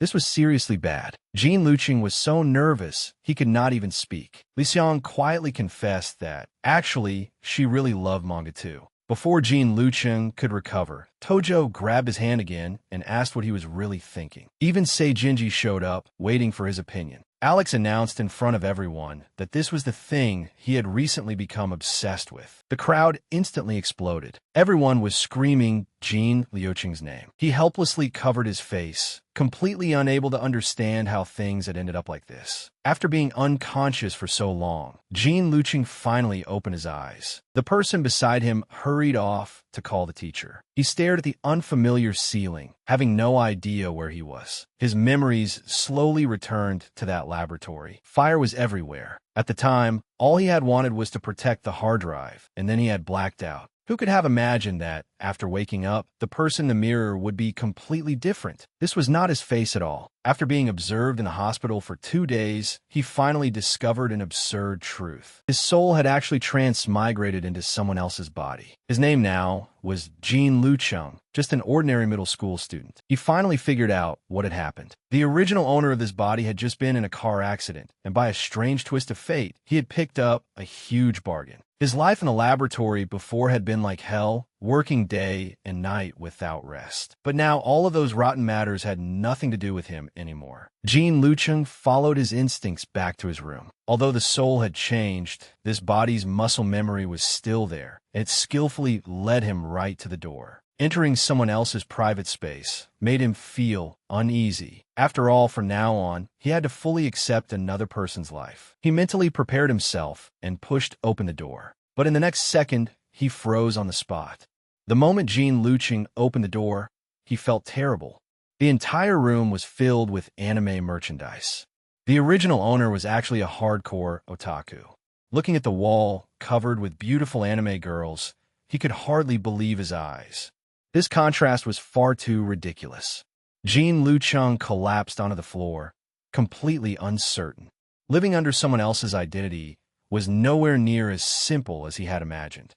This was seriously bad. Jean Luching was so nervous he could not even speak. Li Xiang quietly confessed that, actually, she really loved manga too. Before Jean Luching could recover, Tojo grabbed his hand again and asked what he was really thinking. Even Sei Jinji showed up, waiting for his opinion. Alex announced in front of everyone that this was the thing he had recently become obsessed with. The crowd instantly exploded. Everyone was screaming Jean Luching's name. He helplessly covered his face, completely unable to understand how things had ended up like this. After being unconscious for so long, Jean Luching finally opened his eyes. The person beside him hurried off to call the teacher. He stared at the unfamiliar ceiling, having no idea where he was. His memories slowly returned to that laboratory. Fire was everywhere. At the time, all he had wanted was to protect the hard drive, and then he had blacked out. Who could have imagined that, after waking up, the person in the mirror would be completely different? This was not his face at all. After being observed in the hospital for 2 days, he finally discovered an absurd truth. His soul had actually transmigrated into someone else's body. His name now was Jean Luching, just an ordinary middle school student. He finally figured out what had happened. The original owner of this body had just been in a car accident, and by a strange twist of fate, he had picked up a huge bargain. His life in the laboratory before had been like hell, working day and night without rest. But now all of those rotten matters had nothing to do with him anymore. Jean Luching followed his instincts back to his room. Although the soul had changed, this body's muscle memory was still there, and it skillfully led him right to the door. Entering someone else's private space made him feel uneasy. After all, from now on, he had to fully accept another person's life. He mentally prepared himself and pushed open the door. But in the next second, he froze on the spot. The moment Jean Luching opened the door, he felt terrible. The entire room was filled with anime merchandise. The original owner was actually a hardcore otaku. Looking at the wall, covered with beautiful anime girls, he could hardly believe his eyes. This contrast was far too ridiculous. Jean Luching collapsed onto the floor, completely uncertain. Living under someone else's identity was nowhere near as simple as he had imagined.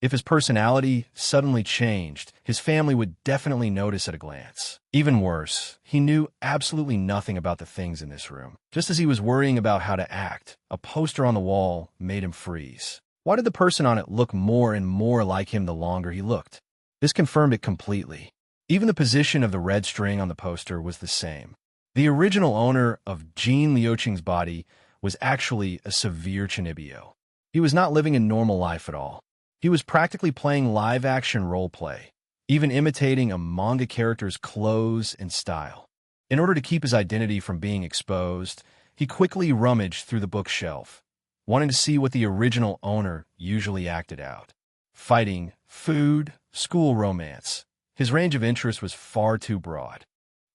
If his personality suddenly changed, his family would definitely notice at a glance. Even worse, he knew absolutely nothing about the things in this room. Just as he was worrying about how to act, a poster on the wall made him freeze. Why did the person on it look more and more like him the longer he looked? This confirmed it completely. Even the position of the red string on the poster was the same. The original owner of Jean Luching's body was actually a severe chinibio. He was not living a normal life at all. He was practically playing live-action roleplay, even imitating a manga character's clothes and style. In order to keep his identity from being exposed, he quickly rummaged through the bookshelf, wanting to see what the original owner usually acted out. Fighting, food, school romance. His range of interest was far too broad.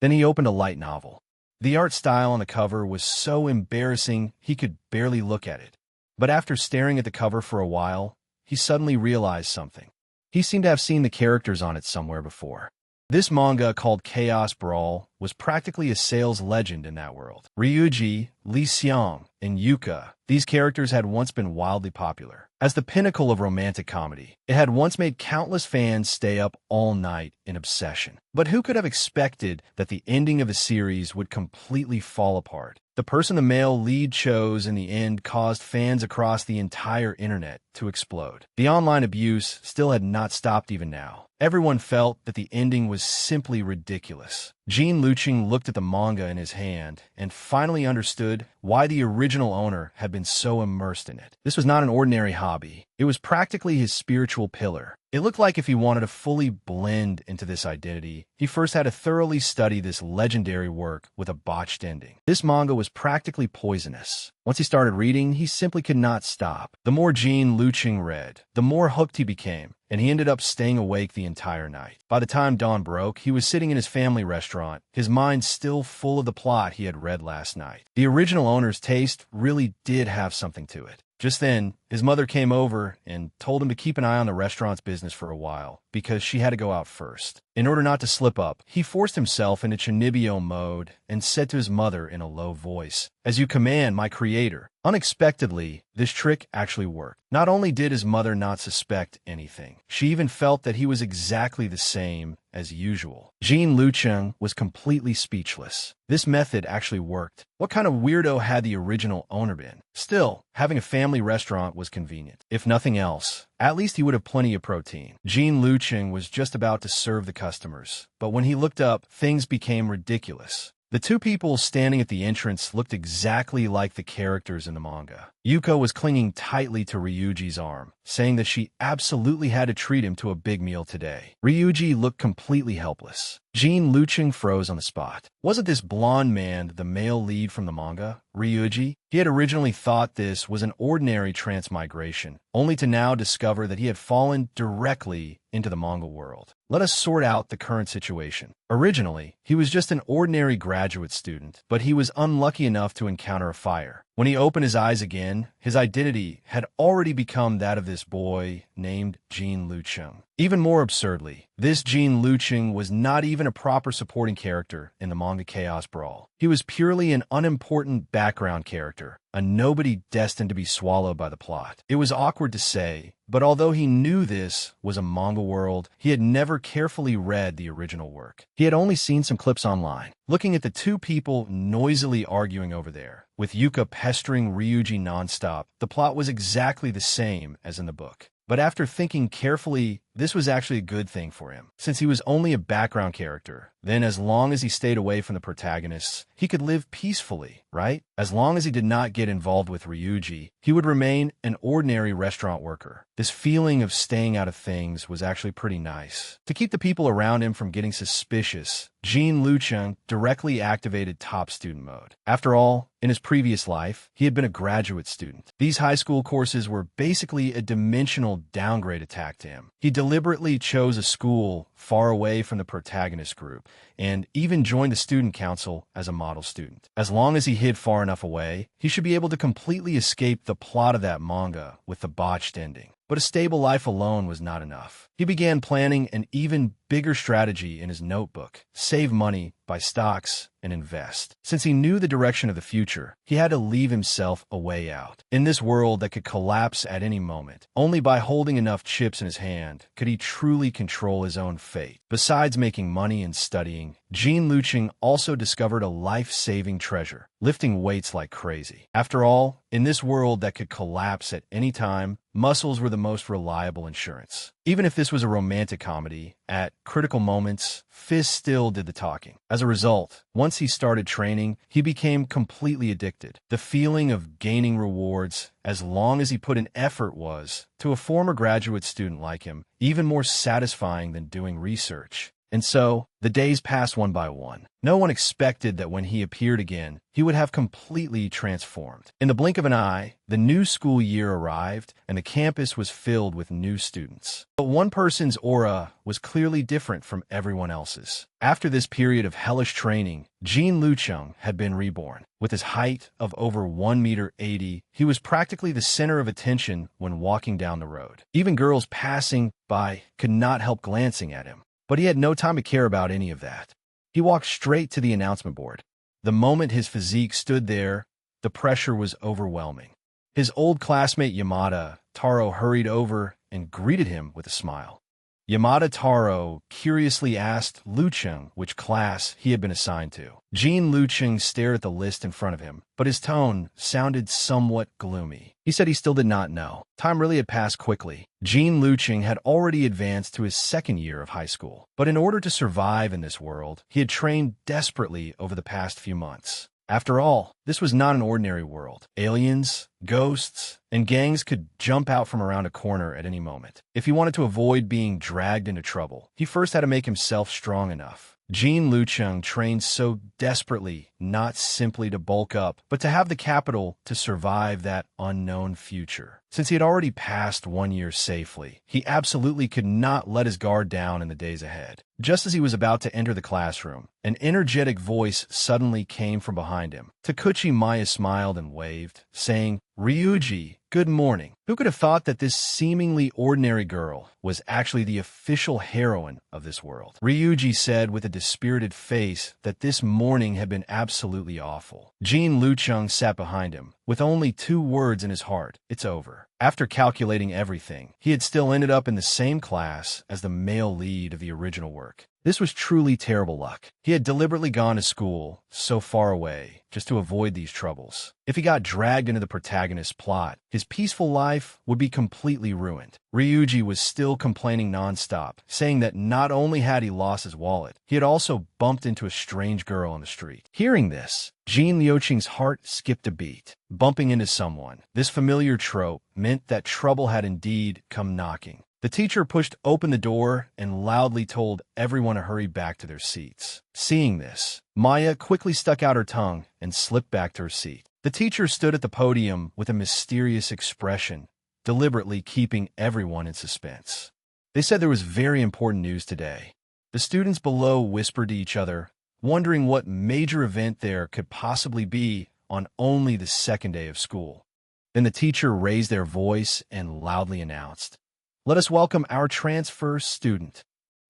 Then he opened a light novel. The art style on the cover was so embarrassing he could barely look at it. But after staring at the cover for a while, he suddenly realized something. He seemed to have seen the characters on it somewhere before. This manga, called Chaos Brawl, was practically a sales legend in that world. Ryuji, Li Xiang, and Yuka, these characters had once been wildly popular. As the pinnacle of romantic comedy, it had once made countless fans stay up all night in obsession. But who could have expected that the ending of the series would completely fall apart? The person the male lead chose in the end caused fans across the entire internet to explode. The online abuse still had not stopped even now. Everyone felt that the ending was simply ridiculous. Jean Luching looked at the manga in his hand and finally understood why the original owner had been so immersed in it. This was not an ordinary hobby. It was practically his spiritual pillar. It looked like if he wanted to fully blend into this identity, he first had to thoroughly study this legendary work with a botched ending. This manga was practically poisonous. Once he started reading, he simply could not stop. The more Jean Luching read, the more hooked he became, and he ended up staying awake the entire night. By the time dawn broke, he was sitting in his family restaurant, his mind still full of the plot he had read last night. The original owner's taste really did have something to it. Just then, his mother came over and told him to keep an eye on the restaurant's business for a while, because she had to go out first. In order not to slip up, he forced himself into Chinibyo mode and said to his mother in a low voice, "As you command, my creator." Unexpectedly, this trick actually worked. Not only did his mother not suspect anything, she even felt that he was exactly the same as usual. Jean Lucheng was completely speechless. This method actually worked. What kind of weirdo had the original owner been? Still, having a family restaurant was convenient. If nothing else, at least he would have plenty of protein. Jean Lucheng was just about to serve the customers, but when he looked up, things became ridiculous. The two people standing at the entrance looked exactly like the characters in the manga. Yuko was clinging tightly to Ryuji's arm, saying that she absolutely had to treat him to a big meal today. Ryuji looked completely helpless. Jean Lucheng froze on the spot. Wasn't this blonde man the male lead from the manga, Ryuji? He had originally thought this was an ordinary transmigration, only to now discover that he had fallen directly into the manga world. Let us sort out the current situation. Originally, he was just an ordinary graduate student, but he was unlucky enough to encounter a fire. When he opened his eyes again, his identity had already become that of this boy named Jean Lucheng. Even more absurdly, this Jean Lucheng was not even a proper supporting character in the manga Chaos Brawl. He was purely an unimportant background character, a nobody destined to be swallowed by the plot. It was awkward to say, but although he knew this was a manga world, he had never carefully read the original work. He had only seen some clips online. Looking at the two people noisily arguing over there, with Yuka pestering Ryuji nonstop, the plot was exactly the same as in the book. But after thinking carefully, this was actually a good thing for him. Since he was only a background character, then as long as he stayed away from the protagonists, he could live peacefully, right? As long as he did not get involved with Ryuji, he would remain an ordinary restaurant worker. This feeling of staying out of things was actually pretty nice. To keep the people around him from getting suspicious, Jean Lucheng directly activated top student mode. After all, in his previous life, he had been a graduate student. These high school courses were basically a dimensional downgrade attack to him. He deliberately chose a school far away from the protagonist group, and even joined the student council as a model student. As long as he hid far enough away, he should be able to completely escape the plot of that manga with the botched ending. But a stable life alone was not enough. He began planning an even bigger strategy in his notebook: save money, buy stocks, and invest. Since he knew the direction of the future, he had to leave himself a way out. In this world that could collapse at any moment, only by holding enough chips in his hand could he truly control his own fate. Besides making money and studying, Jean Lucheng also discovered a life-saving treasure: lifting weights like crazy. After all, in this world that could collapse at any time, muscles were the most reliable insurance. Even if this was a romantic comedy, at critical moments, fists still did the talking. As a result, once he started training, he became completely addicted. The feeling of gaining rewards, as long as he put in effort, was, to a former graduate student like him, even more satisfying than doing research. And so, the days passed one by one. No one expected that when he appeared again, he would have completely transformed. In the blink of an eye, the new school year arrived, and the campus was filled with new students. But one person's aura was clearly different from everyone else's. After this period of hellish training, Jean Lucheng had been reborn. With his height of over 1.80 meters, he was practically the center of attention when walking down the road. Even girls passing by could not help glancing at him. But he had no time to care about any of that. He walked straight to the announcement board. The moment his physique stood there, the pressure was overwhelming. His old classmate Yamada Taro hurried over and greeted him with a smile. Yamada Taro curiously asked Lucheng which class he had been assigned to. Jean Lucheng stared at the list in front of him, but his tone sounded somewhat gloomy. He said he still did not know. Time really had passed quickly. Jean Lucheng had already advanced to his second year of high school. But in order to survive in this world, he had trained desperately over the past few months. After all, this was not an ordinary world. Aliens, ghosts, and gangs could jump out from around a corner at any moment. If he wanted to avoid being dragged into trouble, he first had to make himself strong enough. Jean Lucheng trained so desperately, not simply to bulk up, but to have the capital to survive that unknown future. Since he had already passed 1 year safely, he absolutely could not let his guard down in the days ahead. Just as he was about to enter the classroom, an energetic voice suddenly came from behind him. Takuchi Maya smiled and waved, saying, "Ryuji, "Good morning." Who could have thought that this seemingly ordinary girl was actually the official heroine of this world? Ryuji said with a dispirited face that this morning had been absolutely awful. Jean Lucheng sat behind him, with only 2 words in his heart: "It's over." After calculating everything, he had still ended up in the same class as the male lead of the original work. This was truly terrible luck. He had deliberately gone to school so far away just to avoid these troubles. If he got dragged into the protagonist's plot, his peaceful life would be completely ruined. Ryuji was still complaining nonstop, saying that not only had he lost his wallet, he had also bumped into a strange girl on the street. Hearing this, Jean Lucheng's heart skipped a beat. Bumping into someone, this familiar trope, meant that trouble had indeed come knocking. The teacher pushed open the door and loudly told everyone to hurry back to their seats. Seeing this, Maya quickly stuck out her tongue and slipped back to her seat. The teacher stood at the podium with a mysterious expression, deliberately keeping everyone in suspense. They said there was very important news today. The students below whispered to each other, wondering what major event there could possibly be on only the 2nd day of school. Then the teacher raised their voice and loudly announced, "Let us welcome our transfer student."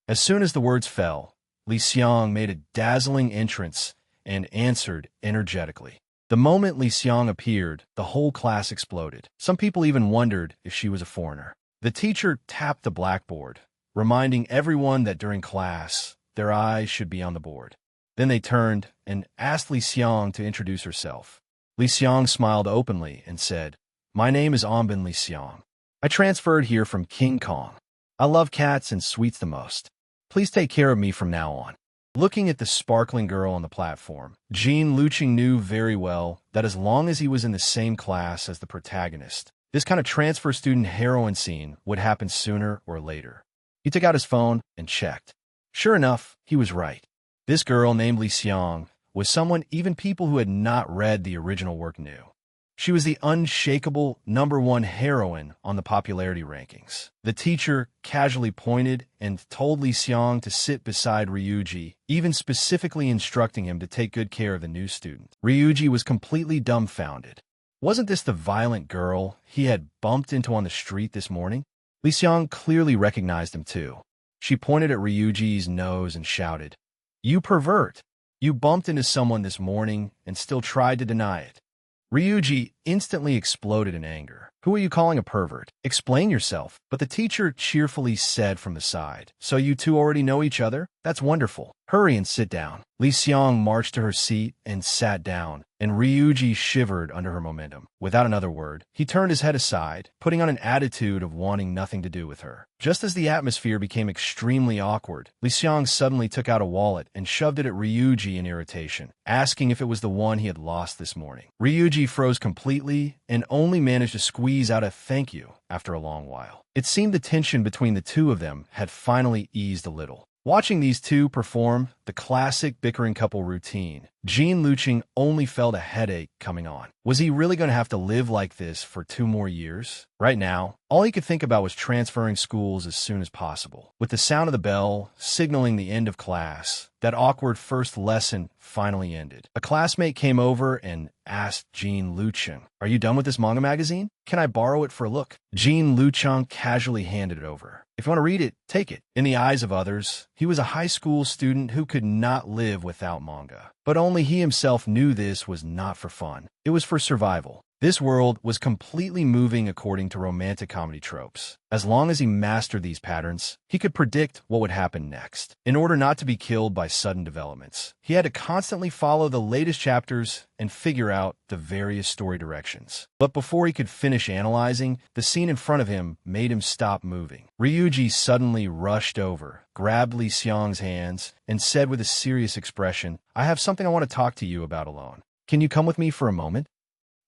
As soon as the words fell, Li Xiang made a dazzling entrance and answered energetically. The moment Li Xiang appeared, the whole class exploded. Some people even wondered if she was a foreigner. The teacher tapped the blackboard, reminding everyone that during class, their eyes should be on the board. Then they turned and asked Li Xiang to introduce herself. Li Xiang smiled openly and said, "My name is Anbin Li Xiang. I transferred here from King Kong. I love cats and sweets the most. Please take care of me from now on." Looking at the sparkling girl on the platform, Jean Lucheng knew very well that as long as he was in the same class as the protagonist, this kind of transfer student heroine scene would happen sooner or later. He took out his phone and checked. Sure enough, he was right. This girl named Li Xiang was someone even people who had not read the original work knew. She was the unshakable #1 heroine on the popularity rankings. The teacher casually pointed and told Li Xiang to sit beside Ryuji, even specifically instructing him to take good care of the new student. Ryuji was completely dumbfounded. Wasn't this the violent girl he had bumped into on the street this morning? Li Xiang clearly recognized him too. She pointed at Ryuji's nose and shouted, "You pervert! You bumped into someone this morning and still tried to deny it." Ryuji instantly exploded in anger. "Who are you calling a pervert? Explain yourself." But the teacher cheerfully said from the side, "So you two already know each other? That's wonderful. Hurry and sit down." Li Xiang marched to her seat and sat down, and Ryuji shivered under her momentum. Without another word, he turned his head aside, putting on an attitude of wanting nothing to do with her. Just as the atmosphere became extremely awkward, Li Xiang suddenly took out a wallet and shoved it at Ryuji in irritation, asking if it was the one he had lost this morning. Ryuji froze completely and only managed to squeeze out a "thank you" after a long while. It seemed the tension between the two of them had finally eased a little. Watching these two perform the classic bickering couple routine, Jean Lucheng only felt a headache coming on. Was he really going to have to live like this for 2 more years? Right now, all he could think about was transferring schools as soon as possible. With the sound of the bell signaling the end of class, that awkward first lesson finally ended. A classmate came over and asked Jean Lucheng, "Are you done with this manga magazine? Can I borrow it for a look?" Jean Lucheng casually handed it over. "If you want to read it, take it." In the eyes of others, he was a high school student who could not live without manga. But only he himself knew this was not for fun. It was for survival. This world was completely moving according to romantic comedy tropes. As long as he mastered these patterns, he could predict what would happen next. In order not to be killed by sudden developments, he had to constantly follow the latest chapters and figure out the various story directions. But before he could finish analyzing, the scene in front of him made him stop moving. Ryuji suddenly rushed over, grabbed Li Xiang's hands, and said with a serious expression, "I have something I want to talk to you about alone. Can you come with me for a moment?"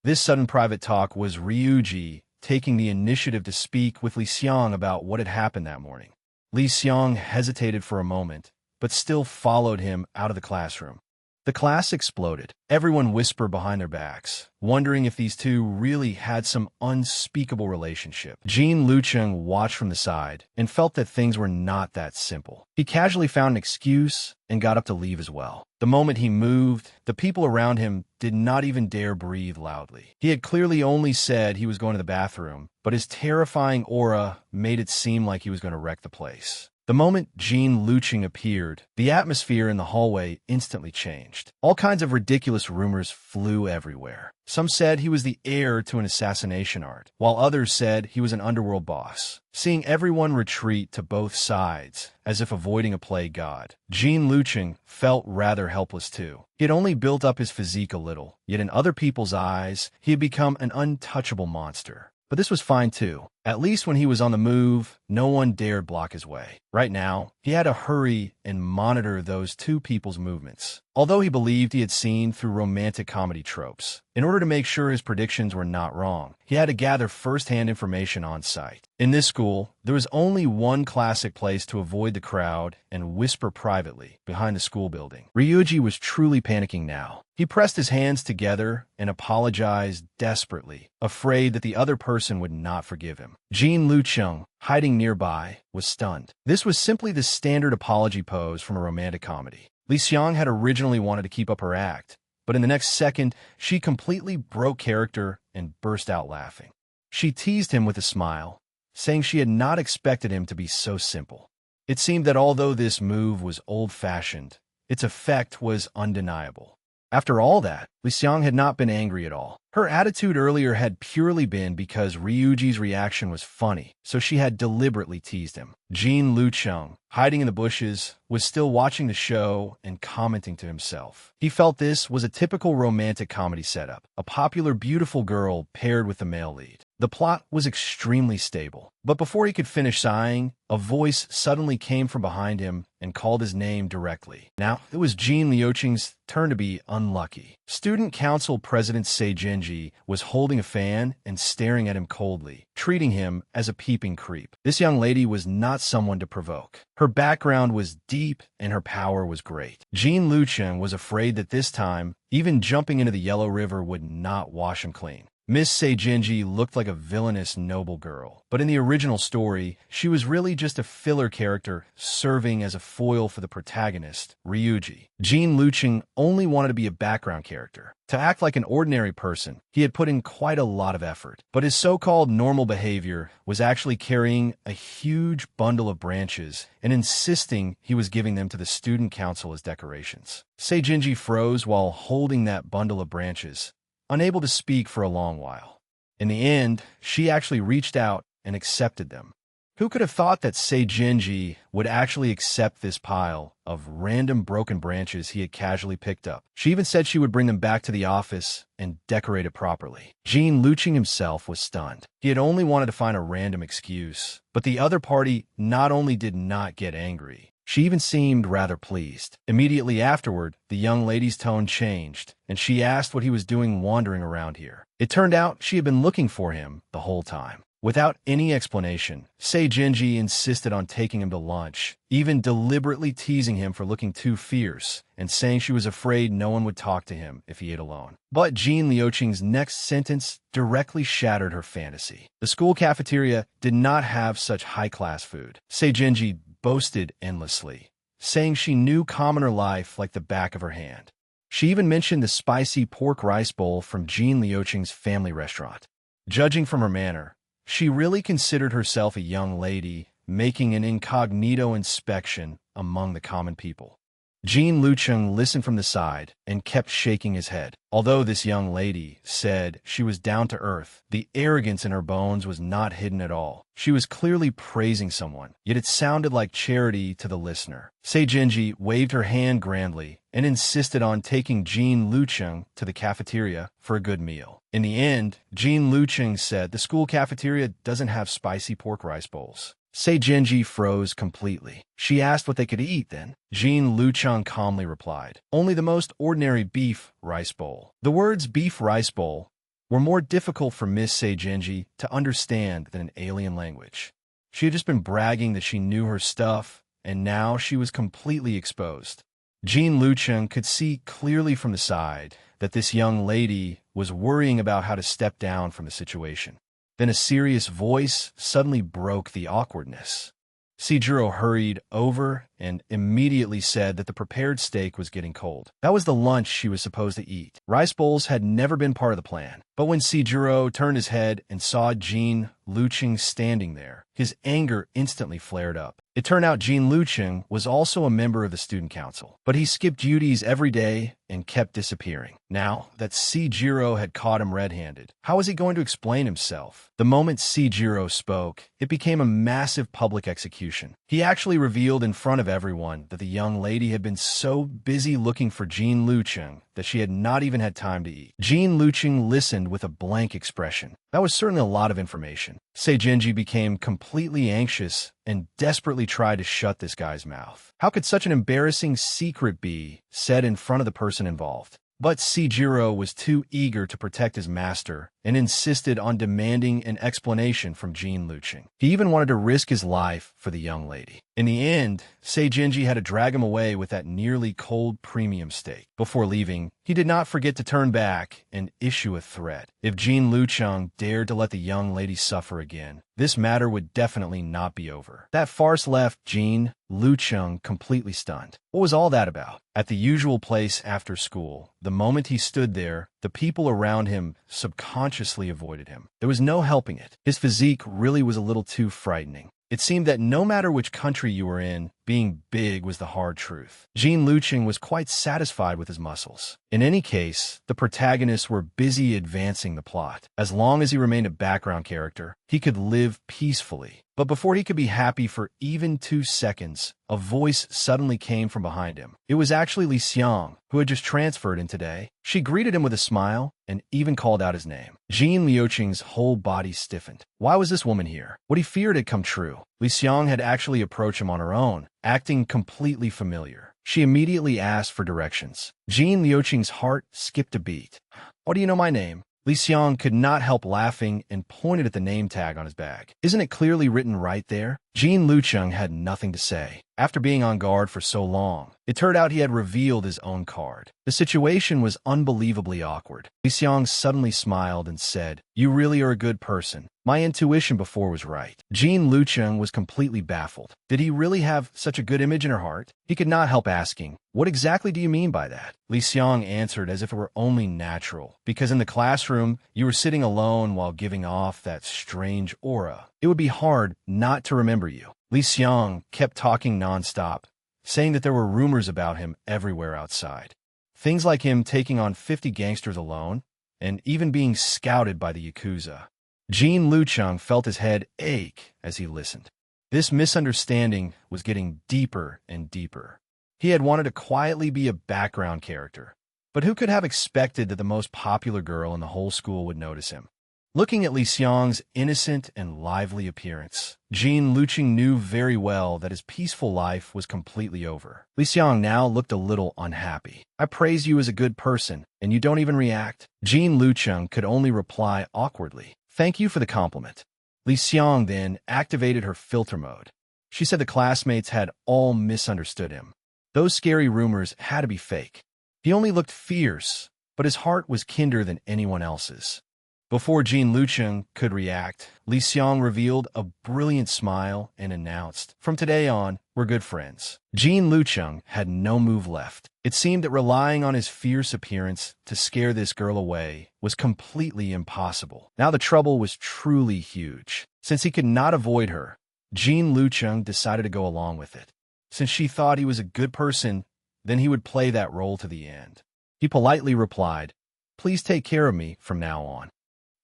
This sudden private talk was Ryuji taking the initiative to speak with Li Xiang about what had happened that morning. Li Xiang hesitated for a moment, but still followed him out of the classroom. The class exploded. Everyone whispered behind their backs, wondering if these two really had some unspeakable relationship. Jean Lucheng watched from the side and felt that things were not that simple. He casually found an excuse and got up to leave as well. The moment he moved, the people around him did not even dare breathe loudly. He had clearly only said he was going to the bathroom, but his terrifying aura made it seem like he was going to wreck the place. The moment Jean Lucheng appeared, the atmosphere in the hallway instantly changed. All kinds of ridiculous rumors flew everywhere. Some said he was the heir to an assassination art, while others said he was an underworld boss. Seeing everyone retreat to both sides, as if avoiding a plague god, Jean Lucheng felt rather helpless too. He had only built up his physique a little, yet in other people's eyes, he had become an untouchable monster. But this was fine too. At least when he was on the move, no one dared block his way. Right now, he had to hurry and monitor those two people's movements. Although he believed he had seen through romantic comedy tropes, in order to make sure his predictions were not wrong, he had to gather first-hand information on site. In this school, there was only one classic place to avoid the crowd and whisper privately behind the school building. Ryuji was truly panicking now. He pressed his hands together and apologized desperately, afraid that the other person would not forgive him. Jean Lucheng, hiding nearby, was stunned. This was simply the standard apology pose from a romantic comedy. Li Xiang had originally wanted to keep up her act, but in the next second, she completely broke character and burst out laughing. She teased him with a smile, saying she had not expected him to be so simple. It seemed that although this move was old-fashioned, its effect was undeniable. After all that, Li Xiang had not been angry at all. Her attitude earlier had purely been because Ryuji's reaction was funny, so she had deliberately teased him. Jean Lucheng, hiding in the bushes, was still watching the show and commenting to himself. He felt this was a typical romantic comedy setup, a popular beautiful girl paired with the male lead. The plot was extremely stable, but before he could finish sighing, a voice suddenly came from behind him and called his name directly. Now, it was Jean Lucheng's turn to be unlucky. Student Council President Seijinji was holding a fan and staring at him coldly, treating him as a peeping creep. This young lady was not someone to provoke. Her background was deep and her power was great. Jean Lucheng was afraid that this time, even jumping into the Yellow River would not wash him clean. Miss Seijinji looked like a villainous noble girl, but in the original story, she was really just a filler character serving as a foil for the protagonist, Ryuji. Jean Lucheng only wanted to be a background character. To act like an ordinary person, he had put in quite a lot of effort, but his so-called normal behavior was actually carrying a huge bundle of branches and insisting he was giving them to the student council as decorations. Seijinji froze while holding that bundle of branches, unable to speak for a long while. In the end, she actually reached out and accepted them. Who could have thought that Seijinji would actually accept this pile of random broken branches he had casually picked up? She even said she would bring them back to the office and decorate it properly. Jean Lucheng himself was stunned. He had only wanted to find a random excuse, but the other party not only did not get angry, she even seemed rather pleased. Immediately afterward, the young lady's tone changed, and she asked what he was doing wandering around here. It turned out she had been looking for him the whole time. Without any explanation, Seijinji insisted on taking him to lunch, even deliberately teasing him for looking too fierce and saying she was afraid no one would talk to him if he ate alone. But Jean Lucheng's next sentence directly shattered her fantasy. The school cafeteria did not have such high-class food. Seijinji boasted endlessly, saying she knew commoner life like the back of her hand. She even mentioned the spicy pork rice bowl from Jean Lucheng's family restaurant. Judging from her manner, she really considered herself a young lady, making an incognito inspection among the common people. Jean Lucheng listened from the side and kept shaking his head. Although this young lady said she was down to earth, the arrogance in her bones was not hidden at all. She was clearly praising someone, yet it sounded like charity to the listener. Seijinji waved her hand grandly and insisted on taking Jean Lucheng to the cafeteria for a good meal. In the end, Jean Lucheng said the school cafeteria doesn't have spicy pork rice bowls. Seijinji froze completely. She asked what they could eat then. Jean Lucheng calmly replied, "Only the most ordinary beef rice bowl." The words beef rice bowl were more difficult for Miss Seijinji to understand than an alien language. She had just been bragging that she knew her stuff, and now she was completely exposed. Jean Lucheng could see clearly from the side that this young lady was worrying about how to step down from the situation. Then a serious voice suddenly broke the awkwardness. Sejiro hurried over and immediately said that the prepared steak was getting cold. That was the lunch she was supposed to eat. Rice bowls had never been part of the plan. But when Sejiro turned his head and saw Jean Lucheng standing there, his anger instantly flared up. It turned out Jean Lucheng was also a member of the student council, but he skipped duties every day and kept disappearing. Now that Sejiro had caught him red-handed, how was he going to explain himself? The moment Sejiro spoke, it became a massive public execution. He actually revealed in front of everyone that the young lady had been so busy looking for Jean Lucheng that she had not even had time to eat. Jean Lucheng listened with a blank expression. That was certainly a lot of information. Seigenji became completely anxious and desperately tried to shut this guy's mouth. How could such an embarrassing secret be said in front of the person involved? But Sejiro was too eager to protect his master and insisted on demanding an explanation from Jean Lucheng. He even wanted to risk his life for the young lady. In the end, Seigenji had to drag him away with that nearly cold premium steak. Before leaving, he did not forget to turn back and issue a threat. If Jean Lucheng dared to let the young lady suffer again, this matter would definitely not be over. That farce left Jean Lucheng completely stunned. What was all that about? At the usual place after school, the moment he stood there, the people around him subconsciously avoided him. There was no helping it. His physique really was a little too frightening. It seemed that no matter which country you were in, being big was the hard truth. Jean Lucheng was quite satisfied with his muscles. In any case, the protagonists were busy advancing the plot. As long as he remained a background character, he could live peacefully. But before he could be happy for even 2 seconds, a voice suddenly came from behind him. It was actually Li Xiang, who had just transferred in today. She greeted him with a smile and even called out his name. Jean Lucheng's whole body stiffened. Why was this woman here? What he feared had come true. Li Xiang had actually approached him on her own, acting completely familiar. She immediately asked for directions. Jean Lucheng's heart skipped a beat. "How do you know my name?" Li Xiang could not help laughing and pointed at the name tag on his bag. "Isn't it clearly written right there?" Jean Lucheng had nothing to say. After being on guard for so long, it turned out he had revealed his own card. The situation was unbelievably awkward. Li Xiang suddenly smiled and said, "You really are a good person. My intuition before was right." Jean Lucheng was completely baffled. Did he really have such a good image in her heart? He could not help asking, "What exactly do you mean by that?" Li Xiang answered as if it were only natural, because in the classroom, you were sitting alone while giving off that strange aura. It would be hard not to remember you. Li Xiang kept talking nonstop, saying that there were rumors about him everywhere outside. Things like him taking on 50 gangsters alone, and even being scouted by the Yakuza. Jean Lucheng felt his head ache as he listened. This misunderstanding was getting deeper and deeper. He had wanted to quietly be a background character, but who could have expected that the most popular girl in the whole school would notice him? Looking at Li Xiang's innocent and lively appearance, Jean Lucheng knew very well that his peaceful life was completely over. Li Xiang now looked a little unhappy. "I praise you as a good person, and you don't even react?" Jean Lucheng could only reply awkwardly, "Thank you for the compliment." Li Xiang then activated her filter mode. She said the classmates had all misunderstood him. Those scary rumors had to be fake. He only looked fierce, but his heart was kinder than anyone else's. Before Jean Lucheng could react, Li Xiang revealed a brilliant smile and announced, "From today on, we're good friends." Jean Lucheng had no move left. It seemed that relying on his fierce appearance to scare this girl away was completely impossible. Now the trouble was truly huge. Since he could not avoid her, Jean Lucheng decided to go along with it. Since she thought he was a good person, then he would play that role to the end. He politely replied, "Please take care of me from now on."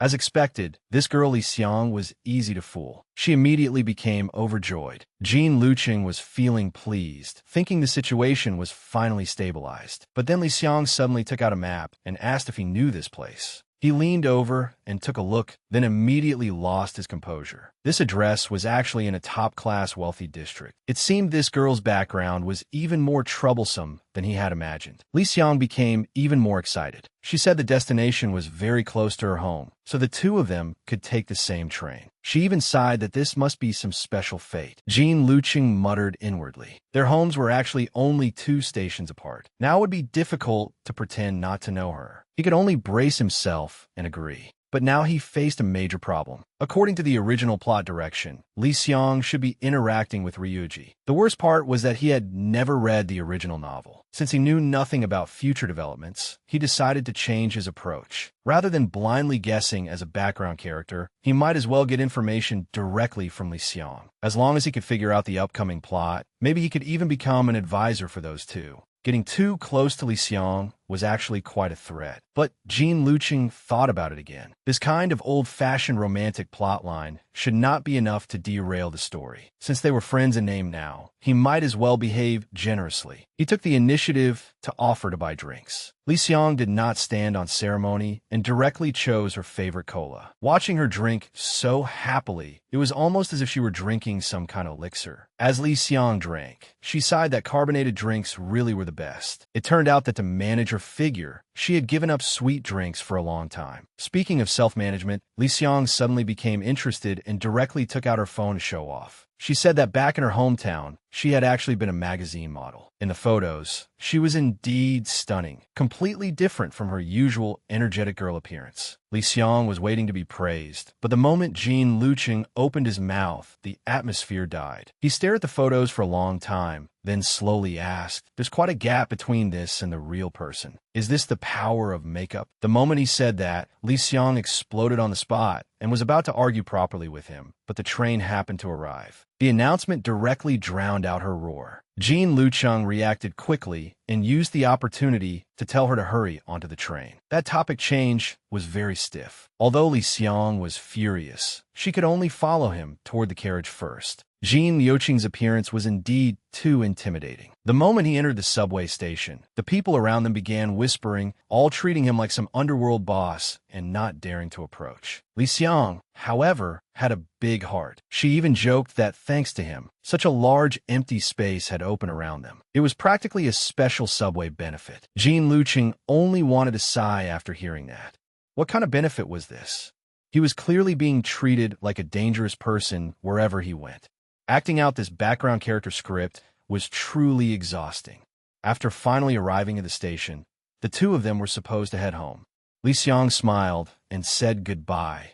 As expected, this girl Li Xiang was easy to fool. She immediately became overjoyed. Jean Lucheng was feeling pleased, thinking the situation was finally stabilized. But then Li Xiang suddenly took out a map and asked if he knew this place. He leaned over and took a look, then immediately lost his composure. This address was actually in a top-class wealthy district. It seemed this girl's background was even more troublesome than he had imagined. Li Xiang became even more excited. She said the destination was very close to her home, so the two of them could take the same train. She even sighed that this must be some special fate. Jean Luqing muttered inwardly. Their homes were actually only 2 stations apart. Now it would be difficult to pretend not to know her. He could only brace himself and agree. But now he faced a major problem. According to the original plot direction, Li Xiang should be interacting with Ryuji. The worst part was that he had never read the original novel. Since he knew nothing about future developments, he decided to change his approach. Rather than blindly guessing as a background character, he might as well get information directly from Li Xiang. As long as he could figure out the upcoming plot, maybe he could even become an advisor for those two. Getting too close to Li Xiang was actually quite a threat. But Jean Luqing thought about it again. This kind of old-fashioned romantic plotline should not be enough to derail the story. Since they were friends in name now, he might as well behave generously. He took the initiative to offer to buy drinks. Li Xiang did not stand on ceremony and directly chose her favorite cola. Watching her drink so happily, it was almost as if she were drinking some kind of elixir. As Li Xiang drank, she sighed that carbonated drinks really were the best. It turned out that to manage her figure, she had given up sweet drinks for a long time. Speaking of self-management, Li Xiang suddenly became interested and directly took out her phone to show off. She said that back in her hometown, she had actually been a magazine model. In the photos, she was indeed stunning, completely different from her usual energetic girl appearance. Li Xiang was waiting to be praised, but the moment Jean Luqing opened his mouth, the atmosphere died. He stared at the photos for a long time, then slowly asked, "There's quite a gap between this and the real person. Is this the power of makeup?" The moment he said that, Li Xiang exploded on the spot and was about to argue properly with him, but the train happened to arrive. The announcement directly drowned out her roar. Jean Luqing reacted quickly and used the opportunity to tell her to hurry onto the train. That topic change was very stiff. Although Li Xiang was furious, she could only follow him toward the carriage first. Jean Luqing's appearance was indeed too intimidating. The moment he entered the subway station, the people around them began whispering, all treating him like some underworld boss and not daring to approach. Li Xiang, however, had a big heart. She even joked that thanks to him, such a large empty space had opened around them. It was practically a special subway benefit. Jean Luqing only wanted to sigh after hearing that. What kind of benefit was this? He was clearly being treated like a dangerous person wherever he went. Acting out this background character script was truly exhausting. After finally arriving at the station, the two of them were supposed to head home. Li Xiang smiled and said goodbye,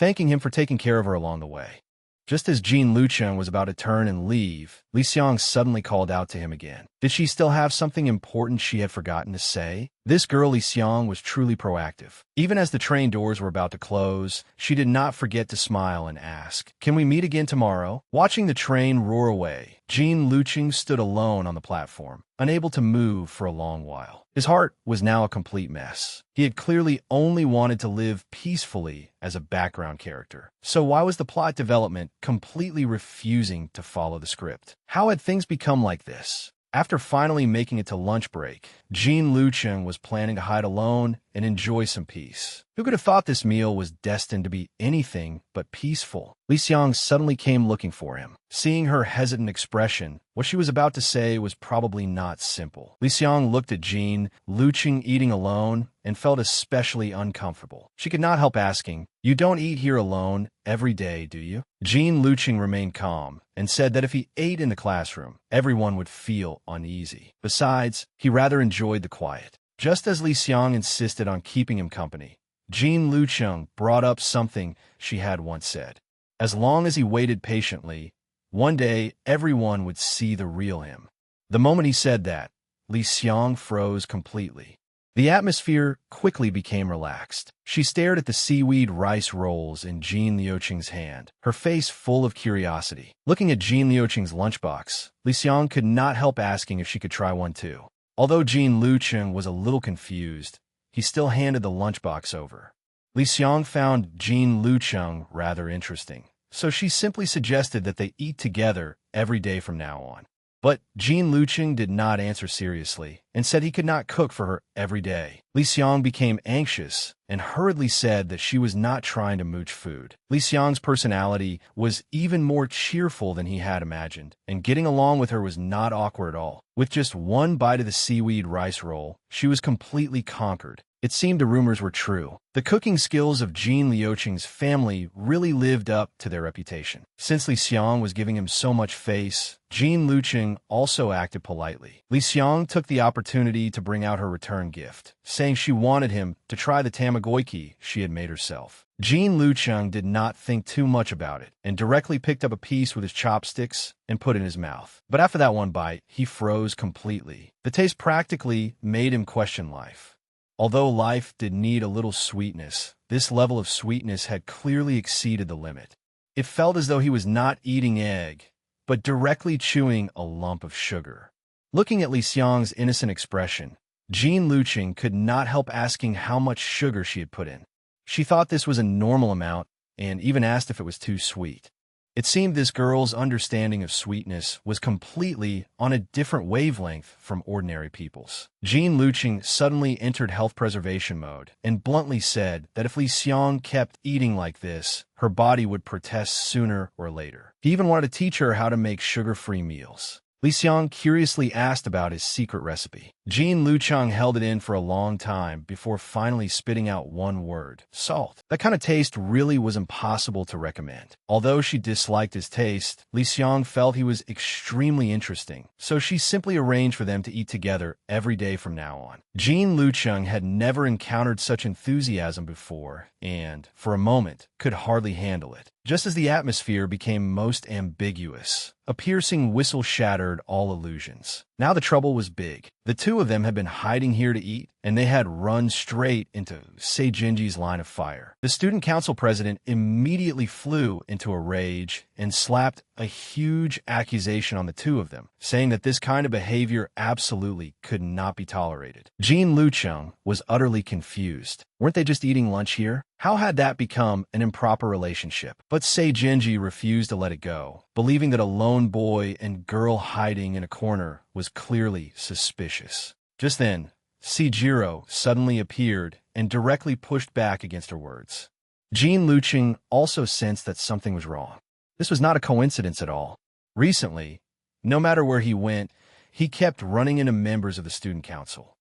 thanking him for taking care of her along the way. Just as Jean Luqing was about to turn and leave, Li Xiang suddenly called out to him again. Did she still have something important she had forgotten to say? This girl Li Xiang was truly proactive. Even as the train doors were about to close, she did not forget to smile and ask, "Can we meet again tomorrow?" Watching the train roar away, Jean Luqing stood alone on the platform, unable to move for a long while. His heart was now a complete mess. He had clearly only wanted to live peacefully as a background character. So why was the plot development completely refusing to follow the script? How had things become like this? After finally making it to lunch break, Jean Luqing was planning to hide alone and enjoy some peace. Who could have thought this meal was destined to be anything but peaceful? Li Xiang suddenly came looking for him. Seeing her hesitant expression, what she was about to say was probably not simple. Li Xiang looked at Jean Luqing eating alone and felt especially uncomfortable. She could not help asking, "You don't eat here alone every day, do you?" Jean Luqing remained calm and said that if he ate in the classroom, everyone would feel uneasy. Besides, he rather enjoyed the quiet. Just as Li Xiang insisted on keeping him company, Jean Luqing brought up something she had once said. As long as he waited patiently, one day everyone would see the real him. The moment he said that, Li Xiang froze completely. The atmosphere quickly became relaxed. She stared at the seaweed rice rolls in Jean Luqing's hand, her face full of curiosity. Looking at Jean Luqing's lunchbox, Li Xiang could not help asking if she could try one too. Although Jean Luqing was a little confused, he still handed the lunchbox over. Li Xiang found Jean Luqing rather interesting, so she simply suggested that they eat together every day from now on. But Jean Lucheng did not answer seriously and said he could not cook for her every day. Li Xiang became anxious and hurriedly said that she was not trying to mooch food. Li Xiang's personality was even more cheerful than he had imagined, and getting along with her was not awkward at all. With just one bite of the seaweed rice roll, she was completely conquered. It seemed the rumors were true. The cooking skills of Jean Liucheng's family really lived up to their reputation. Since Li Xiang was giving him so much face, Jean Lucheng also acted politely. Li Xiang took the opportunity to bring out her return gift, saying she wanted him to try the tamagoyki she had made herself. Jean Lucheng did not think too much about it and directly picked up a piece with his chopsticks and put it in his mouth. But after that one bite, he froze completely. The taste practically made him question life. Although life did need a little sweetness, this level of sweetness had clearly exceeded the limit. It felt as though he was not eating egg, but directly chewing a lump of sugar. Looking at Li Xiang's innocent expression, Jean Lucheng could not help asking how much sugar she had put in. She thought this was a normal amount and even asked if it was too sweet. It seemed this girl's understanding of sweetness was completely on a different wavelength from ordinary people's. Jean Lucheng suddenly entered health preservation mode and bluntly said that if Li Xiang kept eating like this, her body would protest sooner or later. He even wanted to teach her how to make sugar-free meals. Li Xiang curiously asked about his secret recipe. Jean Lucheng held it in for a long time before finally spitting out one word: salt. That kind of taste really was impossible to recommend. Although she disliked his taste, Li Xiang felt he was extremely interesting, so she simply arranged for them to eat together every day from now on. Jean Lucheng had never encountered such enthusiasm before and, for a moment, could hardly handle it. Just as the atmosphere became most ambiguous, a piercing whistle shattered all illusions. Now the trouble was big. The two of them had been hiding here to eat, and they had run straight into Seijinji's line of fire. The student council president immediately flew into a rage and slapped a huge accusation on the two of them, saying that this kind of behavior absolutely could not be tolerated. Jean Lucheng was utterly confused. Weren't they just eating lunch here? How had that become an improper relationship? But Seijinji refused to let it go, believing that a lone boy and girl hiding in a corner was clearly suspicious. Just then, Sejiro suddenly appeared and directly pushed back against her words. Jean Lucheng also sensed that something was wrong. This was not a coincidence at all. Recently, no matter where he went, he kept running into members of the student council.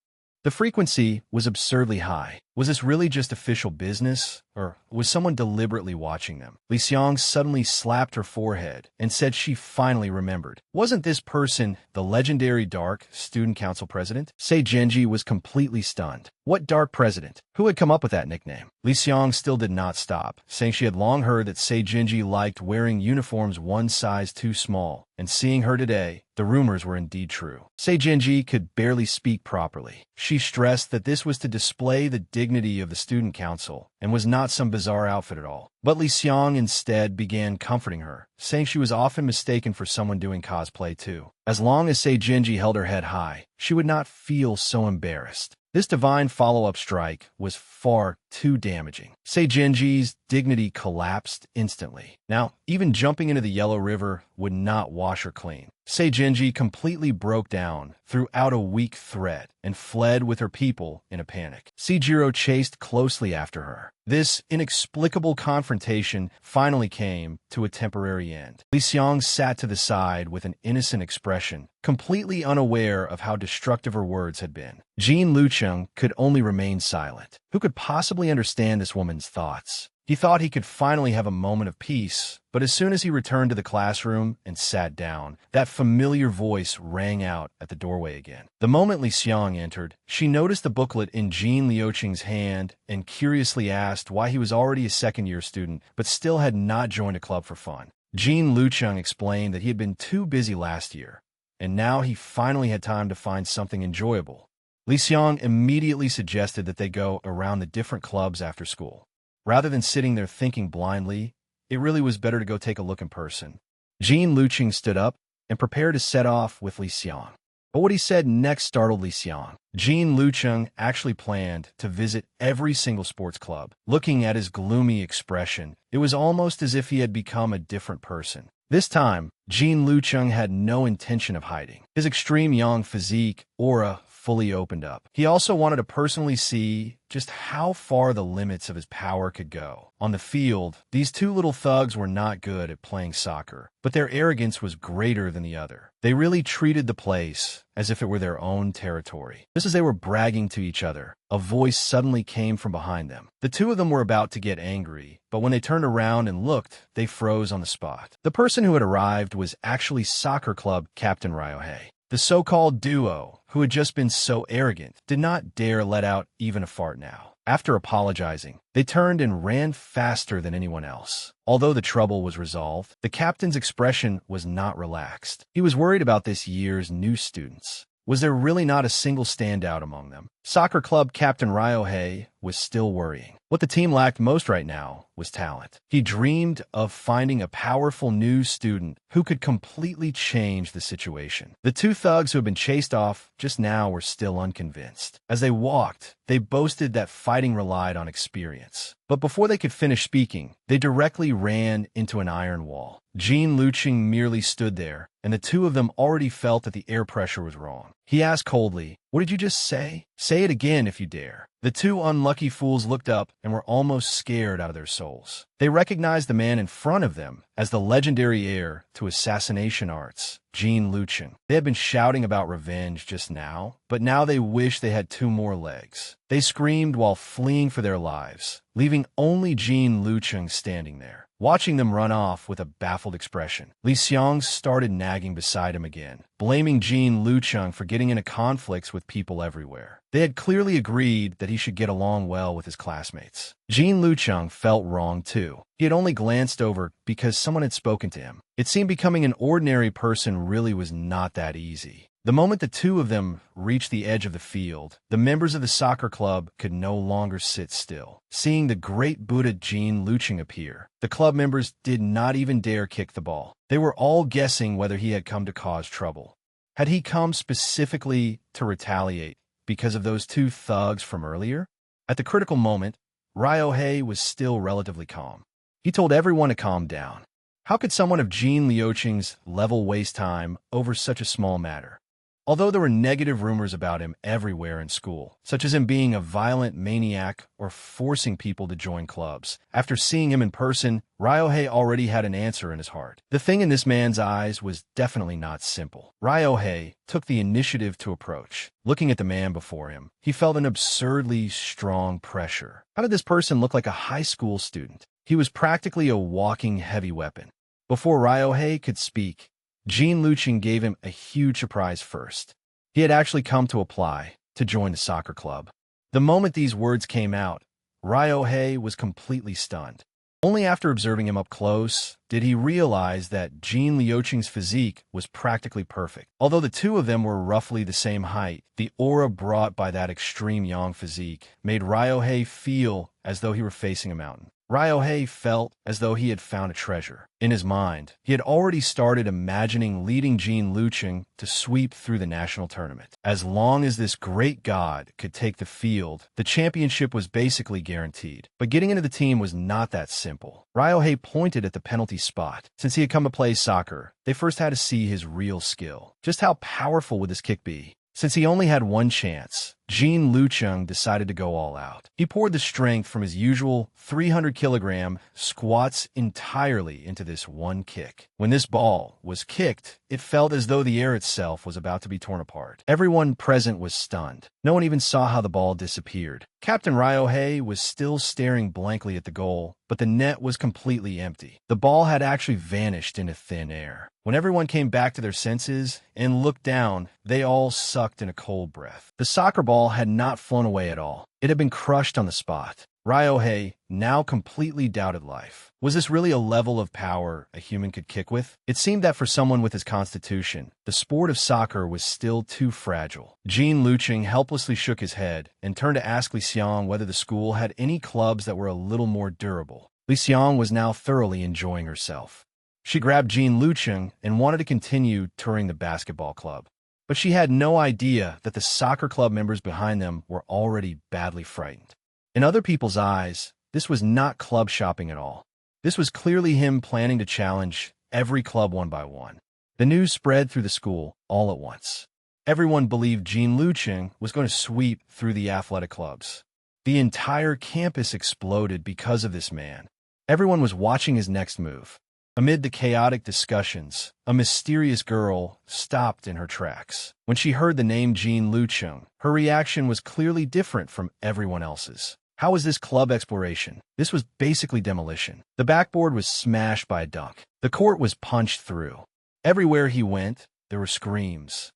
The frequency was absurdly high. Was this really just official business, or was someone deliberately watching them? Li Xiang suddenly slapped her forehead and said she finally remembered. Wasn't this person the legendary Dark Student Council president? Seijinji was completely stunned. What Dark president? Who had come up with that nickname? Li Xiang still did not stop, saying she had long heard that Seijinji liked wearing uniforms one size too small, and seeing her today, the rumors were indeed true. Seijinji could barely speak properly. She stressed that this was to display the dignity of the student council and was not some bizarre outfit at all. But Li Xiang instead began comforting her, saying she was often mistaken for someone doing cosplay too. As long as Seijinji held her head high, she would not feel so embarrassed. This divine follow-up strike was far too damaging. Seijinji's dignity collapsed instantly. Now, even jumping into the Yellow River would not wash her clean. Seijinji completely broke down, threw out a weak threat, and fled with her people in a panic. Sejiro chased closely after her. This inexplicable confrontation finally came to a temporary end. Li Xiang sat to the side with an innocent expression, completely unaware of how destructive her words had been. Jean Lucheng could only remain silent. Who could possibly understand this woman's thoughts? He thought he could finally have a moment of peace, but as soon as he returned to the classroom and sat down, that familiar voice rang out at the doorway again. The moment Li Xiang entered, she noticed the booklet in Jean Liucheng's hand and curiously asked why he was already a second-year student but still had not joined a club for fun. Jean Lucheng explained that he had been too busy last year, and now he finally had time to find something enjoyable. Li Xiang immediately suggested that they go around the different clubs after school. Rather than sitting there thinking blindly, it really was better to go take a look in person. Jean Lucheng stood up and prepared to set off with Li Xiang. But what he said next startled Li Xiang. Jean Lucheng actually planned to visit every single sports club. Looking at his gloomy expression, it was almost as if he had become a different person. This time, Jean Lucheng had no intention of hiding. His extreme yang physique aura fully opened up. He also wanted to personally see just how far the limits of his power could go. On the field, these two little thugs were not good at playing soccer, but their arrogance was greater than the other. They really treated the place as if it were their own territory. Just as they were bragging to each other, a voice suddenly came from behind them. The two of them were about to get angry, but when they turned around and looked, they froze on the spot. The person who had arrived was actually soccer club captain Ryohei. The so-called duo, who had just been so arrogant, did not dare let out even a fart now. After apologizing, they turned and ran faster than anyone else. Although the trouble was resolved, the captain's expression was not relaxed. He was worried about this year's new students. Was there really not a single standout among them? Soccer club captain Ryohei was still worrying. What the team lacked most right now was talent. He dreamed of finding a powerful new student who could completely change the situation. The two thugs who had been chased off just now were still unconvinced. As they walked, they boasted that fighting relied on experience. But before they could finish speaking, they directly ran into an iron wall. Jean Lucheng merely stood there, and the two of them already felt that the air pressure was wrong. He asked coldly, "What did you just say? Say it again if you dare." The two unlucky fools looked up and were almost scared out of their souls. They recognized the man in front of them as the legendary heir to assassination arts, Jean Lucheng. They had been shouting about revenge just now, but now they wished they had two more legs. They screamed while fleeing for their lives, leaving only Jean Lucheng standing there, watching them run off with a baffled expression. Li Xiang started nagging beside him again, blaming Jean Lucheng for getting into conflicts with people everywhere. They had clearly agreed that he should get along well with his classmates. Jean Lucheng felt wrong too. He had only glanced over because someone had spoken to him. It seemed becoming an ordinary person really was not that easy. The moment the two of them reached the edge of the field, the members of the soccer club could no longer sit still. Seeing the great Buddha Jean Lucheng appear, the club members did not even dare kick the ball. They were all guessing whether he had come to cause trouble. Had he come specifically to retaliate because of those two thugs from earlier? At the critical moment, Ryohei was still relatively calm. He told everyone to calm down. How could someone of Jean Lucheng's level waste time over such a small matter? Although there were negative rumors about him everywhere in school, such as him being a violent maniac or forcing people to join clubs, after seeing him in person, Ryohei already had an answer in his heart. The thing in this man's eyes was definitely not simple. Ryohei took the initiative to approach. Looking at the man before him, he felt an absurdly strong pressure. How did this person look like a high school student? He was practically a walking heavy weapon. Before Ryohei could speak, Jean Lucheng gave him a huge surprise first. He had actually come to apply to join the soccer club. The moment these words came out, Ryohei was completely stunned. Only after observing him up close did he realize that Jean Lucheng's physique was practically perfect. Although the two of them were roughly the same height, the aura brought by that extreme yang physique made Ryohei feel as though he were facing a mountain. Ryohei felt as though he had found a treasure. In his mind, he had already started imagining leading Jean Lucheng to sweep through the national tournament. As long as this great god could take the field, the championship was basically guaranteed. But getting into the team was not that simple. Ryohei pointed at the penalty spot. Since he had come to play soccer, they first had to see his real skill. Just how powerful would this kick be? Since he only had one chance, Jean Lucheng decided to go all out. He poured the strength from his usual 300-kilogram squats entirely into this one kick. When this ball was kicked, it felt as though the air itself was about to be torn apart. Everyone present was stunned. No one even saw how the ball disappeared. Captain Ryohei was still staring blankly at the goal, but the net was completely empty. The ball had actually vanished into thin air. When everyone came back to their senses and looked down, they all sucked in a cold breath. The soccer ball had not flown away at all. It had been crushed on the spot. Ryohei now completely doubted life. Was this really a level of power a human could kick with? It seemed that for someone with his constitution, the sport of soccer was still too fragile. Jean Lucheng helplessly shook his head and turned to ask Li Xiang whether the school had any clubs that were a little more durable. Li Xiang was now thoroughly enjoying herself. She grabbed Jean Lucheng and wanted to continue touring the basketball club. But she had no idea that the soccer club members behind them were already badly frightened. In other people's eyes, this was not club shopping at all. This was clearly him planning to challenge every club one by one. The news spread through the school all at once. Everyone believed Jean Lucheng was going to sweep through the athletic clubs. The entire campus exploded because of this man. Everyone was watching his next move. Amid the chaotic discussions, a mysterious girl stopped in her tracks. When she heard the name Jean Lucheng, her reaction was clearly different from everyone else's. How was this club exploration? This was basically demolition. The backboard was smashed by a dunk. The court was punched through. Everywhere he went, there were screams.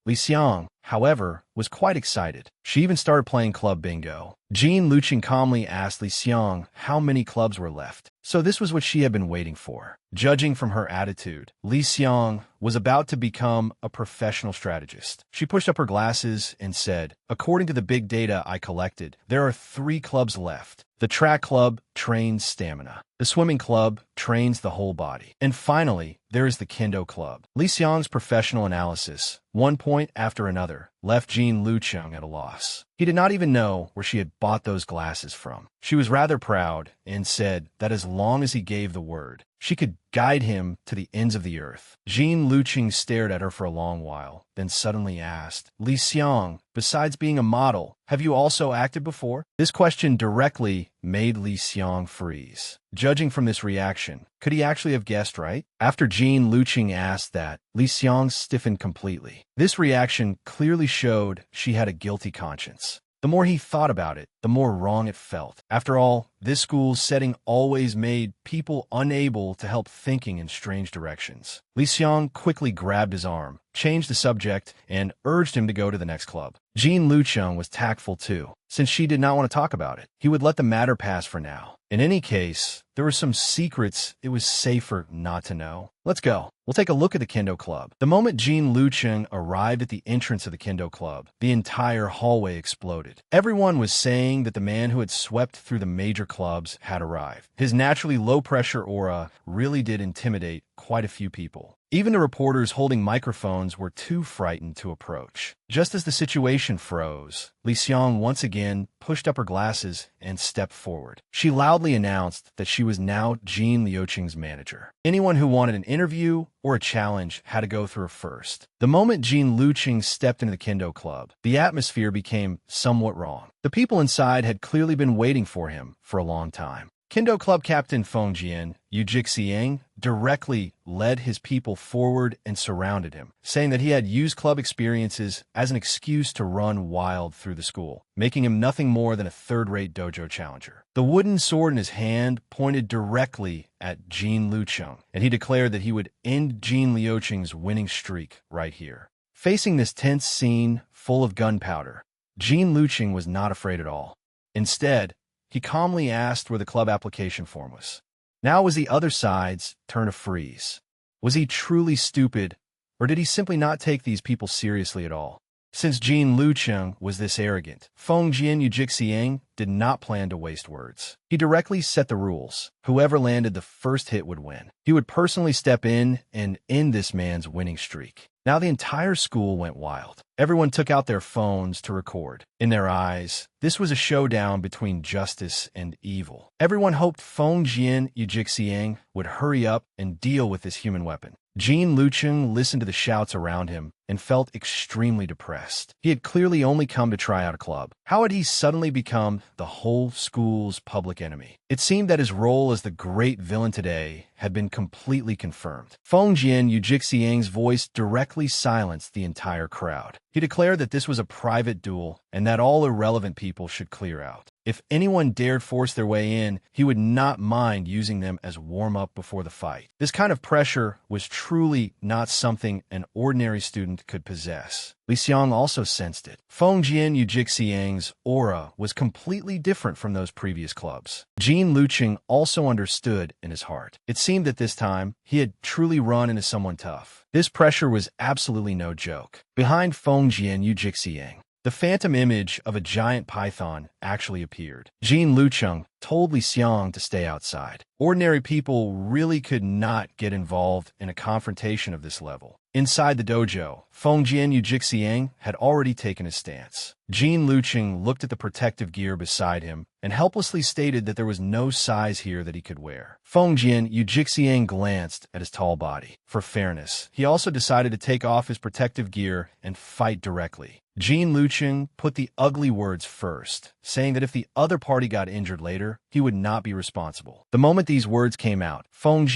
Li Xiang, however, was quite excited. She even started playing club bingo. Jean Lucheng calmly asked Li Xiang how many clubs were left. So this was what she had been waiting for. Judging from her attitude, Li Xiang was about to become a professional strategist. She pushed up her glasses and said, "According to the big data I collected, there are 3 clubs left. The track club trains stamina. The swimming club trains the whole body. And finally, there is the kendo club." Li Xiang's professional analysis, one point after another, left Jean Lucheng at a loss. He did not even know where she had bought those glasses from. She was rather proud and said that as long as he gave the word, she could guide him to the ends of the earth. Jean Lucheng stared at her for a long while, then suddenly asked, "Li Xiang, besides being a model, have you also acted before?" This question directly made Li Xiang freeze. Judging from this reaction, could he actually have guessed right? After Jean Lucheng asked that, Li Xiang stiffened completely. This reaction clearly showed she had a guilty conscience. The more he thought about it, the more wrong it felt. After all, this school's setting always made people unable to help thinking in strange directions. Li Xiang quickly grabbed his arm, changed the subject, and urged him to go to the next club. Jean Lucheng was tactful too. Since she did not want to talk about it, he would let the matter pass for now. In any case, there were some secrets it was safer not to know. "Let's go. We'll take a look at the kendo club." The moment Jean Lucheng arrived at the entrance of the kendo club, the entire hallway exploded. Everyone was saying that the man who had swept through the major clubs had arrived. His naturally low-pressure aura really did intimidate quite a few people. Even the reporters holding microphones were too frightened to approach. Just as the situation froze, Li Xiang once again pushed up her glasses and stepped forward. She loudly announced that she was now Jean Lucheng's manager. Anyone who wanted an interview or a challenge had to go through her first. The moment Jean Lucheng stepped into the kendo club, the atmosphere became somewhat wrong. The people inside had clearly been waiting for him for a long time. Kendo Club Captain Feng Jian Yujixiang directly led his people forward and surrounded him, saying that he had used club experiences as an excuse to run wild through the school, making him nothing more than a third-rate dojo challenger. The wooden sword in his hand pointed directly at Jean Lucheng, and he declared that he would end Jean Lucheng's winning streak right here. Facing this tense scene full of gunpowder, Jean Lucheng was not afraid at all. Instead, he calmly asked where the club application form was. Now was the other side's turn to freeze. Was he truly stupid, or did he simply not take these people seriously at all? Since Jean Lucheng was this arrogant, Feng Jian Yujixiang did not plan to waste words. He directly set the rules. Whoever landed the first hit would win. He would personally step in and end this man's winning streak. Now the entire school went wild. Everyone took out their phones to record. In their eyes, this was a showdown between justice and evil. Everyone hoped Feng Jian Yujixiang would hurry up and deal with this human weapon. Jean Lucheng listened to the shouts around him and felt extremely depressed. He had clearly only come to try out a club. How had he suddenly become the whole school's public enemy? It seemed that his role as the great villain today had been completely confirmed. Feng Jian Yujixiang's voice directly silenced the entire crowd. He declared that this was a private duel and that all irrelevant people should clear out. If anyone dared force their way in, he would not mind using them as warm-up before the fight. This kind of pressure was truly not something an ordinary student could possess. Li Xiang also sensed it. Feng Jian Yujixiang's aura was completely different from those previous clubs. Jean Lucheng also understood in his heart. It seemed that this time, he had truly run into someone tough. This pressure was absolutely no joke. Behind Feng Jian Yujixiang, the phantom image of a giant python actually appeared. Jean Lucheng told Li Xiang to stay outside. Ordinary people really could not get involved in a confrontation of this level. Inside the dojo, Feng Jian Yujixiang had already taken his stance. Jean Lucheng looked at the protective gear beside him and helplessly stated that there was no size here that he could wear. Feng Yujixiang glanced at his tall body. For fairness, he also decided to take off his protective gear and fight directly. Jean Lucheng put the ugly words first, saying that if the other party got injured later, he would not be responsible. The moment these words came out, Feng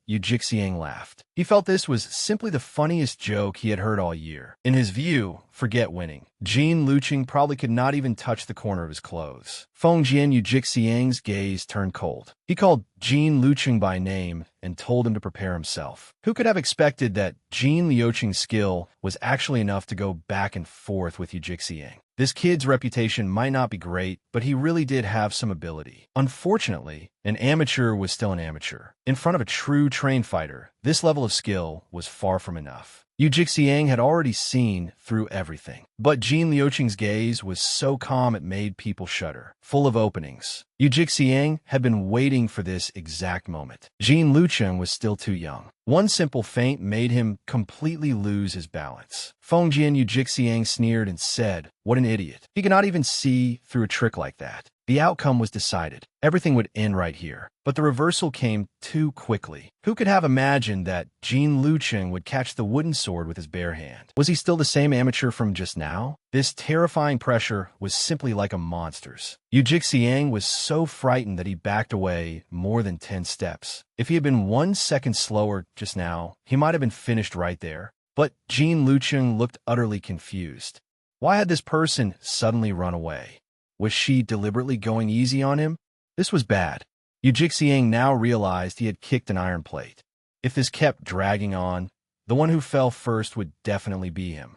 Yujixiang laughed. He felt this was simply the funniest joke he had heard all year. In his view, forget winning. Jean Lucheng probably could not even touch the corner of his clothes. Feng Yujixiang's gaze turned cold. He called Jean Lucheng by name and told him to prepare himself. Who could have expected that Jean Lucheng's skill was actually enough to go back and forth with Yujixiang? This kid's reputation might not be great, but he really did have some ability. Unfortunately, an amateur was still an amateur. In front of a true trained fighter, this level of skill was far from enough. Yujixiang had already seen through everything. But Jean Lucheng's gaze was so calm it made people shudder, full of openings. Yujixiang had been waiting for this exact moment. Jean Lucheng was still too young. One simple feint made him completely lose his balance. Feng Yujixiang sneered and said, "What an idiot. He could not even see through a trick like that." The outcome was decided. Everything would end right here. But the reversal came too quickly. Who could have imagined that Jean Lucheng would catch the wooden sword with his bare hand? Was he still the same amateur from just now? This terrifying pressure was simply like a monster's. Yujixiang was so frightened that he backed away more than 10 steps. If he had been 1 second slower just now, he might have been finished right there. But Jean Lucheng looked utterly confused. Why had this person suddenly run away? Was she deliberately going easy on him? This was bad. Yujixiang now realized he had kicked an iron plate. If this kept dragging on, the one who fell first would definitely be him.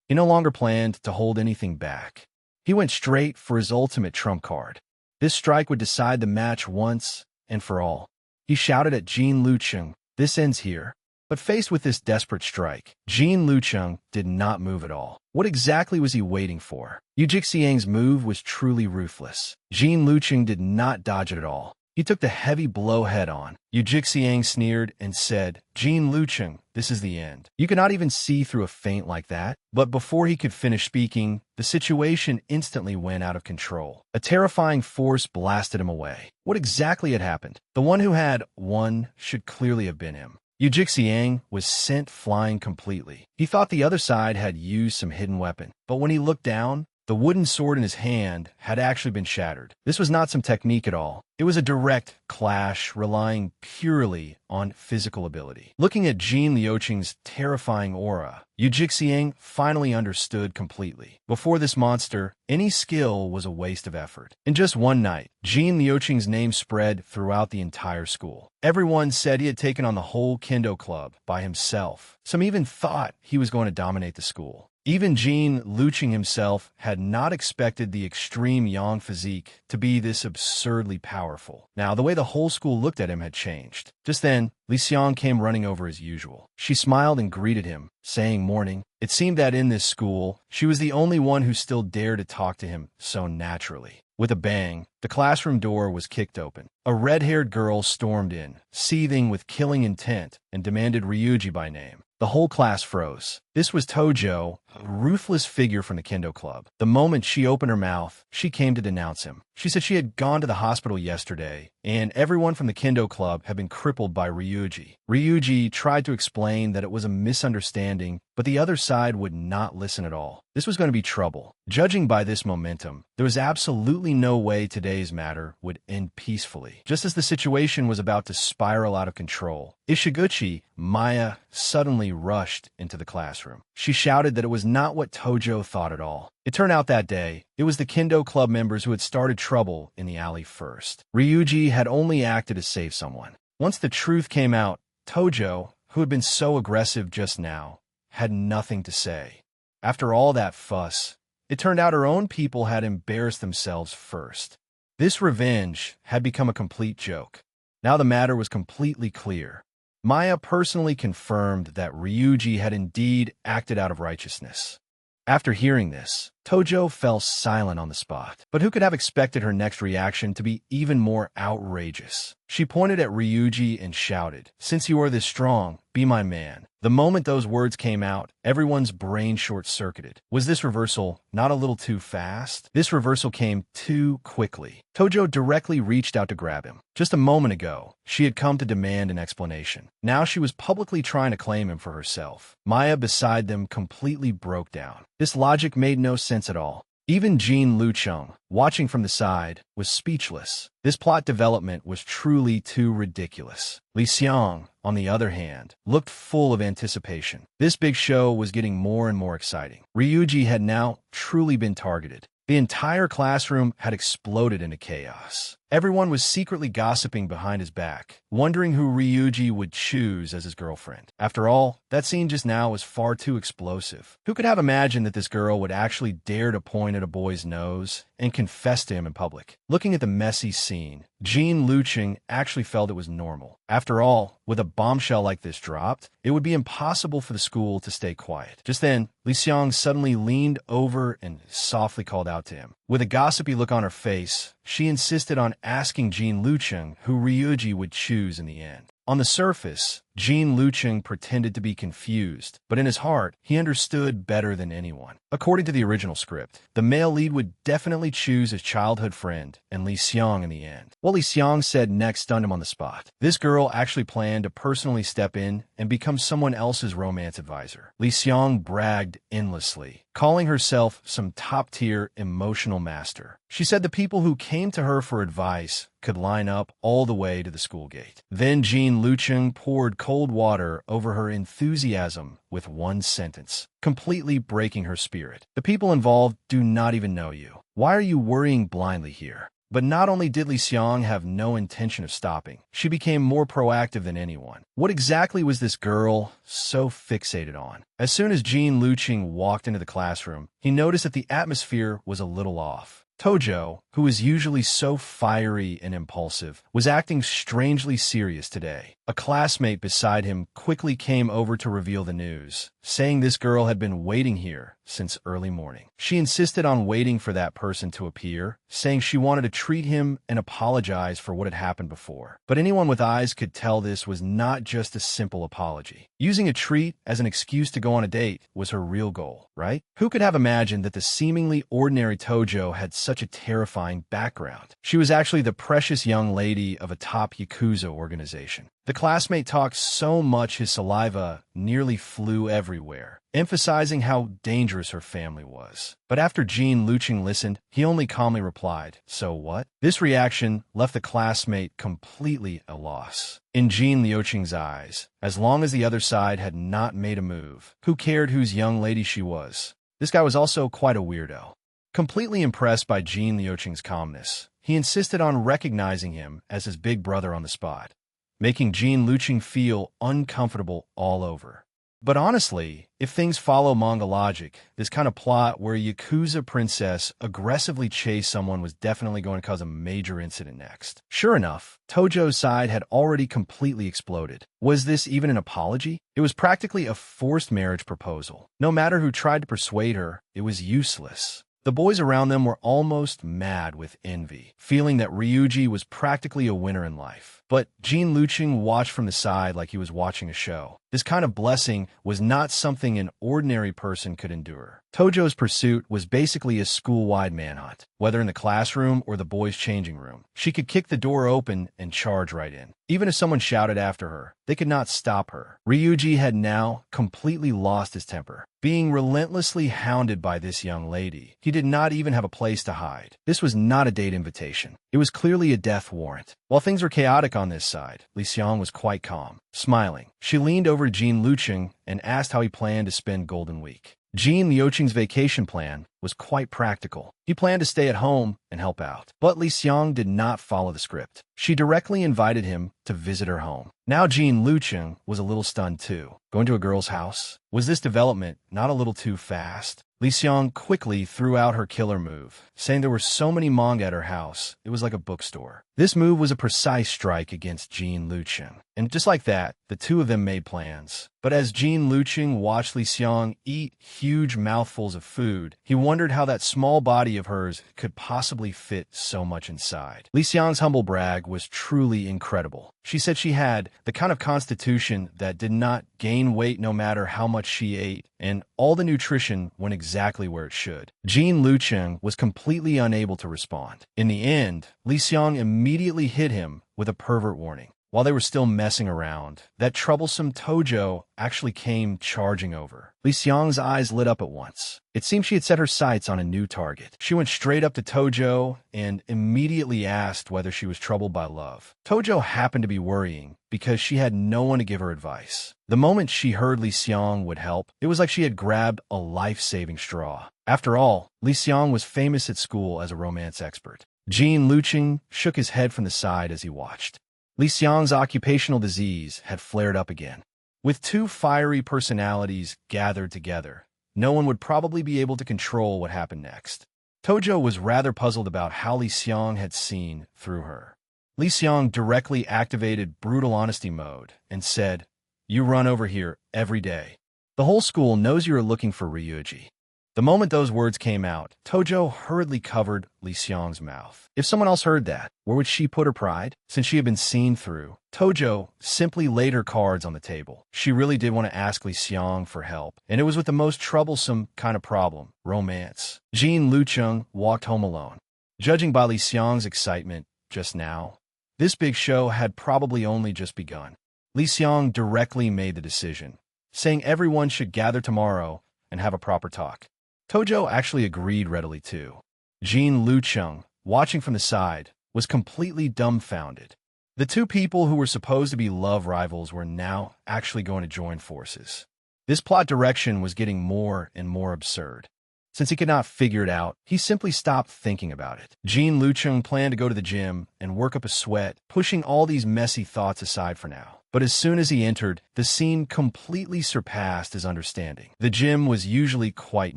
He no longer planned to hold anything back. He went straight for his ultimate trump card. This strike would decide the match once and for all. He shouted at Jean Lucheng, "This ends here." But faced with this desperate strike, Jean Lucheng did not move at all. What exactly was he waiting for? Yujixiang's move was truly ruthless. Jean Lucheng did not dodge it at all. He took the heavy blow head-on. Yujixiang sneered and said, "Jean Lucheng, this is the end." You could not even see through a feint like that. But before he could finish speaking, the situation instantly went out of control. A terrifying force blasted him away. What exactly had happened? The one who had won should clearly have been him. Yujixiang was sent flying completely. He thought the other side had used some hidden weapon, but when he looked down, the wooden sword in his hand had actually been shattered. This was not some technique at all. It was a direct clash relying purely on physical ability. Looking at Jean Lucheng's terrifying aura, Yujixiang finally understood completely. Before this monster, any skill was a waste of effort. In just one night, Jean Lucheng's name spread throughout the entire school. Everyone said he had taken on the whole Kendo club by himself. Some even thought he was going to dominate the school. Even Jean Lucheng himself had not expected the extreme yang physique to be this absurdly powerful. Now, the way the whole school looked at him had changed. Just then, Li Xiang came running over as usual. She smiled and greeted him, saying, "Morning." It seemed that in this school, she was the only one who still dared to talk to him so naturally. With a bang, the classroom door was kicked open. A red-haired girl stormed in, seething with killing intent, and demanded Ryuji by name. The whole class froze. This was Tojo, a ruthless figure from the Kendo Club. The moment she opened her mouth, she came to denounce him. She said she had gone to the hospital yesterday, and everyone from the Kendo Club had been crippled by Ryuji. Ryuji tried to explain that it was a misunderstanding, but the other side would not listen at all. This was going to be trouble. Judging by this momentum, there was absolutely no way today's matter would end peacefully. Just as the situation was about to spiral out of control, Ishiguchi, Maya, suddenly rushed into the classroom. She shouted that it was not what Tojo thought at all. It turned out that day, it was the Kendo Club members who had started trouble in the alley first. Ryuji had only acted to save someone. Once the truth came out, Tojo, who had been so aggressive just now, had nothing to say. After all that fuss, it turned out her own people had embarrassed themselves first. This revenge had become a complete joke. Now the matter was completely clear. Maya personally confirmed that Ryuji had indeed acted out of righteousness. After hearing this, Tojo fell silent on the spot. But who could have expected her next reaction to be even more outrageous? She pointed at Ryuji and shouted, "Since you are this strong, be my man." The moment those words came out, everyone's brain short-circuited. Was this reversal not a little too fast? This reversal came too quickly. Tojo directly reached out to grab him. Just a moment ago, she had come to demand an explanation. Now she was publicly trying to claim him for herself. Maya beside them completely broke down. This logic made no sense at all. Even Jean Lucheng, watching from the side, was speechless. This plot development was truly too ridiculous. Li Xiang, on the other hand, looked full of anticipation. This big show was getting more and more exciting. Ryuji had now truly been targeted. The entire classroom had exploded into chaos. Everyone was secretly gossiping behind his back, wondering who Ryuji would choose as his girlfriend. After all, that scene just now was far too explosive. Who could have imagined that this girl would actually dare to point at a boy's nose and confess to him in public? Looking at the messy scene, Jean Lucheng actually felt it was normal. After all, with a bombshell like this dropped, it would be impossible for the school to stay quiet. Just then, Li Xiang suddenly leaned over and softly called out to him. With a gossipy look on her face, she insisted on asking Jean Lucheng who Ryuji would choose in the end. On the surface, Jean Lucheng pretended to be confused, but in his heart, he understood better than anyone. According to the original script, the male lead would definitely choose his childhood friend and Li Xiang in the end. What Li Xiang said next stunned him on the spot. This girl actually planned to personally step in and become someone else's romance advisor. Li Xiang bragged endlessly, calling herself some top-tier emotional master. She said the people who came to her for advice could line up all the way to the school gate. Then Jean Lucheng poured cold water over her enthusiasm with one sentence, completely breaking her spirit. The people involved do not even know you. Why are you worrying blindly here? But not only did Li Xiang have no intention of stopping, she became more proactive than anyone. What exactly was this girl so fixated on? As soon as Jean Lucheng walked into the classroom, he noticed that the atmosphere was a little off. Tojo, who is usually so fiery and impulsive, was acting strangely serious today. A classmate beside him quickly came over to reveal the news, saying this girl had been waiting here since early morning. She insisted on waiting for that person to appear, saying she wanted to treat him and apologize for what had happened before. But anyone with eyes could tell this was not just a simple apology. Using a treat as an excuse to go on a date was her real goal, right? Who could have imagined that the seemingly ordinary Tojo had such a terrifying background? She was actually the precious young lady of a top Yakuza organization. The classmate talked so much his saliva nearly flew everywhere, emphasizing how dangerous her family was. But after Jean Lucheng listened, he only calmly replied, "So what?" This reaction left the classmate completely at a loss. In Jean Lucheng's eyes, as long as the other side had not made a move, who cared whose young lady she was? This guy was also quite a weirdo. Completely impressed by Jean Lucheng's calmness, he insisted on recognizing him as his big brother on the spot, making Jean Lucheng feel uncomfortable all over. But honestly, if things follow manga logic, this kind of plot where a Yakuza princess aggressively chased someone was definitely going to cause a major incident next. Sure enough, Tojo's side had already completely exploded. Was this even an apology? It was practically a forced marriage proposal. No matter who tried to persuade her, it was useless. The boys around them were almost mad with envy, feeling that Ryuji was practically a winner in life. But Jean Lucheng watched from the side like he was watching a show. This kind of blessing was not something an ordinary person could endure. Tojo's pursuit was basically a school-wide manhunt, whether in the classroom or the boys' changing room. She could kick the door open and charge right in. Even if someone shouted after her, they could not stop her. Ryuji had now completely lost his temper. Being relentlessly hounded by this young lady, he did not even have a place to hide. This was not a date invitation. It was clearly a death warrant. While things were chaotic on this side, Li Xiang was quite calm. Smiling, she leaned over to Jean Lucheng and asked how he planned to spend Golden Week. Jean Lucheng's vacation plan was quite practical. He planned to stay at home and help out. But Li Xiang did not follow the script. She directly invited him to visit her home. Now Jean Lucheng was a little stunned too. Going to a girl's house? Was this development not a little too fast? Li Xiang quickly threw out her killer move, saying there were so many manga at her house, it was like a bookstore. This move was a precise strike against Jean Lucheng. And just like that, the two of them made plans. But as Jean Lucheng watched Li Xiang eat huge mouthfuls of food, he wondered how that small body of hers could possibly fit so much inside. Li Xiang's humble brag was truly incredible. She said she had the kind of constitution that did not gain weight no matter how much she ate, and all the nutrition went exactly where it should. Jean Lucheng was completely unable to respond. In the end, Li Xiang immediately hit him with a pervert warning. While they were still messing around, that troublesome Tojo actually came charging over. Li Xiang's eyes lit up at once. It seemed she had set her sights on a new target. She went straight up to Tojo and immediately asked whether she was troubled by love. Tojo happened to be worrying because she had no one to give her advice. The moment she heard Li Xiang would help, it was like she had grabbed a life-saving straw. After all, Li Xiang was famous at school as a romance expert. Jean Lucheng shook his head from the side as he watched. Li Xiang's occupational disease had flared up again. With two fiery personalities gathered together, no one would probably be able to control what happened next. Tojo was rather puzzled about how Li Xiang had seen through her. Li Xiang directly activated brutal honesty mode and said, "You run over here every day. The whole school knows you are looking for Ryuji." The moment those words came out, Tojo hurriedly covered Li Xiang's mouth. If someone else heard that, where would she put her pride? Since she had been seen through, Tojo simply laid her cards on the table. She really did want to ask Li Xiang for help, and it was with the most troublesome kind of problem, romance. Jean Lucheng walked home alone. Judging by Li Xiang's excitement just now, this big show had probably only just begun. Li Xiang directly made the decision, saying everyone should gather tomorrow and have a proper talk. Tojo actually agreed readily too. Jean Lucheng, watching from the side, was completely dumbfounded. The two people who were supposed to be love rivals were now actually going to join forces. This plot direction was getting more and more absurd. Since he could not figure it out, he simply stopped thinking about it. Jean Lucheng planned to go to the gym and work up a sweat, pushing all these messy thoughts aside for now. But as soon as he entered, the scene completely surpassed his understanding. The gym was usually quite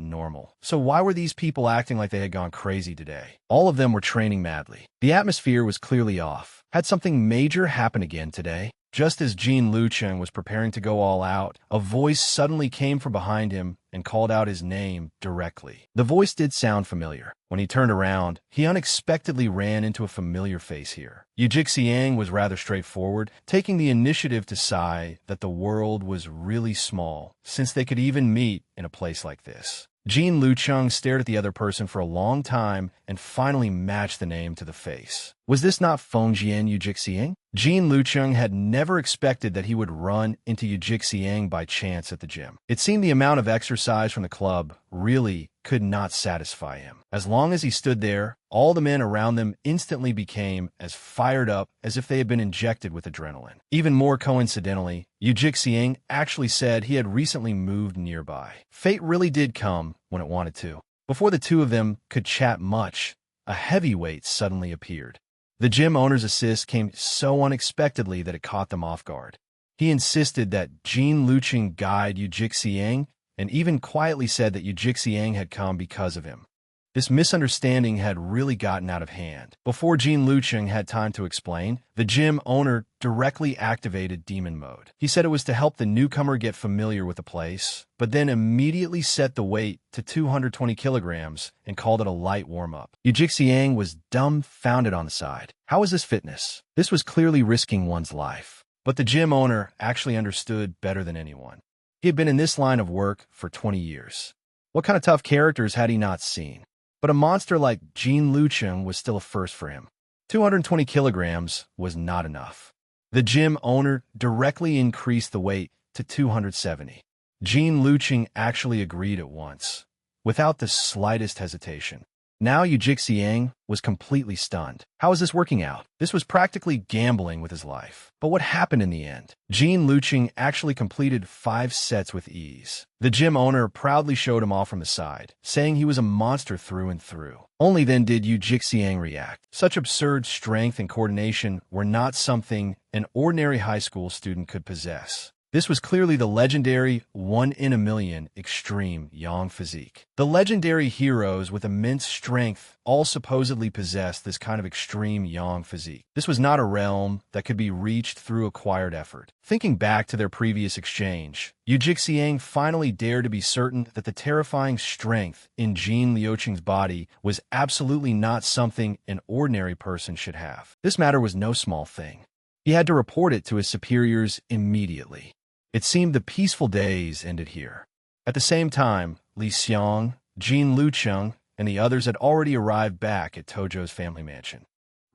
normal. So why were these people acting like they had gone crazy today? All of them were training madly. The atmosphere was clearly off. Had something major happen again today? Just as Jean Lucheng was preparing to go all out, a voice suddenly came from behind him and called out his name directly. The voice did sound familiar. When he turned around, he unexpectedly ran into a familiar face here. Yu Jixiang was rather straightforward, taking the initiative to sigh that the world was really small, since they could even meet in a place like this. Jean Lucheng stared at the other person for a long time and finally matched the name to the face. Was this not Fengjian Yu Jixiang? Jean Lucheng had never expected that he would run into Yu Jixiang by chance at the gym. It seemed the amount of exercise from the club really could not satisfy him. As long as he stood there, all the men around them instantly became as fired up as if they had been injected with adrenaline. Even more coincidentally, Yu Jixiang actually said he had recently moved nearby. Fate really did come when it wanted to. Before the two of them could chat much, a heavyweight suddenly appeared. The gym owner's assist came so unexpectedly that it caught them off guard. He insisted that Jean Lucheng guide Yu Jixiang, and even quietly said that Yu Jixiang had come because of him. This misunderstanding had really gotten out of hand. Before Jean Lucheng had time to explain, the gym owner directly activated demon mode. He said it was to help the newcomer get familiar with the place, but then immediately set the weight to 220 kilograms and called it a light warm-up. Yu Jixiang was dumbfounded on the side. How was this fitness? This was clearly risking one's life. But the gym owner actually understood better than anyone. He had been in this line of work for 20 years. What kind of tough characters had he not seen? But a monster like Jean Lucheng was still a first for him. 220 kilograms was not enough. The gym owner directly increased the weight to 270. Jean Lucheng actually agreed at once, without the slightest hesitation. Now Yu Jixiang was completely stunned. How was this working out? This was practically gambling with his life. But what happened in the end? Jean Lucheng actually completed 5 sets with ease. The gym owner proudly showed him off from the side, saying he was a monster through and through. Only then did Yu Jixiang react. Such absurd strength and coordination were not something an ordinary high school student could possess. This was clearly the legendary 1 in a million extreme yang physique. The legendary heroes with immense strength all supposedly possessed this kind of extreme yang physique. This was not a realm that could be reached through acquired effort. Thinking back to their previous exchange, Yu Jixiang finally dared to be certain that the terrifying strength in Jean Lucheng's body was absolutely not something an ordinary person should have. This matter was no small thing. He had to report it to his superiors immediately. It seemed the peaceful days ended here. At the same time, Li Xiang, Jin Lucheng, and the others had already arrived back at Tojo's family mansion.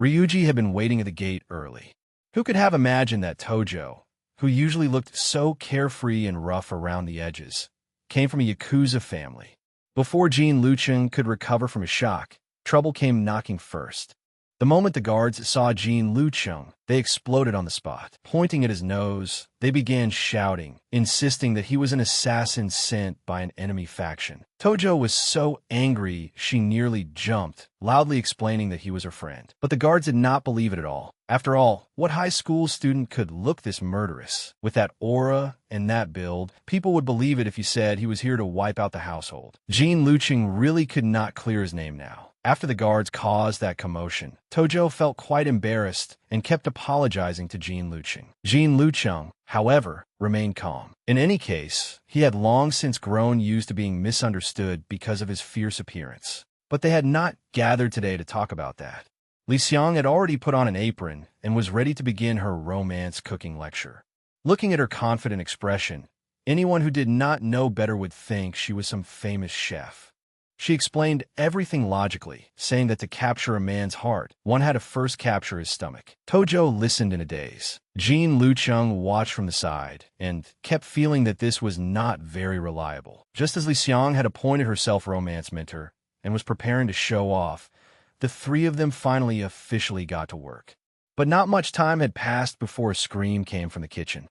Ryuji had been waiting at the gate early. Who could have imagined that Tojo, who usually looked so carefree and rough around the edges, came from a Yakuza family? Before Jin Lucheng could recover from his shock, trouble came knocking first. The moment the guards saw Jin Lucheng, they exploded on the spot. Pointing at his nose, they began shouting, insisting that he was an assassin sent by an enemy faction. Tojo was so angry she nearly jumped, loudly explaining that he was her friend. But the guards did not believe it at all. After all, what high school student could look this murderous? With that aura and that build, people would believe it if you said he was here to wipe out the household. Jin Lucheng really could not clear his name now. After the guards caused that commotion, Tojo felt quite embarrassed and kept apologizing to Jin Lucheng. Jin Lucheng, however, remained calm. In any case, he had long since grown used to being misunderstood because of his fierce appearance. But they had not gathered today to talk about that. Li Xiang had already put on an apron and was ready to begin her romance cooking lecture. Looking at her confident expression, anyone who did not know better would think she was some famous chef. She explained everything logically, saying that to capture a man's heart, one had to first capture his stomach. Tojo listened in a daze. Jin Lucheng watched from the side and kept feeling that this was not very reliable. Just as Li Xiang had appointed herself romance mentor and was preparing to show off, the three of them finally officially got to work. But not much time had passed before a scream came from the kitchen.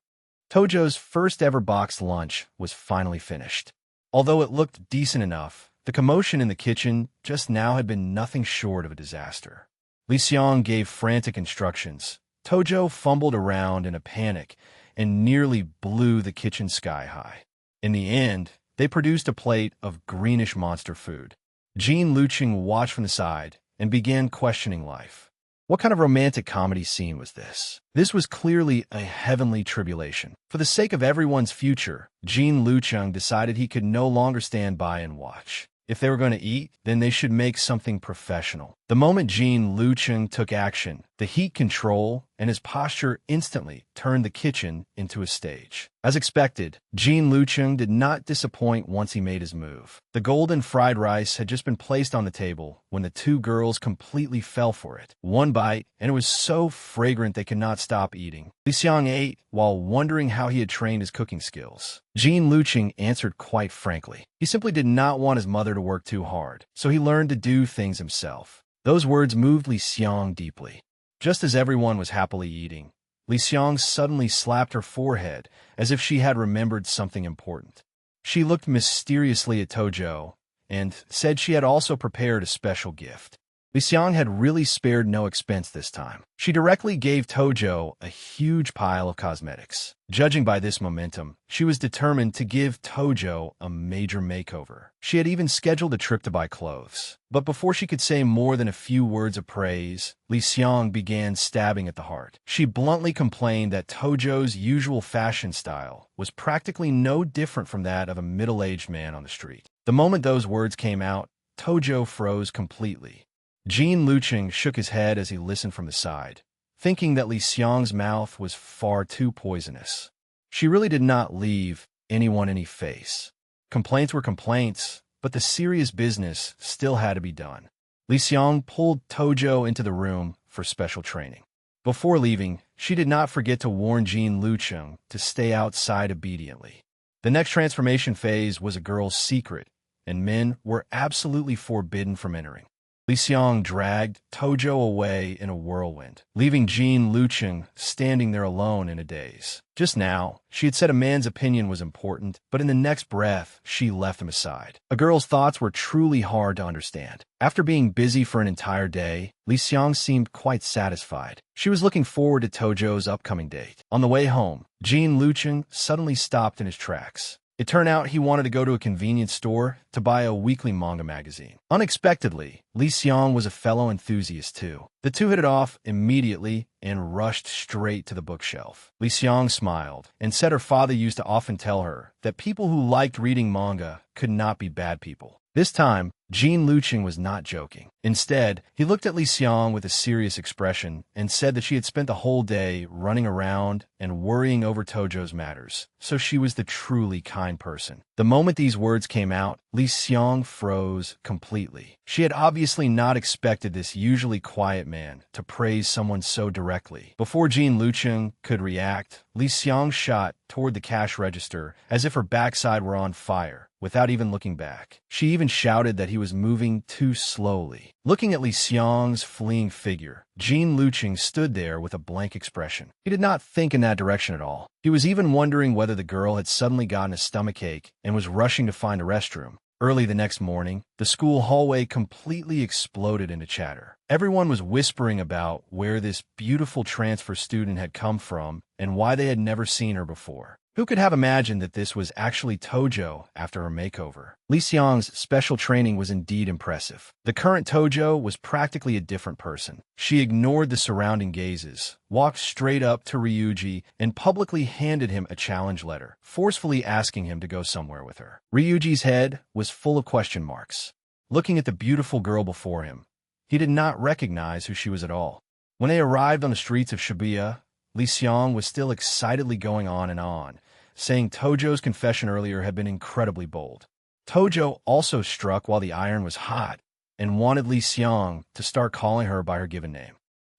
Tojo's first ever boxed lunch was finally finished. Although it looked decent enough, the commotion in the kitchen just now had been nothing short of a disaster. Li Xiang gave frantic instructions. Tojo fumbled around in a panic and nearly blew the kitchen sky high. In the end, they produced a plate of greenish monster food. Jin Lucheng watched from the side and began questioning life. What kind of romantic comedy scene was this? This was clearly a heavenly tribulation. For the sake of everyone's future, Jin Lucheng decided he could no longer stand by and watch. If they were going to eat, then they should make something professional. The moment Jin Lucheng took action, the heat control and his posture instantly turned the kitchen into a stage. As expected, Jin Lucheng did not disappoint once he made his move. The golden fried rice had just been placed on the table when the two girls completely fell for it. One bite, and it was so fragrant they could not stop eating. Li Xiang ate while wondering how he had trained his cooking skills. Jin Lucheng answered quite frankly. He simply did not want his mother to work too hard, so he learned to do things himself. Those words moved Li Xiang deeply. Just as everyone was happily eating, Li Xiang suddenly slapped her forehead as if she had remembered something important. She looked mysteriously at Tojo and said she had also prepared a special gift. Li Xiang had really spared no expense this time. She directly gave Tojo a huge pile of cosmetics. Judging by this momentum, she was determined to give Tojo a major makeover. She had even scheduled a trip to buy clothes. But before she could say more than a few words of praise, Li Xiang began stabbing at the heart. She bluntly complained that Tojo's usual fashion style was practically no different from that of a middle-aged man on the street. The moment those words came out, Tojo froze completely. Jin Lucheng shook his head as he listened from the side, thinking that Li Xiang's mouth was far too poisonous. She really did not leave anyone any face. Complaints were complaints, but the serious business still had to be done. Li Xiang pulled Tojo into the room for special training. Before leaving, she did not forget to warn Jin Lucheng to stay outside obediently. The next transformation phase was a girl's secret, and men were absolutely forbidden from entering. Li Xiang dragged Tojo away in a whirlwind, leaving Jin Lucheng standing there alone in a daze. Just now, she had said a man's opinion was important, but in the next breath, she left him aside. A girl's thoughts were truly hard to understand. After being busy for an entire day, Li Xiang seemed quite satisfied. She was looking forward to Tojo's upcoming date. On the way home, Jin Lucheng suddenly stopped in his tracks. It turned out he wanted to go to a convenience store to buy a weekly manga magazine. Unexpectedly, Li Xiang was a fellow enthusiast too. The two hit it off immediately and rushed straight to the bookshelf. Li Xiang smiled and said her father used to often tell her that people who liked reading manga could not be bad people. This time, Jean Luching was not joking. Instead, he looked at Li Xiang with a serious expression and said that she had spent the whole day running around and worrying over Tojo's matters, so she was the truly kind person. The moment these words came out, Li Xiang froze completely. She had obviously not expected this usually quiet man to praise someone so directly. Before Jean Luching could react, Li Xiang shot toward the cash register as if her backside were on fire, without even looking back. She even shouted that he was moving too slowly. Looking at Li Xiang's fleeing figure, Jean Luching stood there with a blank expression. He did not think in that direction at all. He was even wondering whether the girl had suddenly gotten a stomachache and was rushing to find a restroom. Early the next morning, the school hallway completely exploded into chatter. Everyone was whispering about where this beautiful transfer student had come from and why they had never seen her before. Who could have imagined that this was actually Tojo after her makeover? Li Xiang's special training was indeed impressive. The current Tojo was practically a different person. She ignored the surrounding gazes, walked straight up to Ryuji, and publicly handed him a challenge letter, forcefully asking him to go somewhere with her. Ryuji's head was full of question marks. Looking at the beautiful girl before him, he did not recognize who she was at all. When they arrived on the streets of Shibuya, Li Xiang was still excitedly going on, saying Tojo's confession earlier had been incredibly bold. Tojo also struck while the iron was hot and wanted Li Xiang to start calling her by her given name.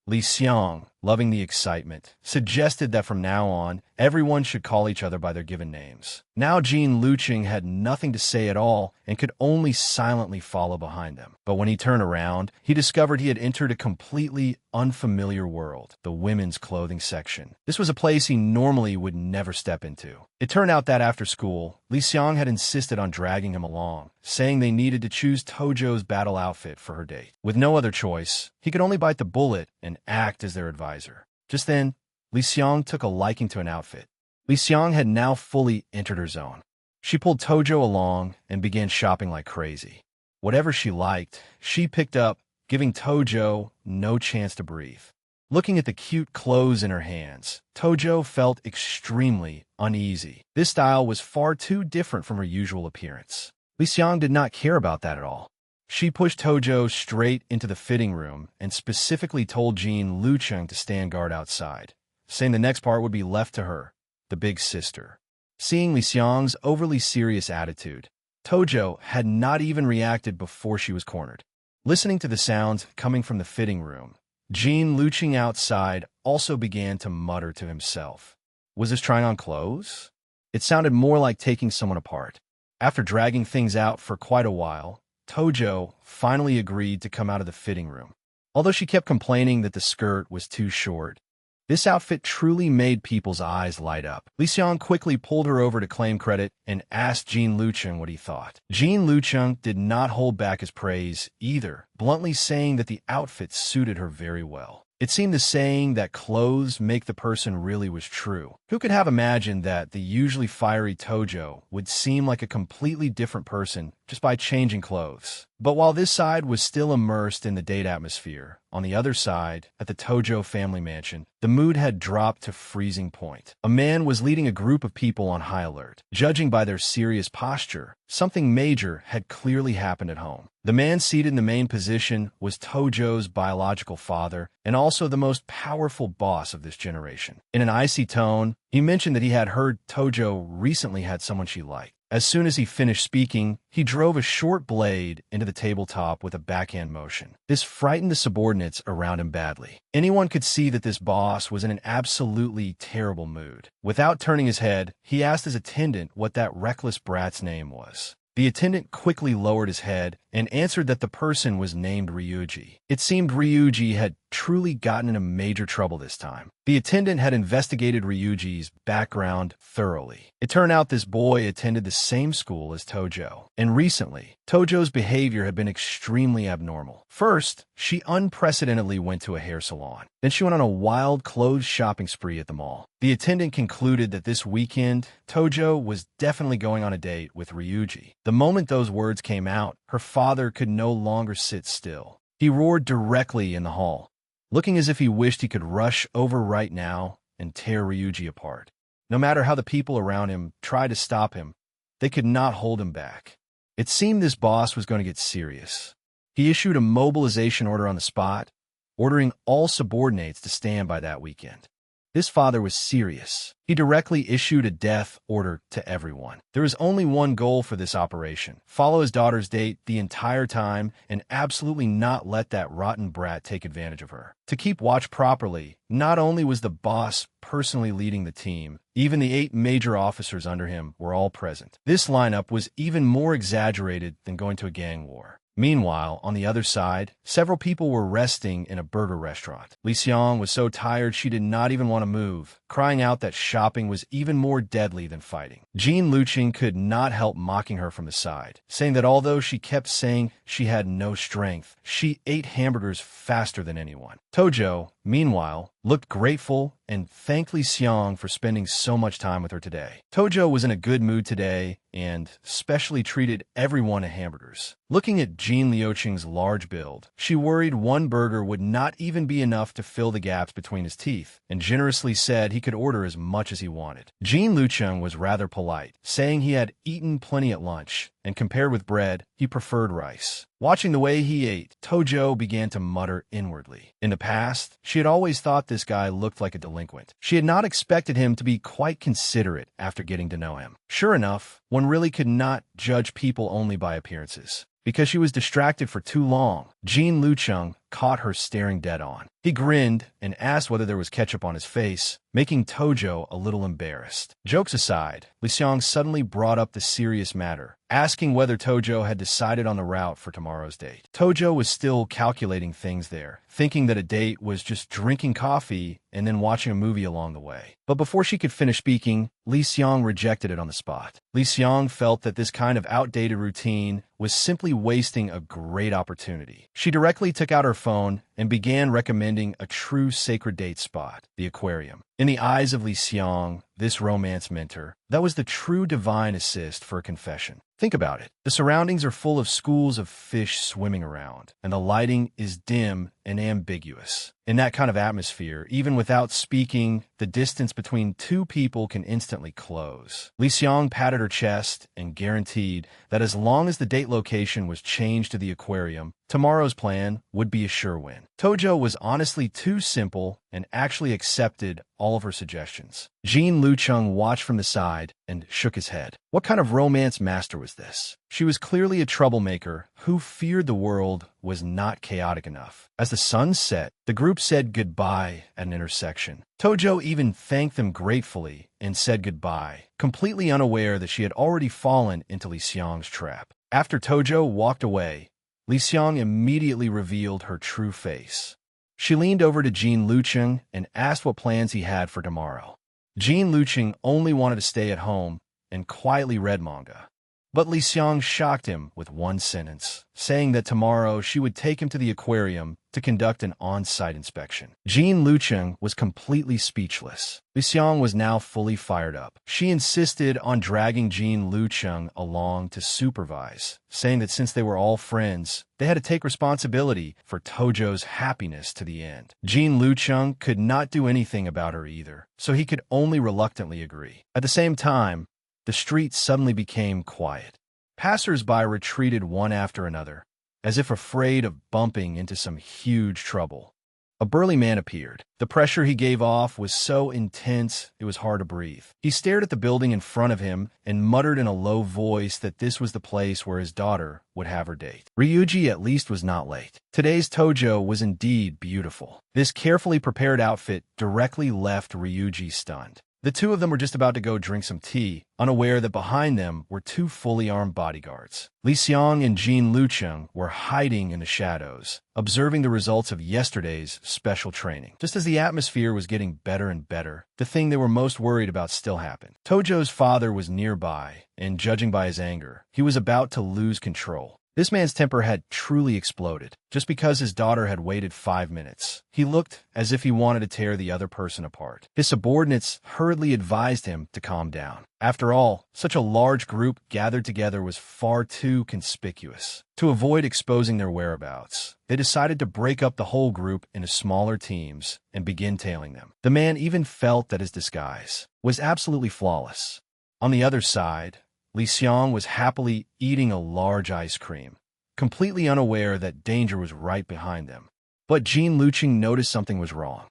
Li Xiang, loving the excitement, suggested that from now on, everyone should call each other by their given names. Now Jean Luching had nothing to say at all and could only silently follow behind them. But when he turned around, he discovered he had entered a completely unfamiliar world, the women's clothing section. This was a place he normally would never step into. It turned out that after school, Li Xiang had insisted on dragging him along, saying they needed to choose Tojo's battle outfit for her date. With no other choice, he could only bite the bullet and act as their advisor. Just then, Li Xiang took a liking to an outfit. Li Xiang had now fully entered her zone. She pulled Tojo along and began shopping like crazy. Whatever she liked, she picked up, giving Tojo no chance to breathe. Looking at the cute clothes in her hands, Tojo felt extremely uneasy. This style was far too different from her usual appearance. Li Xiang did not care about that at all. She pushed Tojo straight into the fitting room and specifically told Jean Luching to stand guard outside, saying the next part would be left to her, the big sister. Seeing Li Xiang's overly serious attitude, Tojo had not even reacted before she was cornered. Listening to the sounds coming from the fitting room, Jean Luching outside also began to mutter to himself. Was this trying on clothes? It sounded more like taking someone apart. After dragging things out for quite a while, Tojo finally agreed to come out of the fitting room. Although she kept complaining that the skirt was too short, this outfit truly made people's eyes light up. Li Xiang quickly pulled her over to claim credit and asked Jean Luching what he thought. Jean Luching did not hold back his praise either, bluntly saying that the outfit suited her very well. It seemed the saying that clothes make the person really was true. Who could have imagined that the usually fiery Tojo would seem like a completely different person just by changing clothes? But while this side was still immersed in the date atmosphere, on the other side, at the Tojo family mansion, the mood had dropped to freezing point. A man was leading a group of people on high alert. Judging by their serious posture, something major had clearly happened at home. The man seated in the main position was Tojo's biological father and also the most powerful boss of this generation. In an icy tone, he mentioned that he had heard Tojo recently had someone she liked. As soon as he finished speaking, he drove a short blade into the tabletop with a backhand motion. This frightened the subordinates around him badly. Anyone could see that this boss was in an absolutely terrible mood. Without turning his head, he asked his attendant what that reckless brat's name was. The attendant quickly lowered his head and answered that the person was named Ryuji. It seemed Ryuji had truly gotten into major trouble this time. The attendant had investigated Ryuji's background thoroughly. It turned out this boy attended the same school as Tojo, and recently, Tojo's behavior had been extremely abnormal. First, she unprecedentedly went to a hair salon. Then she went on a wild clothes shopping spree at the mall. The attendant concluded that this weekend, Tojo was definitely going on a date with Ryuji. The moment those words came out, her father could no longer sit still. He roared directly in the hall, looking as if he wished he could rush over right now and tear Ryuji apart. No matter how the people around him tried to stop him, they could not hold him back. It seemed this boss was going to get serious. He issued a mobilization order on the spot, ordering all subordinates to stand by that weekend. This father was serious. He directly issued a death order to everyone. There was only one goal for this operation: follow his daughter's date the entire time and absolutely not let that rotten brat take advantage of her. To keep watch properly, not only was the boss personally leading the team, even the 8 major officers under him were all present. This lineup was even more exaggerated than going to a gang war. Meanwhile, on the other side, several people were resting in a burger restaurant. Li Xiang was so tired she did not even want to move, crying out that shopping was even more deadly than fighting. Jean Luqing could not help mocking her from the side, saying that although she kept saying she had no strength, she ate hamburgers faster than anyone. Tojo, meanwhile, looked grateful and thanked Li Xiang for spending so much time with her today. Tojo was in a good mood today and specially treated everyone to hamburgers. Looking at Jean Luqing's large build, she worried one burger would not even be enough to fill the gaps between his teeth, and generously said he could order as much as he wanted. Jean Luqing was rather polite, saying he had eaten plenty at lunch, and compared with bread, he preferred rice. Watching the way he ate, Tojo began to mutter inwardly. In the past, she had always thought this guy looked like a delinquent. She had not expected him to be quite considerate after getting to know him. Sure enough, one really could not judge people only by appearances. Because she was distracted for too long, Jean Luqing caught her staring dead on. He grinned and asked whether there was ketchup on his face, making Tojo a little embarrassed. Jokes aside, Li Xiang suddenly brought up the serious matter, asking whether Tojo had decided on the route for tomorrow's date. Tojo was still calculating things there, thinking that a date was just drinking coffee and then watching a movie along the way. But before she could finish speaking, Li Xiang rejected it on the spot. Li Xiang felt that this kind of outdated routine was simply wasting a great opportunity. She directly took out her phone and began recommending a true sacred date spot, the aquarium. In the eyes of Li Xiang, this romance mentor, that was the true divine assist for a confession. Think about it. The surroundings are full of schools of fish swimming around, and the lighting is dim and ambiguous. In that kind of atmosphere, even without speaking, the distance between two people can instantly close. Li Xiang patted her chest and guaranteed that as long as the date location was changed to the aquarium, tomorrow's plan would be a sure win. Tojo was honestly too simple and actually accepted all of her suggestions. Jean Luqing watched from the side and shook his head. What kind of romance master was this? She was clearly a troublemaker who feared the world was not chaotic enough. As the sun set, the group said goodbye at an intersection. Tojo even thanked them gratefully and said goodbye, completely unaware that she had already fallen into Li Xiang's trap. After Tojo walked away, Li Xiang immediately revealed her true face. She leaned over to Jean Luqing and asked what plans he had for tomorrow. Jean Luqing only wanted to stay at home and quietly read manga. But Li Xiang shocked him with one sentence, saying that tomorrow she would take him to the aquarium to conduct an on-site inspection. Jean Luqing was completely speechless. Li Xiang was now fully fired up. She insisted on dragging Jean Luqing along to supervise, saying that since they were all friends, they had to take responsibility for Tojo's happiness to the end. Jean Luqing could not do anything about her either, so he could only reluctantly agree. At the same time, the street suddenly became quiet. Passers-by retreated one after another, as if afraid of bumping into some huge trouble. A burly man appeared. The pressure he gave off was so intense it was hard to breathe. He stared at the building in front of him and muttered in a low voice that this was the place where his daughter would have her date. Ryuji at least was not late. Today's Tojo was indeed beautiful. This carefully prepared outfit directly left Ryuji stunned. The two of them were just about to go drink some tea, unaware that behind them were two fully armed bodyguards. Li Xiang and Jean Luqing were hiding in the shadows, observing the results of yesterday's special training. Just as the atmosphere was getting better and better, the thing they were most worried about still happened. Tojo's father was nearby, and judging by his anger, he was about to lose control. This man's temper had truly exploded, just because his daughter had waited 5 minutes. He looked as if he wanted to tear the other person apart. His subordinates hurriedly advised him to calm down. After all, such a large group gathered together was far too conspicuous. To avoid exposing their whereabouts, they decided to break up the whole group into smaller teams and begin tailing them. The man even felt that his disguise was absolutely flawless. On the other side, Li Xiang was happily eating a large ice cream, completely unaware that danger was right behind them. But Jean Luching noticed something was wrong.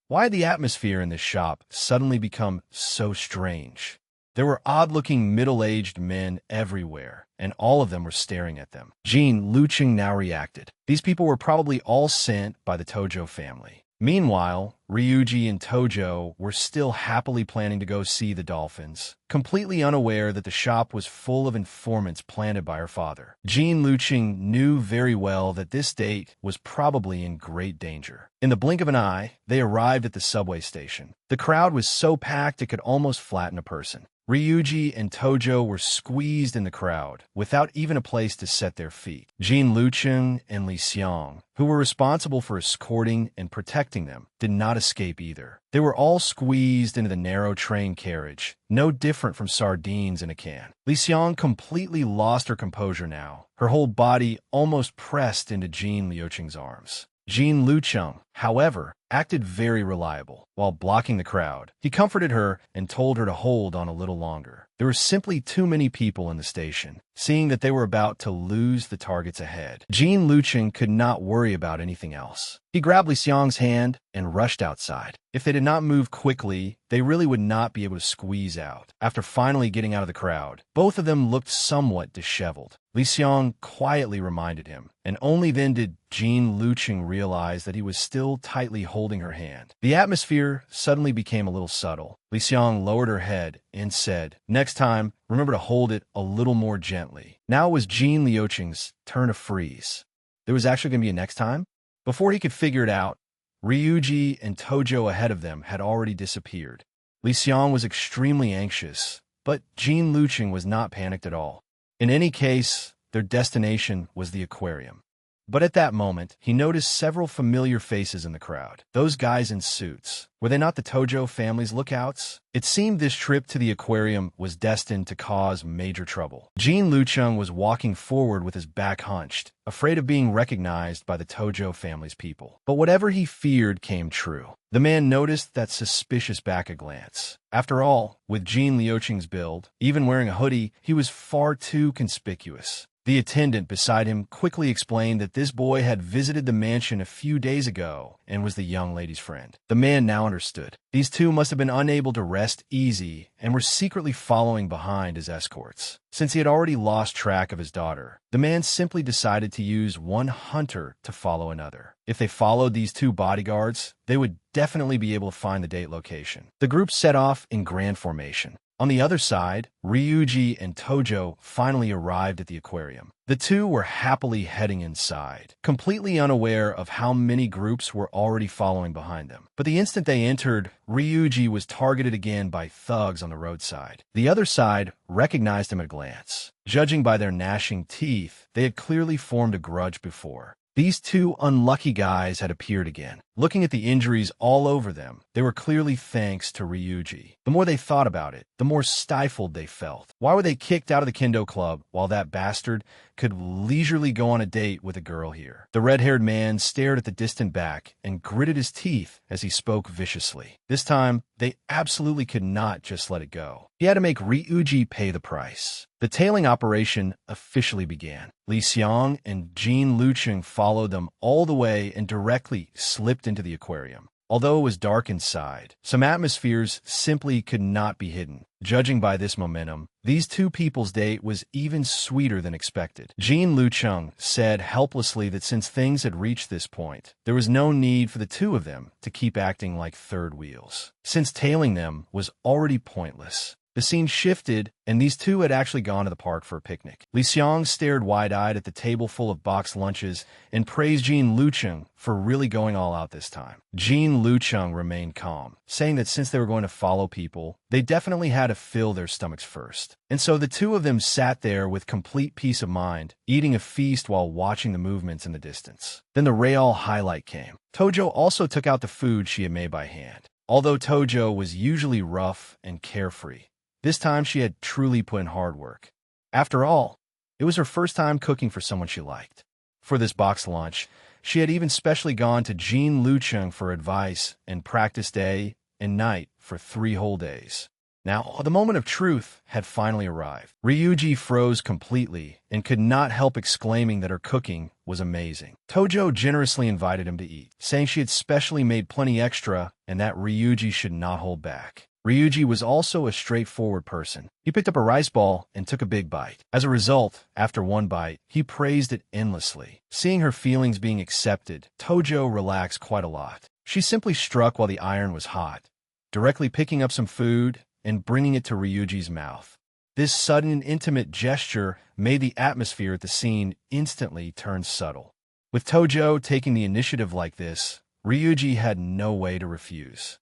Why had the atmosphere in this shop suddenly become so strange? There were odd-looking middle-aged men everywhere, and all of them were staring at them. Jean Luching now reacted. These people were probably all sent by the Tojo family. Meanwhile, Ryuji and Tojo were still happily planning to go see the dolphins, completely unaware that the shop was full of informants planted by her father. Jean Luching knew very well that this date was probably in great danger. In the blink of an eye, they arrived at the subway station. The crowd was so packed it could almost flatten a person. Ryuji and Tojo were squeezed in the crowd, without even a place to set their feet. Jean Luching and Li Xiang, who were responsible for escorting and protecting them, did not escape either. They were all squeezed into the narrow train carriage, no different from sardines in a can. Li Xiang completely lost her composure now, her whole body almost pressed into Jean Luching's arms. Jean Luching, however, acted very reliable. While blocking the crowd, he comforted her and told her to hold on a little longer. There were simply too many people in the station, seeing that they were about to lose the targets ahead. Jean Luching could not worry about anything else. He grabbed Li Xiang's hand and rushed outside. If they did not move quickly, they really would not be able to squeeze out. After finally getting out of the crowd, both of them looked somewhat disheveled. Li Xiang quietly reminded him, and only then did Jean Luching realize that he was still tightly holding her hand. The atmosphere suddenly became a little subtle. Li Xiang lowered her head and said, "Next time, remember to hold it a little more gently." Now it was Jean Luching's turn to freeze. There was actually going to be a next time? Before he could figure it out, Ryuji and Tojo ahead of them had already disappeared. Li Xiang was extremely anxious, but Jean Luching was not panicked at all. In any case, their destination was the aquarium. But at that moment, he noticed several familiar faces in the crowd. Those guys in suits. Were they not the Tojo family's lookouts? It seemed this trip to the aquarium was destined to cause major trouble. Jean Luching was walking forward with his back hunched, afraid of being recognized by the Tojo family's people. But whatever he feared came true. The man noticed that suspicious back a glance. After all, with Jean Luching's build, even wearing a hoodie, he was far too conspicuous. The attendant beside him quickly explained that this boy had visited the mansion a few days ago and was the young lady's friend. The man now understood. These two must have been unable to rest easy and were secretly following behind as escorts. Since he had already lost track of his daughter, the man simply decided to use one hunter to follow another. If they followed these two bodyguards, they would definitely be able to find the date location. The group set off in grand formation. On the other side, Ryuji and Tojo finally arrived at the aquarium. The two were happily heading inside, completely unaware of how many groups were already following behind them. But the instant they entered, Ryuji was targeted again by thugs on the roadside. The other side recognized him at a glance. Judging by their gnashing teeth, they had clearly formed a grudge before. These two unlucky guys had appeared again. Looking at the injuries all over them, they were clearly thanks to Ryuji. The more they thought about it, the more stifled they felt. Why were they kicked out of the kendo club while that bastard could leisurely go on a date with a girl here? The red-haired man stared at the distant back and gritted his teeth as he spoke viciously. This time, they absolutely could not just let it go. He had to make Ryuji pay the price. The tailing operation officially began. Li Xiang and Jean Luching followed them all the way and directly slipped into the aquarium. Although it was dark inside, some atmospheres simply could not be hidden. Judging by this momentum, these two people's date was even sweeter than expected. Jean Luching said helplessly that since things had reached this point, there was no need for the two of them to keep acting like third wheels, since tailing them was already pointless. The scene shifted, and these two had actually gone to the park for a picnic. Li Xiang stared wide-eyed at the table full of boxed lunches and praised Jean Luching for really going all out this time. Jean Luching remained calm, saying that since they were going to follow people, they definitely had to fill their stomachs first. And so the two of them sat there with complete peace of mind, eating a feast while watching the movements in the distance. Then the real highlight came. Tojo also took out the food she had made by hand. Although Tojo was usually rough and carefree, this time she had truly put in hard work. After all, it was her first time cooking for someone she liked. For this boxed lunch, she had even specially gone to Jean Luching for advice and practice day and night for 3 whole days. Now, the moment of truth had finally arrived. Ryuji froze completely and could not help exclaiming that her cooking was amazing. Tojo generously invited him to eat, saying she had specially made plenty extra and that Ryuji should not hold back. Ryuji was also a straightforward person. He picked up a rice ball and took a big bite. As a result, after one bite, he praised it endlessly. Seeing her feelings being accepted, Tojo relaxed quite a lot. She simply struck while the iron was hot, directly picking up some food and bringing it to Ryuji's mouth. This sudden and intimate gesture made the atmosphere at the scene instantly turn subtle. With Tojo taking the initiative like this, Ryuji had no way to refuse.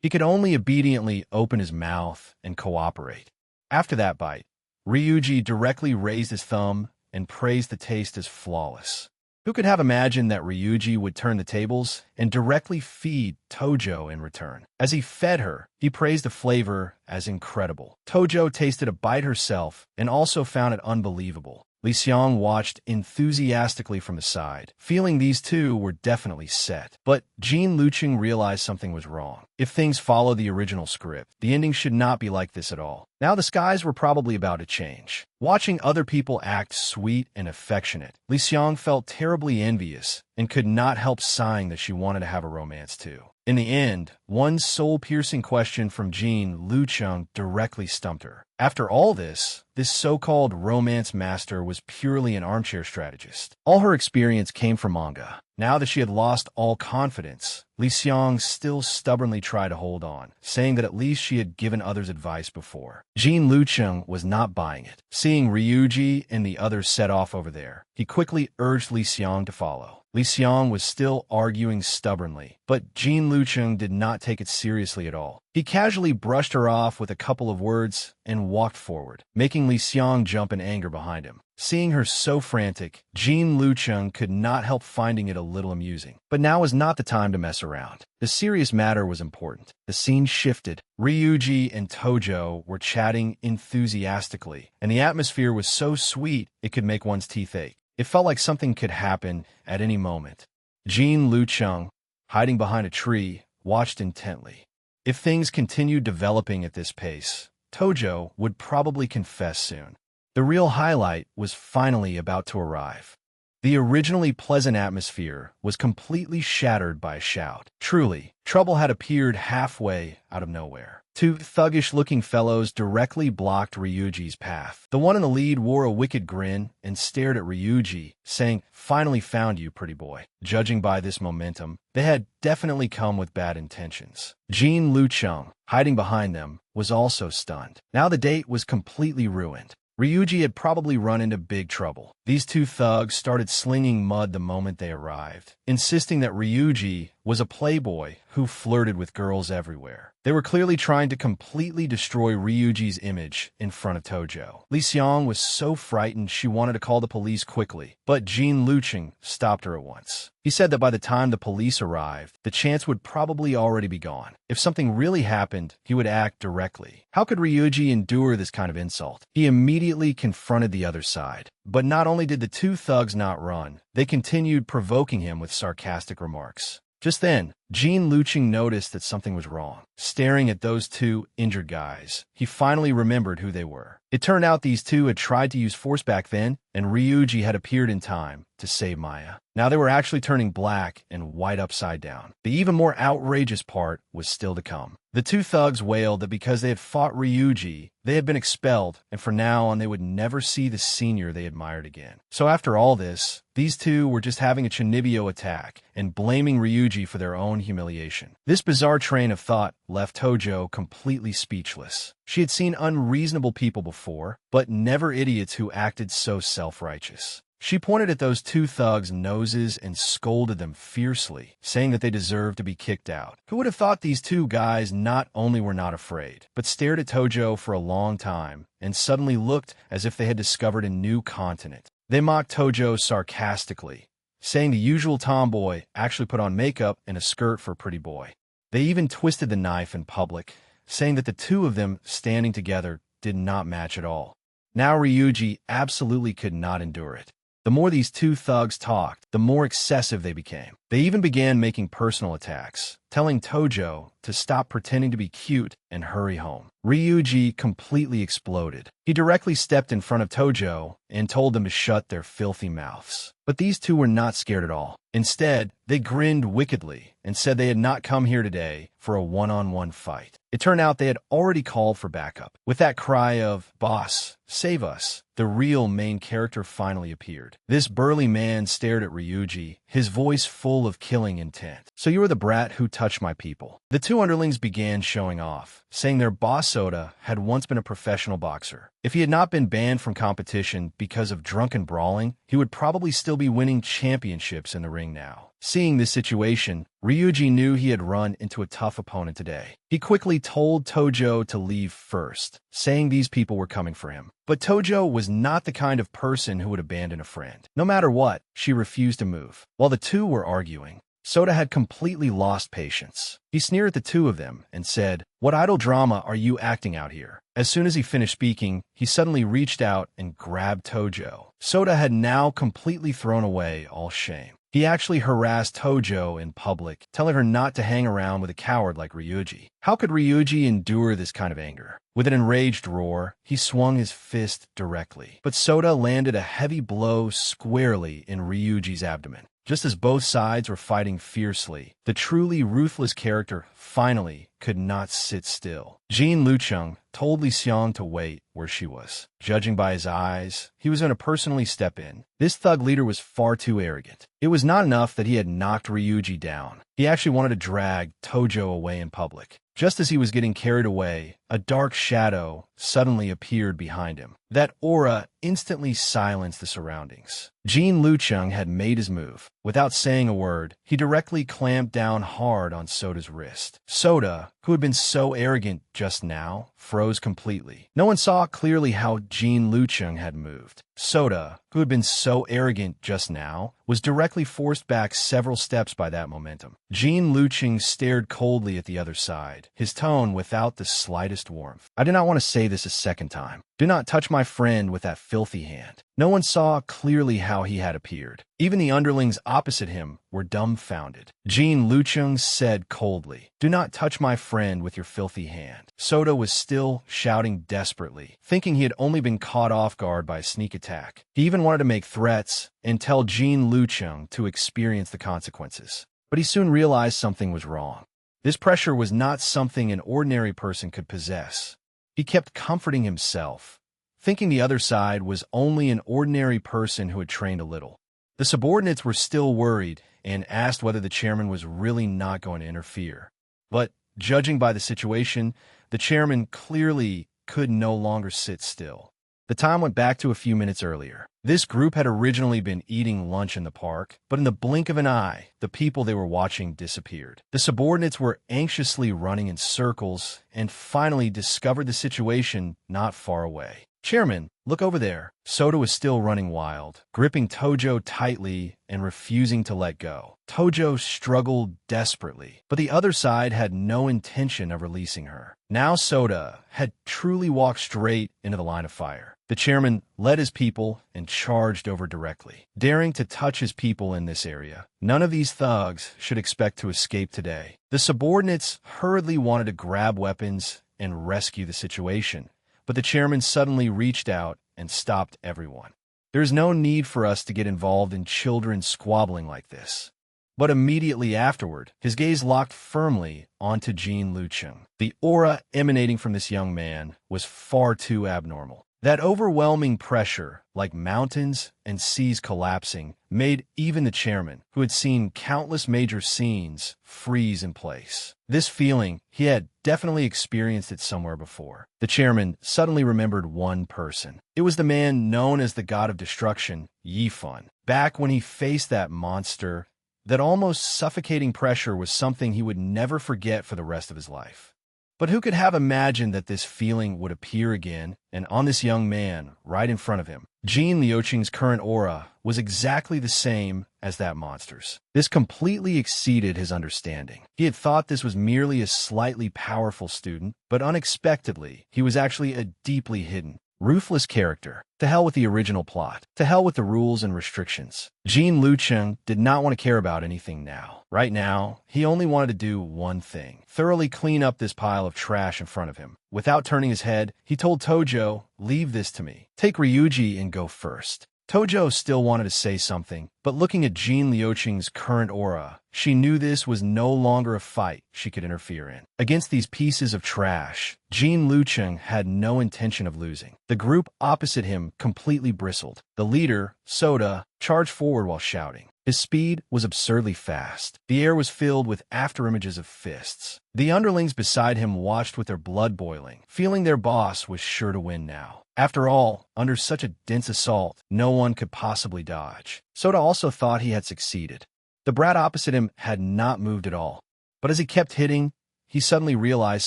He could only obediently open his mouth and cooperate. After that bite, Ryuji directly raised his thumb and praised the taste as flawless. Who could have imagined that Ryuji would turn the tables and directly feed Tojo in return? As he fed her, he praised the flavor as incredible. Tojo tasted a bite herself and also found it unbelievable. Li Xiang watched enthusiastically from the side, feeling these two were definitely set. But Jean Luching realized something was wrong. If things follow the original script, the ending should not be like this at all. Now the skies were probably about to change. Watching other people act sweet and affectionate, Li Xiang felt terribly envious and could not help sighing that she wanted to have a romance too. In the end, one soul-piercing question from Jean Lucheng directly stumped her. After all this so-called romance master was purely an armchair strategist. All her experience came from manga. Now that she had lost all confidence, Li Xiang still stubbornly tried to hold on, saying that at least she had given others advice before. Jean Lucheng was not buying it. Seeing Ryuji and the others set off over there, he quickly urged Li Xiang to follow. Li Xiang was still arguing stubbornly, but Jean Lucheng did not take it seriously at all. He casually brushed her off with a couple of words and walked forward, making Li Xiang jump in anger behind him. Seeing her so frantic, Jean Lucheng could not help finding it a little amusing. But now was not the time to mess around. The serious matter was important. The scene shifted. Ryuji and Tojo were chatting enthusiastically, and the atmosphere was so sweet it could make one's teeth ache. It felt like something could happen at any moment. Jean Lucheng, hiding behind a tree, watched intently. If things continued developing at this pace, Tojo would probably confess soon. The real highlight was finally about to arrive. The originally pleasant atmosphere was completely shattered by a shout. Truly, trouble had appeared halfway out of nowhere. Two thuggish-looking fellows directly blocked Ryuji's path. The one in the lead wore a wicked grin and stared at Ryuji, saying, "Finally found you, pretty boy." Judging by this momentum, they had definitely come with bad intentions. Jean Lucheng, hiding behind them, was also stunned. Now the date was completely ruined. Ryuji had probably run into big trouble. These two thugs started slinging mud the moment they arrived, insisting that Ryuji was a playboy who flirted with girls everywhere. They were clearly trying to completely destroy Ryuji's image in front of Tojo. Li Xiang was so frightened she wanted to call the police quickly, but Jean Lucheng stopped her at once. He said that by the time the police arrived, the chance would probably already be gone. If something really happened, he would act directly. How could Ryuji endure this kind of insult? He immediately confronted the other side. But not only did the two thugs not run, they continued provoking him with sarcastic remarks. Just then, Jean Lucheng noticed that something was wrong. Staring at those two injured guys, he finally remembered who they were. It turned out these two had tried to use force back then, and Ryuji had appeared in time to save Maya. Now they were actually turning black and white upside down. The even more outrageous part was still to come. The two thugs wailed that because they had fought Ryuji, they had been expelled, and from now on they would never see the senior they admired again. So after all this, these two were just having a Chinibyo attack and blaming Ryuji for their own humiliation. This bizarre train of thought left Tojo completely speechless. She had seen unreasonable people before, but never idiots who acted so self-righteous. She pointed at those two thugs' noses and scolded them fiercely, saying that they deserved to be kicked out. Who would have thought these two guys not only were not afraid, but stared at Tojo for a long time and suddenly looked as if they had discovered a new continent. They mocked Tojo sarcastically, saying the usual tomboy actually put on makeup and a skirt for a pretty boy. They even twisted the knife in public, saying that the two of them standing together did not match at all. Now Ryuji absolutely could not endure it. The more these two thugs talked, the more excessive they became. They even began making personal attacks, telling Tojo to stop pretending to be cute and hurry home. Ryuji completely exploded. He directly stepped in front of Tojo and told them to shut their filthy mouths. But these two were not scared at all. Instead, they grinned wickedly and said they had not come here today for a one-on-one fight. It turned out they had already called for backup. With that cry of, "Boss, save us," the real main character finally appeared. This burly man stared at Ryuji, his voice full of killing intent. "So you were the brat who touched my people." The two underlings began showing off, saying their boss Soda had once been a professional boxer. If he had not been banned from competition because of drunken brawling, he would probably still be winning championships in the ring now. Seeing this situation, Ryuji knew he had run into a tough opponent today. He quickly told Tojo to leave first, saying these people were coming for him. But Tojo was not the kind of person who would abandon a friend. No matter what, she refused to move. While the two were arguing, Soda had completely lost patience. He sneered at the two of them and said, "What idle drama are you acting out here?" As soon as he finished speaking, he suddenly reached out and grabbed Tojo. Soda had now completely thrown away all shame. He actually harassed Tojo in public, telling her not to hang around with a coward like Ryuji. How could Ryuji endure this kind of anger? With an enraged roar, he swung his fist directly. But Soda landed a heavy blow squarely in Ryuji's abdomen. Just as both sides were fighting fiercely, the truly ruthless character finally could not sit still. Jin Lucheng told Li Xiang to wait where she was. Judging by his eyes, he was going to personally step in. This thug leader was far too arrogant. It was not enough that he had knocked Ryuji down. He actually wanted to drag Tojo away in public. Just as he was getting carried away, a dark shadow suddenly appeared behind him. That aura instantly silenced the surroundings. Jin Lucheng had made his move. Without saying a word, he directly clamped down hard on Soda's wrist. Soda, who had been so arrogant just now, froze completely. No one saw clearly how Jin Lucheng had moved. Soda, who had been so arrogant just now, was directly forced back several steps by that momentum. Jin Lucheng stared coldly at the other side, his tone without the slightest warmth. "I do not want to say this a second time. Do not touch my friend with that filthy hand." No one saw clearly how he had appeared. Even the underlings opposite him were dumbfounded. Jin Lucheng said coldly, "Do not touch my friend with your filthy hand." Soda was still shouting desperately, thinking he had only been caught off guard by a sneak attack. He even wanted to make threats and tell Jin Lucheng to experience the consequences. But he soon realized something was wrong. This pressure was not something an ordinary person could possess. He kept comforting himself, thinking the other side was only an ordinary person who had trained a little. The subordinates were still worried and asked whether the chairman was really not going to interfere. But, judging by the situation, the chairman clearly could no longer sit still. The time went back to a few minutes earlier. This group had originally been eating lunch in the park, but in the blink of an eye, the people they were watching disappeared. The subordinates were anxiously running in circles and finally discovered the situation not far away. "Chairman, look over there." Soda was still running wild, gripping Tojo tightly and refusing to let go. Tojo struggled desperately, but the other side had no intention of releasing her. Now Soda had truly walked straight into the line of fire. The chairman led his people and charged over directly, daring to touch his people in this area. None of these thugs should expect to escape today. The subordinates hurriedly wanted to grab weapons and rescue the situation, but the chairman suddenly reached out and stopped everyone. "There is no need for us to get involved in children squabbling like this." But immediately afterward, his gaze locked firmly onto Jin Lucheng. The aura emanating from this young man was far too abnormal. That overwhelming pressure, like mountains and seas collapsing, made even the chairman, who had seen countless major scenes, freeze in place. This feeling, he had definitely experienced it somewhere before. The chairman suddenly remembered one person. It was the man known as the god of destruction, Yifan. Back when he faced that monster, that almost suffocating pressure was something he would never forget for the rest of his life. But who could have imagined that this feeling would appear again and on this young man right in front of him? Jin Liuqing's current aura was exactly the same as that monster's. This completely exceeded his understanding. He had thought this was merely a slightly powerful student, but unexpectedly, he was actually a deeply hidden, Ruthless character. To hell with the original plot. To hell with the rules and restrictions. Jean Lucheng did not want to care about anything now. Right now, he only wanted to do one thing. Thoroughly clean up this pile of trash in front of him. Without turning his head, he told Tojo, "Leave this to me. Take Ryuji and go first." Tojo still wanted to say something, but looking at Jean Liucheng's current aura, she knew this was no longer a fight she could interfere in. Against these pieces of trash, Jean Liucheng had no intention of losing. The group opposite him completely bristled. The leader, Soda, charged forward while shouting. His speed was absurdly fast. The air was filled with afterimages of fists. The underlings beside him watched with their blood boiling, feeling their boss was sure to win now. After all, under such a dense assault, no one could possibly dodge. Soda also thought he had succeeded. The brat opposite him had not moved at all. But as he kept hitting, he suddenly realized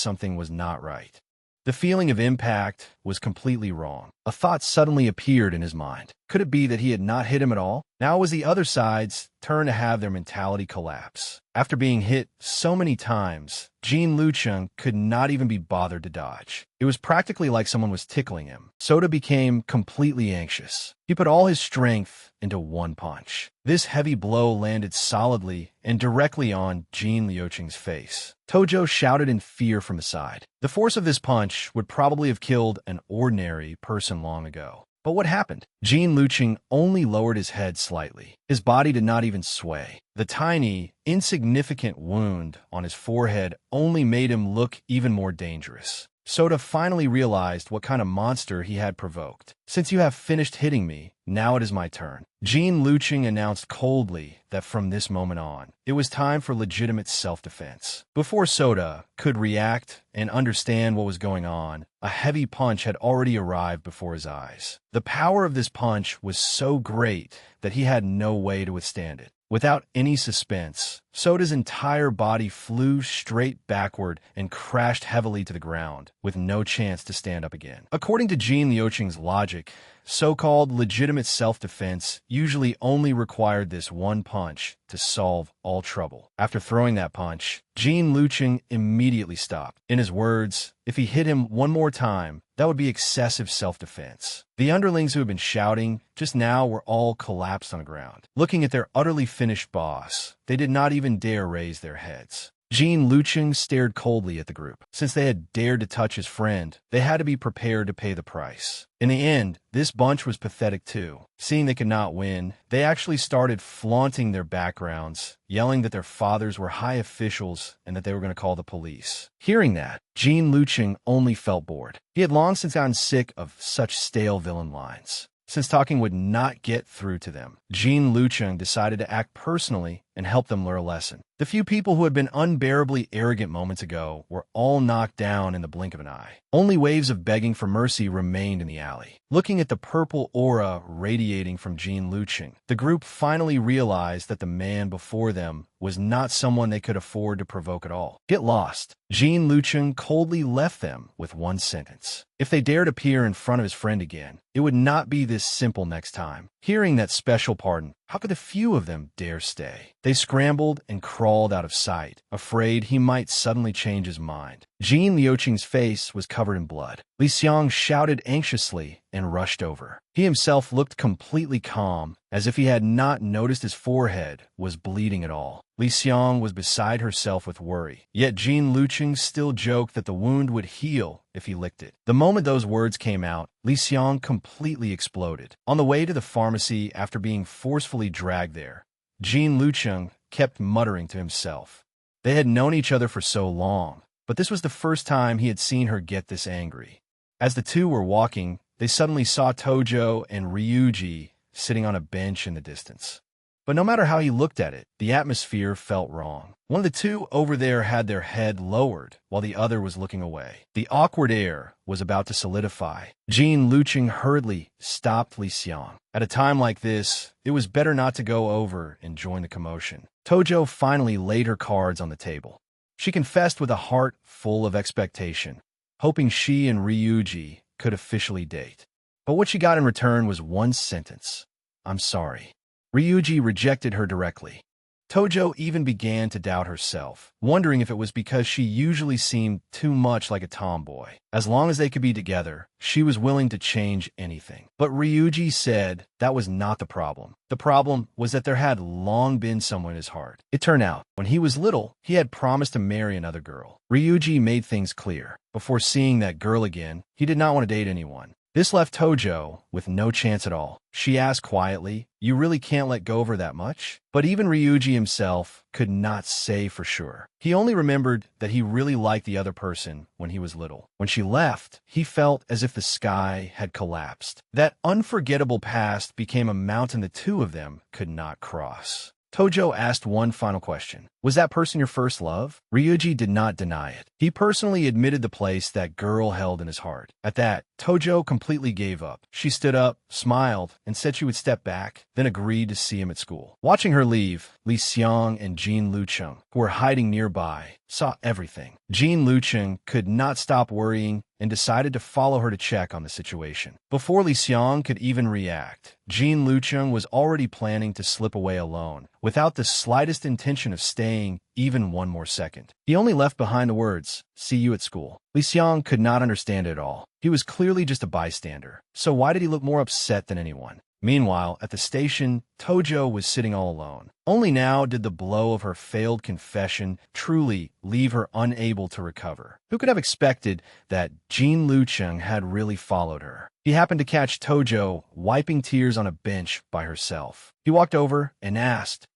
something was not right. The feeling of impact was completely wrong. A thought suddenly appeared in his mind. Could it be that he had not hit him at all? Now it was the other side's turn to have their mentality collapse. After being hit so many times, Jean Lucheng could not even be bothered to dodge. It was practically like someone was tickling him. Soda became completely anxious. He put all his strength into one punch. This heavy blow landed solidly and directly on Jean Liucheng's face. Tojo shouted in fear from the side. The force of this punch would probably have killed an ordinary person long ago. But what happened? Jean Lucheng only lowered his head slightly. His body did not even sway. The tiny, insignificant wound on his forehead only made him look even more dangerous. Soda finally realized what kind of monster he had provoked. "Since you have finished hitting me, now it is my turn." Jean Lucheng announced coldly that from this moment on, it was time for legitimate self-defense. Before Soda could react and understand what was going on, a heavy punch had already arrived before his eyes. The power of this punch was so great that he had no way to withstand it. Without any suspense, Soda's entire body flew straight backward and crashed heavily to the ground, with no chance to stand up again. According to Jean Liucheng's logic, so-called legitimate self-defense usually only required this one punch to solve all trouble. After throwing that punch, Jean Lucheng immediately stopped. In his words, if he hit him one more time, that would be excessive self-defense. The underlings who had been shouting just now were all collapsed on the ground. Looking at their utterly finished boss, they did not even dare raise their heads. Jean Lucheng stared coldly at the group. Since they had dared to touch his friend, they had to be prepared to pay the price. In the end, this bunch was pathetic too. Seeing they could not win, they actually started flaunting their backgrounds, yelling that their fathers were high officials and that they were going to call the police. Hearing that, Jean Lucheng only felt bored. He had long since gotten sick of such stale villain lines. Since talking would not get through to them, Jean Lucheng decided to act personally and help them learn a lesson. The few people who had been unbearably arrogant moments ago were all knocked down in the blink of an eye. Only waves of begging for mercy remained in the alley. Looking at the purple aura radiating from Jean Lucheng, the group finally realized that the man before them was not someone they could afford to provoke at all. Get lost. Jean Lucheng coldly left them with one sentence. If they dared appear in front of his friend again, it would not be this simple next time. Hearing that special pardon, how could a few of them dare stay? They scrambled and crawled out of sight, afraid he might suddenly change his mind. Jean Liucheng's face was covered in blood. Li Xiang shouted anxiously and rushed over. He himself looked completely calm, as if he had not noticed his forehead was bleeding at all. Li Xiang was beside herself with worry, yet Jean Lucheng still joked that the wound would heal if he licked it. The moment those words came out, Li Xiang completely exploded. On the way to the pharmacy after being forcefully dragged there, Jean Lucheng kept muttering to himself. They had known each other for so long, but this was the first time he had seen her get this angry. As the two were walking, they suddenly saw Tojo and Ryuji sitting on a bench in the distance. But no matter how he looked at it, the atmosphere felt wrong. One of the two over there had their head lowered, while the other was looking away. The awkward air was about to solidify. Jean Lucheng hurriedly stopped Li Xiang. At a time like this, it was better not to go over and join the commotion. Tojo finally laid her cards on the table. She confessed with a heart full of expectation, hoping she and Ryuji could officially date. But what she got in return was one sentence: "I'm sorry." Ryuji rejected her directly. Tojo even began to doubt herself, wondering if it was because she usually seemed too much like a tomboy. As long as they could be together, she was willing to change anything. But Ryuji said that was not the problem. The problem was that there had long been someone in his heart. It turned out, when he was little, he had promised to marry another girl. Ryuji made things clear. Before seeing that girl again, he did not want to date anyone. This left Tojo with no chance at all. She asked quietly, "You really can't let go of her that much?" But even Ryuji himself could not say for sure. He only remembered that he really liked the other person when he was little. When she left, he felt as if the sky had collapsed. That unforgettable past became a mountain the two of them could not cross. Tojo asked one final question. Was that person your first love? Ryuji did not deny it. He personally admitted the place that girl held in his heart. At that, Tojo completely gave up. She stood up, smiled, and said she would step back, then agreed to see him at school. Watching her leave, Lee Seong and Jean Lucheng, who were hiding nearby, saw everything. Jean Lucheng could not stop worrying and decided to follow her to check on the situation. Before Lee Seong could even react, Jean Lucheng was already planning to slip away alone, without the slightest intention of staying even one more second. He only left behind the words, "See you at school." Lee Seong could not understand it at all. He was clearly just a bystander, so why did he look more upset than anyone? Meanwhile, at the station, Tojo was sitting all alone. Only now did the blow of her failed confession truly leave her unable to recover. Who could have expected that Jean Lucheng had really followed her? He happened to catch Tojo wiping tears on a bench by herself. He walked over and asked,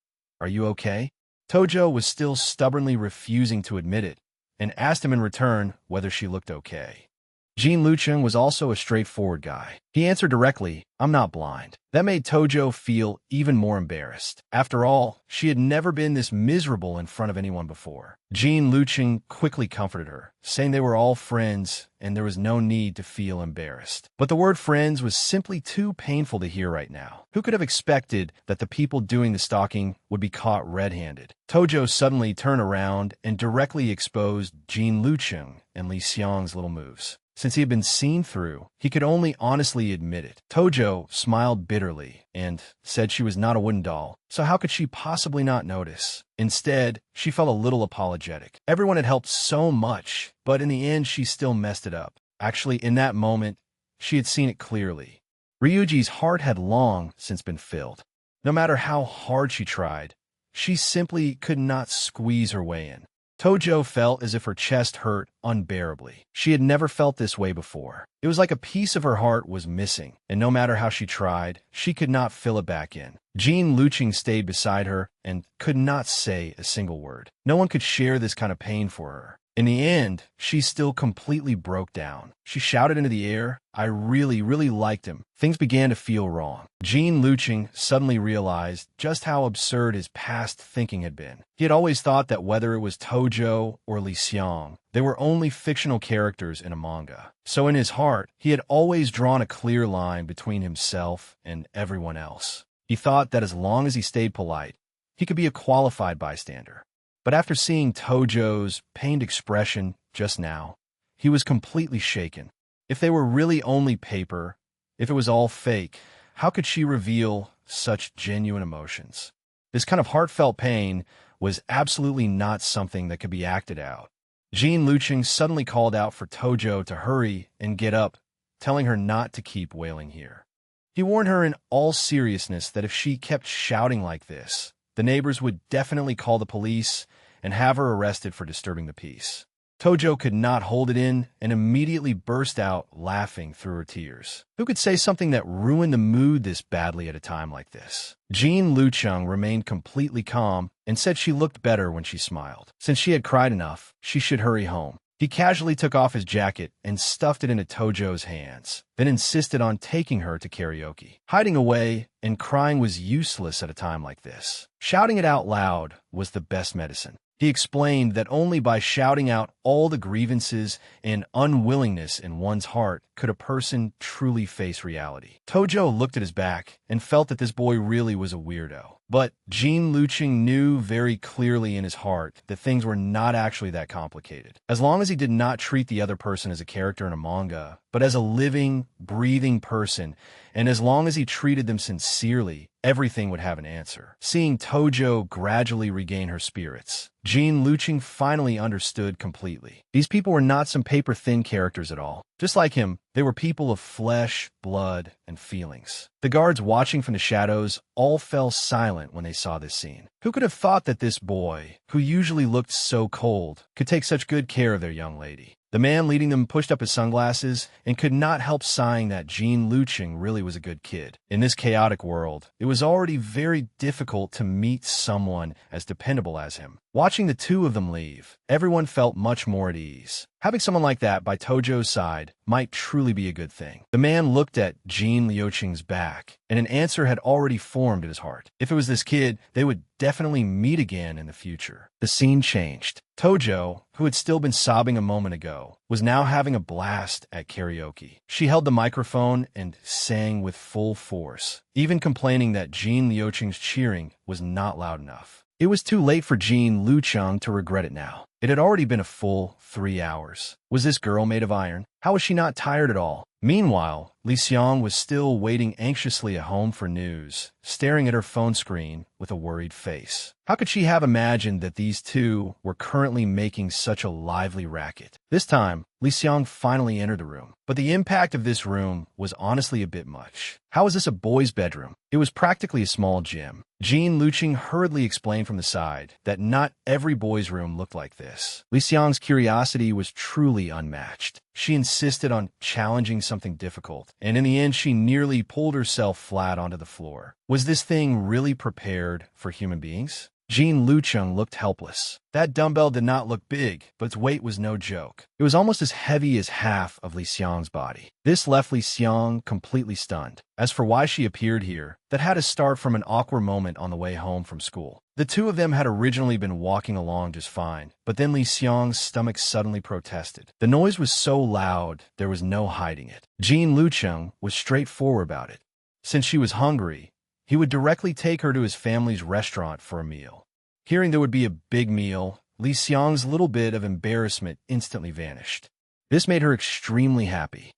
"Are you okay?" Tojo was still stubbornly refusing to admit it, and asked him in return whether she looked okay. Jean Lucheng was also a straightforward guy. He answered directly, "I'm not blind." That made Tojo feel even more embarrassed. After all, she had never been this miserable in front of anyone before. Jean Lucheng quickly comforted her, saying they were all friends and there was no need to feel embarrassed. But the word friends was simply too painful to hear right now. Who could have expected that the people doing the stalking would be caught red-handed? Tojo suddenly turned around and directly exposed Jean Lucheng and Lee Seong's little moves. Since he had been seen through, he could only honestly admit it. Tojo smiled bitterly and said she was not a wooden doll, so how could she possibly not notice? Instead, she felt a little apologetic. Everyone had helped so much, but in the end she still messed it up. Actually, in that moment, she had seen it clearly. Ryuji's heart had long since been filled. No matter how hard she tried, she simply could not squeeze her way in. Tojo felt as if her chest hurt unbearably. She had never felt this way before. It was like a piece of her heart was missing, and no matter how she tried, she could not fill it back in. Jean Lucheng stayed beside her and could not say a single word. No one could share this kind of pain for her. In the end, she still completely broke down. She shouted into the air, "I really, really liked him." Things began to feel wrong. Jean Lucheng suddenly realized just how absurd his past thinking had been. He had always thought that whether it was Tojo or Lee Seong, they were only fictional characters in a manga. So in his heart, he had always drawn a clear line between himself and everyone else. He thought that as long as he stayed polite, he could be a qualified bystander. But after seeing Tojo's pained expression just now, he was completely shaken. If they were really only paper, if it was all fake, how could she reveal such genuine emotions? This kind of heartfelt pain was absolutely not something that could be acted out. Jean Lucheng suddenly called out for Tojo to hurry and get up, telling her not to keep wailing here. He warned her in all seriousness that if she kept shouting like this, the neighbors would definitely call the police and have her arrested for disturbing the peace. Tojo could not hold it in and immediately burst out laughing through her tears. Who could say something that ruined the mood this badly at a time like this? Jean Lucheng remained completely calm and said she looked better when she smiled. Since she had cried enough, she should hurry home. He casually took off his jacket and stuffed it into Tojo's hands, then insisted on taking her to karaoke. Hiding away and crying was useless at a time like this. Shouting it out loud was the best medicine. He explained that only by shouting out all the grievances and unwillingness in one's heart could a person truly face reality. Tojo looked at his back and felt that this boy really was a weirdo. But Jean Lucheng knew very clearly in his heart that things were not actually that complicated. As long as he did not treat the other person as a character in a manga, but as a living, breathing person, and as long as he treated them sincerely, everything would have an answer. Seeing Tojo gradually regain her spirits, Jean Luching finally understood completely. These people were not some paper-thin characters at all. Just like him, they were people of flesh, blood, and feelings. The guards watching from the shadows all fell silent when they saw this scene. Who could have thought that this boy, who usually looked so cold, could take such good care of their young lady? The man leading them pushed up his sunglasses and could not help sighing that Jean Luching really was a good kid. In this chaotic world, it was already very difficult to meet someone as dependable as him. Watching the two of them leave, everyone felt much more at ease. Having someone like that by Tojo's side might truly be a good thing. The man looked at Jean Luching's back, and an answer had already formed in his heart. If it was this kid, they would definitely meet again in the future. The scene changed. Tojo, who had still been sobbing a moment ago, was now having a blast at karaoke. She held the microphone and sang with full force, even complaining that Jean Luching's cheering was not loud enough. It was too late for Jean Luching to regret it now. It had already been a full 3 hours. Was this girl made of iron? How was she not tired at all? Meanwhile, Li Xiang was still waiting anxiously at home for news, staring at her phone screen with a worried face. How could she have imagined that these two were currently making such a lively racket? This time, Li Xiang finally entered the room. But the impact of this room was honestly a bit much. How was this a boy's bedroom? It was practically a small gym. Jean Luching hurriedly explained from the side that not every boy's room looked like this. Li Xiang's curiosity was truly unmatched. She insisted on challenging something difficult, and in the end she nearly pulled herself flat onto the floor. Was this thing really prepared for human beings? Jean Luching looked helpless. That dumbbell did not look big, but its weight was no joke. It was almost as heavy as half of Li Xiang's body. This left Li Xiang completely stunned. As for why she appeared here, that had to start from an awkward moment on the way home from school. The two of them had originally been walking along just fine, but then Li Xiang's stomach suddenly protested. The noise was so loud, there was no hiding it. Jean Luching was straightforward about it. Since she was hungry, he would directly take her to his family's restaurant for a meal. Hearing there would be a big meal, Li Xiang's little bit of embarrassment instantly vanished. This made her extremely happy.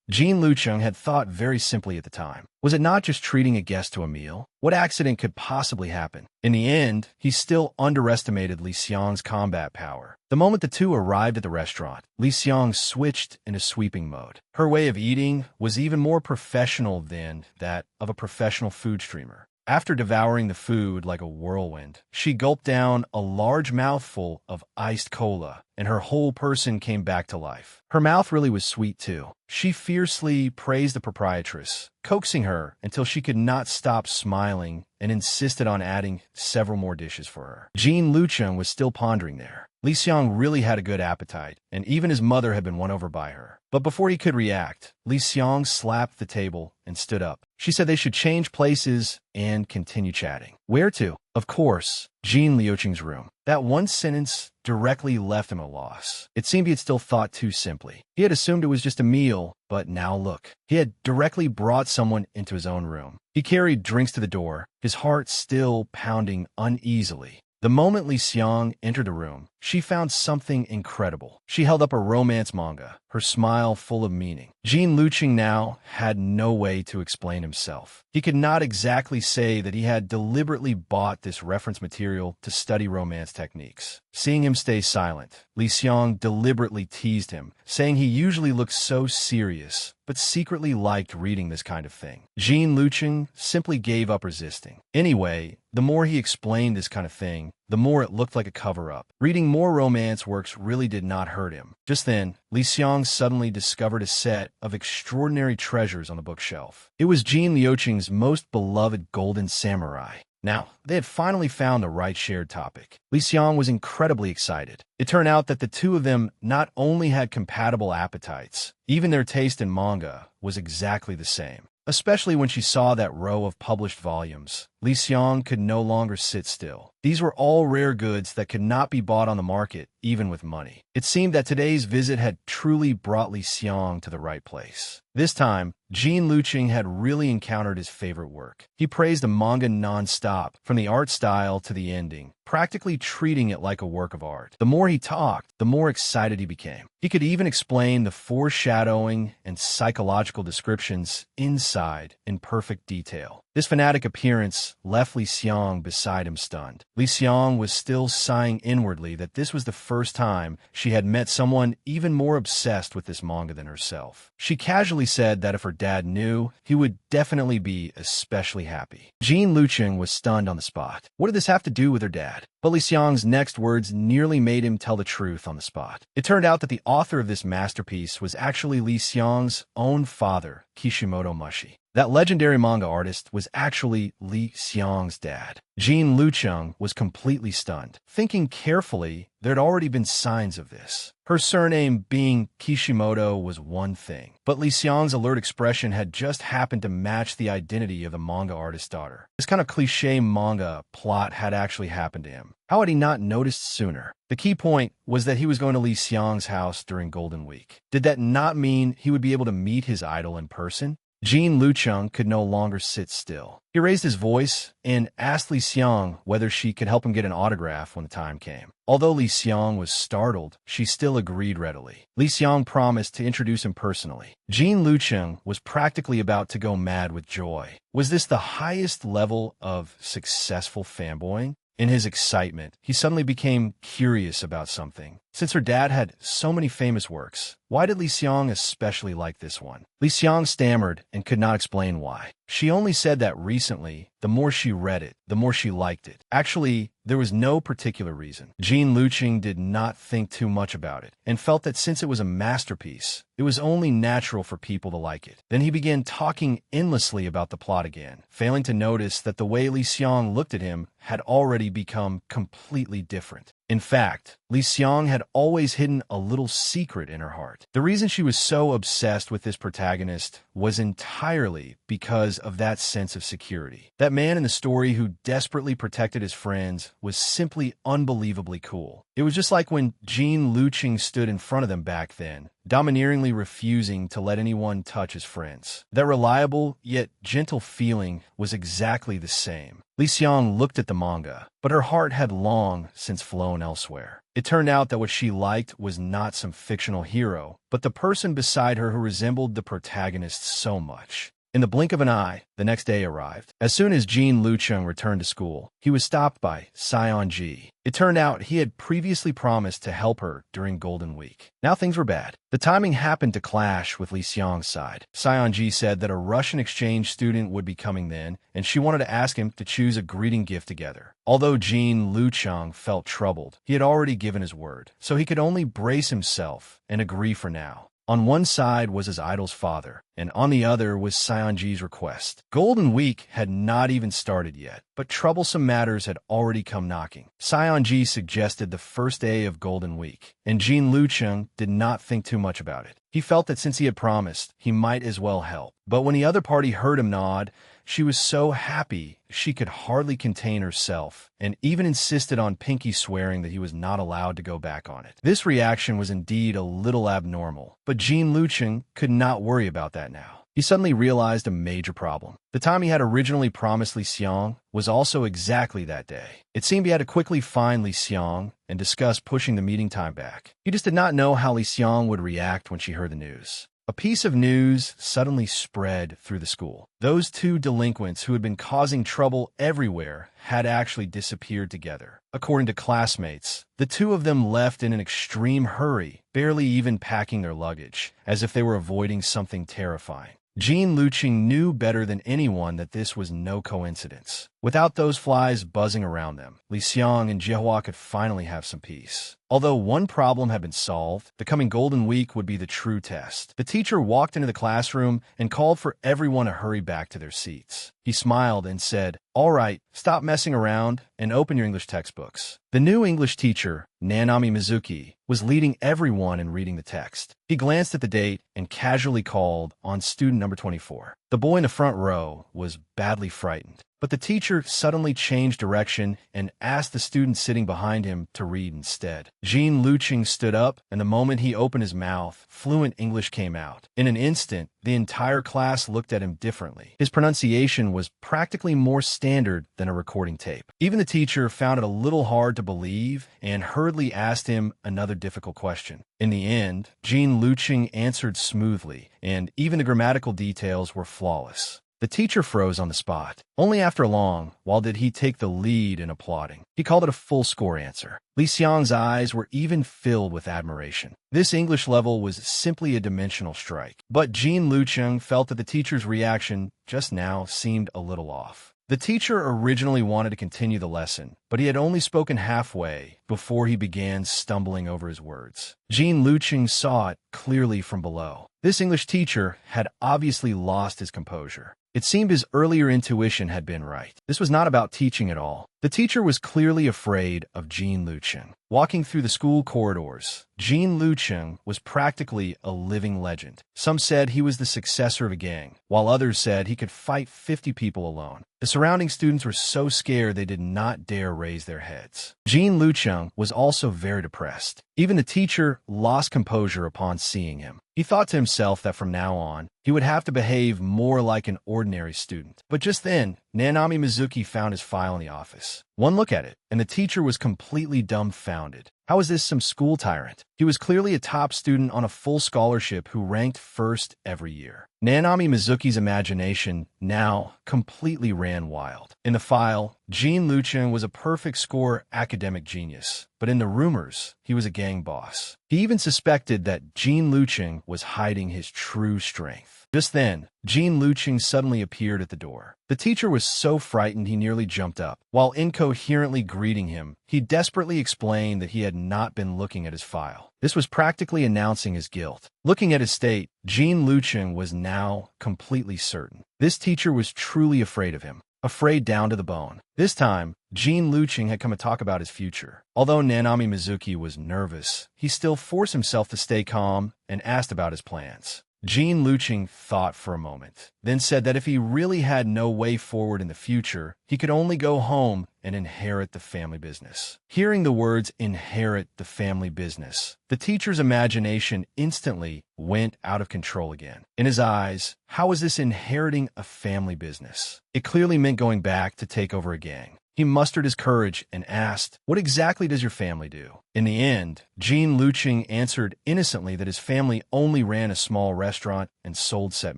Jean Luching had thought very simply at the time. Was it not just treating a guest to a meal? What accident could possibly happen? In the end, he still underestimated Li Xiang's combat power. The moment the two arrived at the restaurant, Li Xiang switched into sweeping mode. Her way of eating was even more professional than that of a professional food streamer. After devouring the food like a whirlwind, she gulped down a large mouthful of iced cola, and her whole person came back to life. Her mouth really was sweet too. She fiercely praised the proprietress, coaxing her until she could not stop smiling and insisted on adding several more dishes for her. Jean Luching was still pondering there. Li Xiang really had a good appetite, and even his mother had been won over by her. But before he could react, Li Xiang slapped the table and stood up. She said they should change places and continue chatting. Where to? Of course, Jean Luching's room. That one sentence directly left him at a loss. It seemed he had still thought too simply. He had assumed it was just a meal, but now look. He had directly brought someone into his own room. He carried drinks to the door, his heart still pounding uneasily. The moment Li Xiang entered the room, she found something incredible. She held up a romance manga, her smile full of meaning. Jean Luching now had no way to explain himself. He could not exactly say that he had deliberately bought this reference material to study romance techniques. Seeing him stay silent, Li Xiang deliberately teased him, saying he usually looked so serious, but secretly liked reading this kind of thing. Jean Luching simply gave up resisting. Anyway, the more he explained this kind of thing, the more it looked like a cover-up. Reading more romance works really did not hurt him. Just then, Li Xiang suddenly discovered a set of extraordinary treasures on the bookshelf. It was Jean Luching's most beloved Golden Samurai. Now, they had finally found the right shared topic. Li Xiang was incredibly excited. It turned out that the two of them not only had compatible appetites, even their taste in manga was exactly the same. Especially when she saw that row of published volumes, Li Xiang could no longer sit still. These were all rare goods that could not be bought on the market, even with money. It seemed that today's visit had truly brought Li Xiang to the right place. This time, Jean Luching had really encountered his favorite work. He praised the manga non-stop, from the art style to the ending, practically treating it like a work of art. The more he talked, the more excited he became. He could even explain the foreshadowing and psychological descriptions inside in perfect detail. This fanatic appearance left Li Xiang beside him stunned. Li Xiang was still sighing inwardly that this was the first time she had met someone even more obsessed with this manga than herself. She casually said that if her dad knew, he would definitely be especially happy. Jean Lucheng was stunned on the spot. What did this have to do with her dad? But Li Xiang's next words nearly made him tell the truth on the spot. It turned out that the author of this masterpiece was actually Li Xiang's own father, Kishimoto Mushi. That legendary manga artist was actually Li Xiang's dad. Jean Lucheng was completely stunned. Thinking carefully, there had already been signs of this. Her surname being Kishimoto was one thing, but Li Xiang's alert expression had just happened to match the identity of the manga artist's daughter. This kind of cliché manga plot had actually happened to him. How had he not noticed sooner? The key point was that he was going to Li Xiang's house during Golden Week. Did that not mean he would be able to meet his idol in person? Jean Lucheng could no longer sit still. He raised his voice and asked Li Xiang whether she could help him get an autograph when the time came. Although Li Xiang was startled, she still agreed readily. Li Xiang promised to introduce him personally. Jean Lucheng was practically about to go mad with joy. Was this the highest level of successful fanboying? In his excitement, he suddenly became curious about something. Since her dad had so many famous works, why did Li Xiang especially like this one? Li Xiang stammered and could not explain why. She only said that recently, the more she read it, the more she liked it. Actually, there was no particular reason. Jean Lucheng did not think too much about it and felt that since it was a masterpiece, it was only natural for people to like it. Then he began talking endlessly about the plot again, failing to notice that the way Li Xiang looked at him had already become completely different. In fact, Li Xiang had always hidden a little secret in her heart. The reason she was so obsessed with this protagonist was entirely because of that sense of security. That man in the story who desperately protected his friends was simply unbelievably cool. It was just like when Jean Lucheng stood in front of them back then, domineeringly refusing to let anyone touch his friends. That reliable yet gentle feeling was exactly the same. Li Xiang looked at the manga, but her heart had long since flown elsewhere. It turned out that what she liked was not some fictional hero, but the person beside her who resembled the protagonist so much. In the blink of an eye, the next day arrived. As soon as Jean Lucheng returned to school, he was stopped by Sion-ji. It turned out he had previously promised to help her during Golden Week. Now things were bad. The timing happened to clash with Li Xiang's side. Sion-ji said that a Russian exchange student would be coming then, and she wanted to ask him to choose a greeting gift together. Although Jean Lucheng felt troubled, he had already given his word, so he could only brace himself and agree for now. On one side was his idol's father, and on the other was Sion-ji's request. Golden Week had not even started yet, but troublesome matters had already come knocking. Sion-ji suggested the first day of Golden Week, and Jean Lucheng did not think too much about it. He felt that since he had promised, he might as well help. But when the other party heard him nod, she was so happy she could hardly contain herself, and even insisted on Pinky swearing that he was not allowed to go back on it. This reaction was indeed a little abnormal, but Jean Lucheng could not worry about that now. He suddenly realized a major problem. The time he had originally promised Li Xiang was also exactly that day. It seemed he had to quickly find Li Xiang and discuss pushing the meeting time back. He just did not know how Li Xiang would react when she heard the news. A piece of news suddenly spread through the school. Those two delinquents who had been causing trouble everywhere had actually disappeared together. According to classmates, the two of them left in an extreme hurry, barely even packing their luggage, as if they were avoiding something terrifying. Jean Lucheng knew better than anyone that this was no coincidence. Without those flies buzzing around them, Li Xiang and Jiehua could finally have some peace. Although one problem had been solved, the coming Golden Week would be the true test. The teacher walked into the classroom and called for everyone to hurry back to their seats. He smiled and said, "All right, stop messing around and open your English textbooks." The new English teacher, Nanami Mizuki, was leading everyone in reading the text. He glanced at the date and casually called on student number 24. The boy in the front row was badly frightened, but the teacher suddenly changed direction and asked the student sitting behind him to read instead. Jean Lucheng stood up, and the moment he opened his mouth, fluent English came out. In an instant, the entire class looked at him differently. His pronunciation was practically more standard than a recording tape. Even the teacher found it a little hard to believe and hurriedly asked him another difficult question. In the end, Jean Lucheng answered smoothly, and even the grammatical details were flawless. The teacher froze on the spot. Only after long, while did he take the lead in applauding. He called it a full score answer. Li Xiang's eyes were even filled with admiration. This English level was simply a dimensional strike. But Jean Lucheng felt that the teacher's reaction just now seemed a little off. The teacher originally wanted to continue the lesson, but he had only spoken halfway before he began stumbling over his words. Jean Lucheng saw it clearly from below. This English teacher had obviously lost his composure. It seemed his earlier intuition had been right. This was not about teaching at all. The teacher was clearly afraid of Jean Lucheng. Walking through the school corridors, Jean Lucheng was practically a living legend. Some said he was the successor of a gang, while others said he could fight 50 people alone. The surrounding students were so scared they did not dare raise their heads. Jean Lucheng was also very depressed. Even the teacher lost composure upon seeing him. He thought to himself that from now on, he would have to behave more like an ordinary student. But just then, Nanami Mizuki found his file in the office. One look at it, and the teacher was completely dumbfounded. How is this some school tyrant? He was clearly a top student on a full scholarship who ranked first every year. Nanami Mizuki's imagination now completely ran wild. In the file, Jean Lucheng was a perfect score academic genius, but in the rumors, he was a gang boss. He even suspected that Jean Lucheng was hiding his true strength. Just then, Jean Lucheng suddenly appeared at the door. The teacher was so frightened he nearly jumped up. While incoherently greeting him, he desperately explained that he had not been looking at his file. This was practically announcing his guilt. Looking at his state, Jean Lucheng was now completely certain. This teacher was truly afraid of him. Afraid down to the bone. This time, Jean Lucheng had come to talk about his future. Although Nanami Mizuki was nervous, he still forced himself to stay calm and asked about his plans. Jean Lucheng thought for a moment, then said that if he really had no way forward in the future, he could only go home and inherit the family business. Hearing the words inherit the family business, the teacher's imagination instantly went out of control again. In his eyes, how was this inheriting a family business? It clearly meant going back to take over a gang. He mustered his courage and asked, "What exactly does your family do?" In the end, Jean Lucheng answered innocently that his family only ran a small restaurant and sold set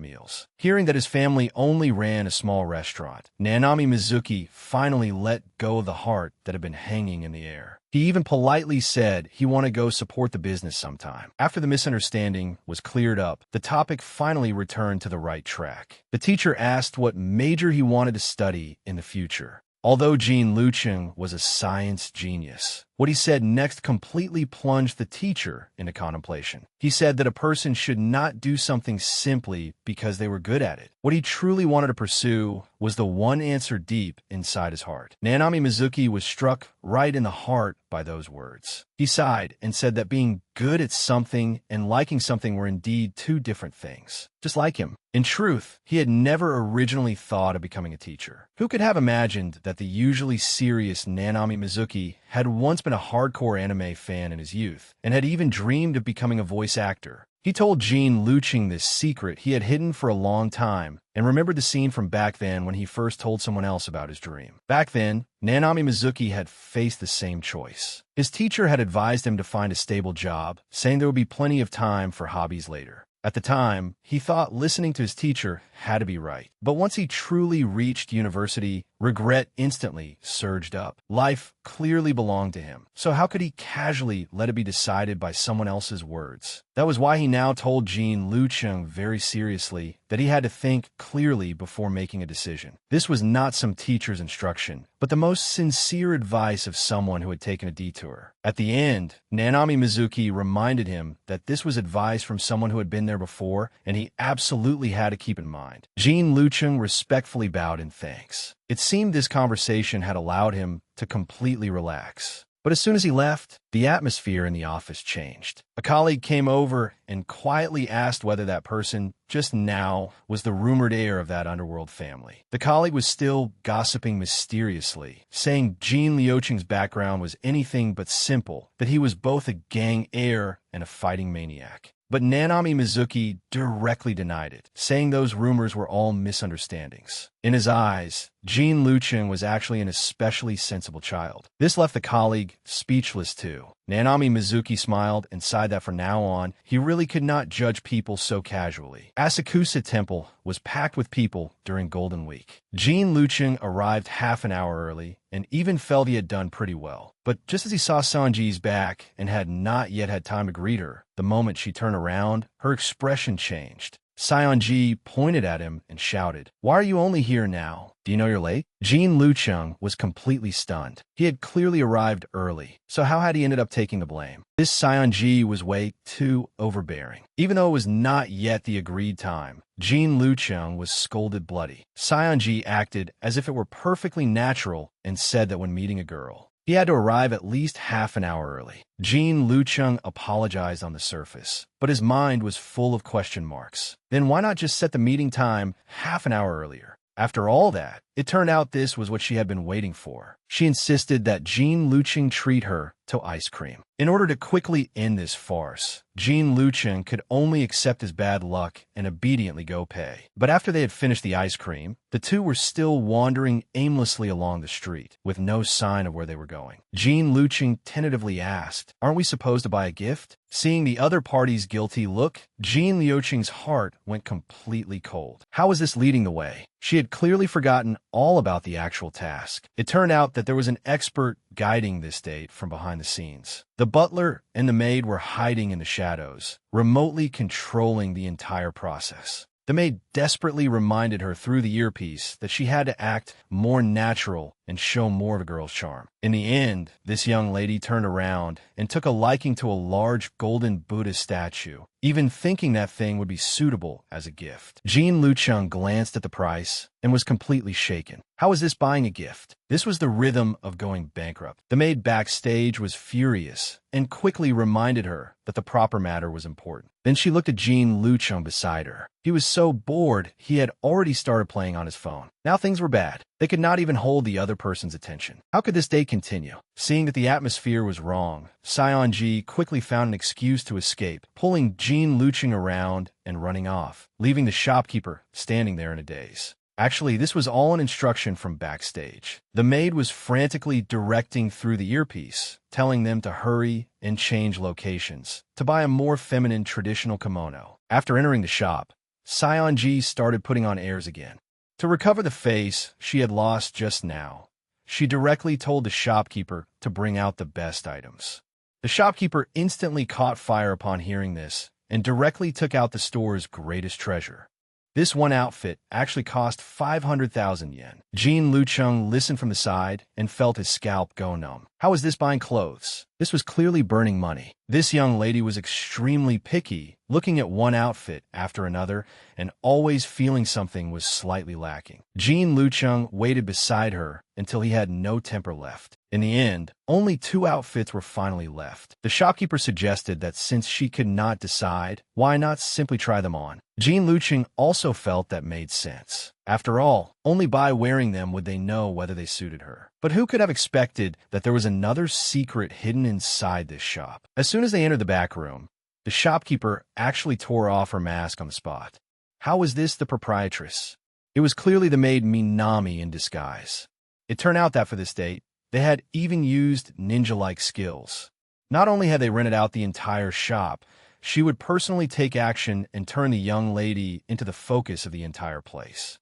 meals. Hearing that his family only ran a small restaurant, Nanami Mizuki finally let go of the heart that had been hanging in the air. He even politely said he wanted to go support the business sometime. After the misunderstanding was cleared up, the topic finally returned to the right track. The teacher asked what major he wanted to study in the future. Although Jean Lucheng was a science genius, what he said next completely plunged the teacher into contemplation. He said that a person should not do something simply because they were good at it. What he truly wanted to pursue was the one answer deep inside his heart. Nanami Mizuki was struck right in the heart by those words. He sighed and said that being good at something and liking something were indeed two different things. Just like him. In truth, he had never originally thought of becoming a teacher. Who could have imagined that the usually serious Nanami Mizuki had once been a hardcore anime fan in his youth, and had even dreamed of becoming a voice actor? He told Jean Lucheng this secret he had hidden for a long time, and remembered the scene from back then when he first told someone else about his dream. Back then, Nanami Mizuki had faced the same choice. His teacher had advised him to find a stable job, saying there would be plenty of time for hobbies later. At the time, he thought listening to his teacher had to be right. But once he truly reached university, regret instantly surged up. Life clearly belonged to him. So how could he casually let it be decided by someone else's words? That was why he now told Jean Lucheng very seriously that he had to think clearly before making a decision. This was not some teacher's instruction, but the most sincere advice of someone who had taken a detour. At the end, Nanami Mizuki reminded him that this was advice from someone who had been there before, and he absolutely had to keep in mind. Jean Lucheng respectfully bowed in thanks. It seemed this conversation had allowed him to completely relax. But as soon as he left, the atmosphere in the office changed. A colleague came over and quietly asked whether that person just now was the rumored heir of that underworld family. The colleague was still gossiping mysteriously, saying Jean Lucheng's background was anything but simple, that he was both a gang heir and a fighting maniac. But Nanami Mizuki directly denied it, saying those rumors were all misunderstandings. In his eyes, Jean Lucheng was actually an especially sensible child. This left the colleague speechless too. Nanami Mizuki smiled and sighed that from now on, he really could not judge people so casually. Asakusa Temple was packed with people during Golden Week. Jean Lucheng arrived half an hour early and even felt he had done pretty well. But just as he saw Sanji's back and had not yet had time to greet her, the moment she turned around, her expression changed. Seonji pointed at him and shouted, "Why are you only here now? Do you know you're late?" Jean Lucheng was completely stunned. He had clearly arrived early, so how had he ended up taking the blame? This Seonji was way too overbearing. Even though it was not yet the agreed time, Jean Lucheng was scolded bloody. Seonji acted as if it were perfectly natural and said that when meeting a girl, he had to arrive at least half an hour early. Jean Lucheng apologized on the surface, but his mind was full of question marks. Then why not just set the meeting time half an hour earlier? After all that, it turned out this was what she had been waiting for. She insisted that Jean Lucheng treat her to ice cream. In order to quickly end this farce, Jean Lucheng could only accept his bad luck and obediently go pay. But after they had finished the ice cream, the two were still wandering aimlessly along the street, with no sign of where they were going. Jean Lucheng tentatively asked, "Aren't we supposed to buy a gift?" Seeing the other party's guilty look, Jean Lucheng's heart went completely cold. How was this leading the way? She had clearly forgotten all about the actual task. It turned out that there was an expert guiding this date from behind the scenes. The butler and the maid were hiding in the shadows, remotely controlling the entire process. The maid desperately reminded her through the earpiece that she had to act more natural and show more of a girl's charm. In the end, this young lady turned around and took a liking to a large golden Buddha statue, even thinking that thing would be suitable as a gift. Jean Lucheng glanced at the price and was completely shaken. How was this buying a gift? This was the rhythm of going bankrupt. The maid backstage was furious and quickly reminded her that the proper matter was important. Then she looked at Jean Lucheng beside her. He was so bored he had already started playing on his phone. Now things were bad. They could not even hold the other person's attention. How could this day continue? Seeing that the atmosphere was wrong, Seonji quickly found an excuse to escape, pulling Jean Lucheng around and running off, leaving the shopkeeper standing there in a daze. Actually, this was all an instruction from backstage. The maid was frantically directing through the earpiece, telling them to hurry and change locations, to buy a more feminine traditional kimono. After entering the shop, Seonji started putting on airs again. To recover the face she had lost just now, she directly told the shopkeeper to bring out the best items. The shopkeeper instantly caught fire upon hearing this and directly took out the store's greatest treasure. This one outfit actually cost 500,000 yen. Jean Lucheng listened from the side and felt his scalp go numb. How was this buying clothes? This was clearly burning money. This young lady was extremely picky, looking at one outfit after another and always feeling something was slightly lacking. Jean Lucheng waited beside her until he had no temper left. In the end, only 2 outfits were finally left. The shopkeeper suggested that since she could not decide, why not simply try them on? Jean Lucheng also felt that made sense. After all, only by wearing them would they know whether they suited her. But who could have expected that there was another secret hidden inside this shop? As soon as they entered the back room, the shopkeeper actually tore off her mask on the spot. How was this the proprietress? It was clearly the maid Minami in disguise. It turned out that for this date, they had even used ninja-like skills. Not only had they rented out the entire shop, she would personally take action and turn the young lady into the focus of the entire place.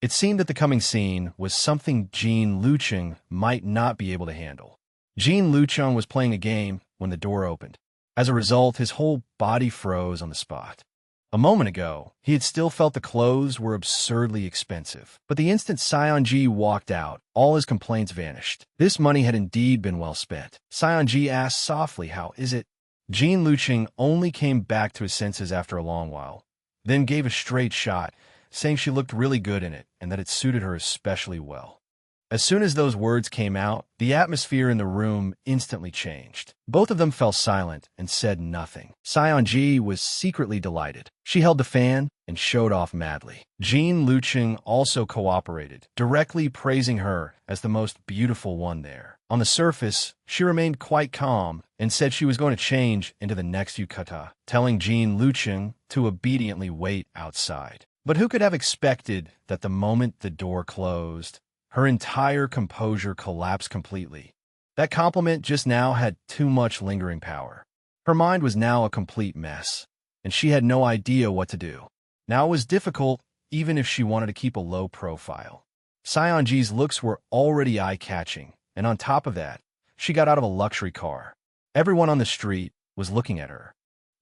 It seemed that the coming scene was something Jean Lucheng might not be able to handle. Jean Lucheng was playing a game when the door opened. As a result, his whole body froze on the spot. A moment ago, he had still felt the clothes were absurdly expensive. But the instant Seonji walked out, all his complaints vanished. This money had indeed been well spent. Seonji asked softly, "How is it?" Jean Lucheng only came back to his senses after a long while, then gave a straight shot, saying she looked really good in it and that it suited her especially well. As soon as those words came out, the atmosphere in the room instantly changed. Both of them fell silent and said nothing. Seonji was secretly delighted. She held the fan and showed off madly. Jean Lucheng also cooperated, directly praising her as the most beautiful one there. On the surface, she remained quite calm and said she was going to change into the next yukata, telling Jean Lucheng to obediently wait outside. But who could have expected that the moment the door closed, her entire composure collapsed completely? That compliment just now had too much lingering power. Her mind was now a complete mess, and she had no idea what to do. Now it was difficult, even if she wanted to keep a low profile. Seonji's looks were already eye-catching, and on top of that, she got out of a luxury car. Everyone on the street was looking at her.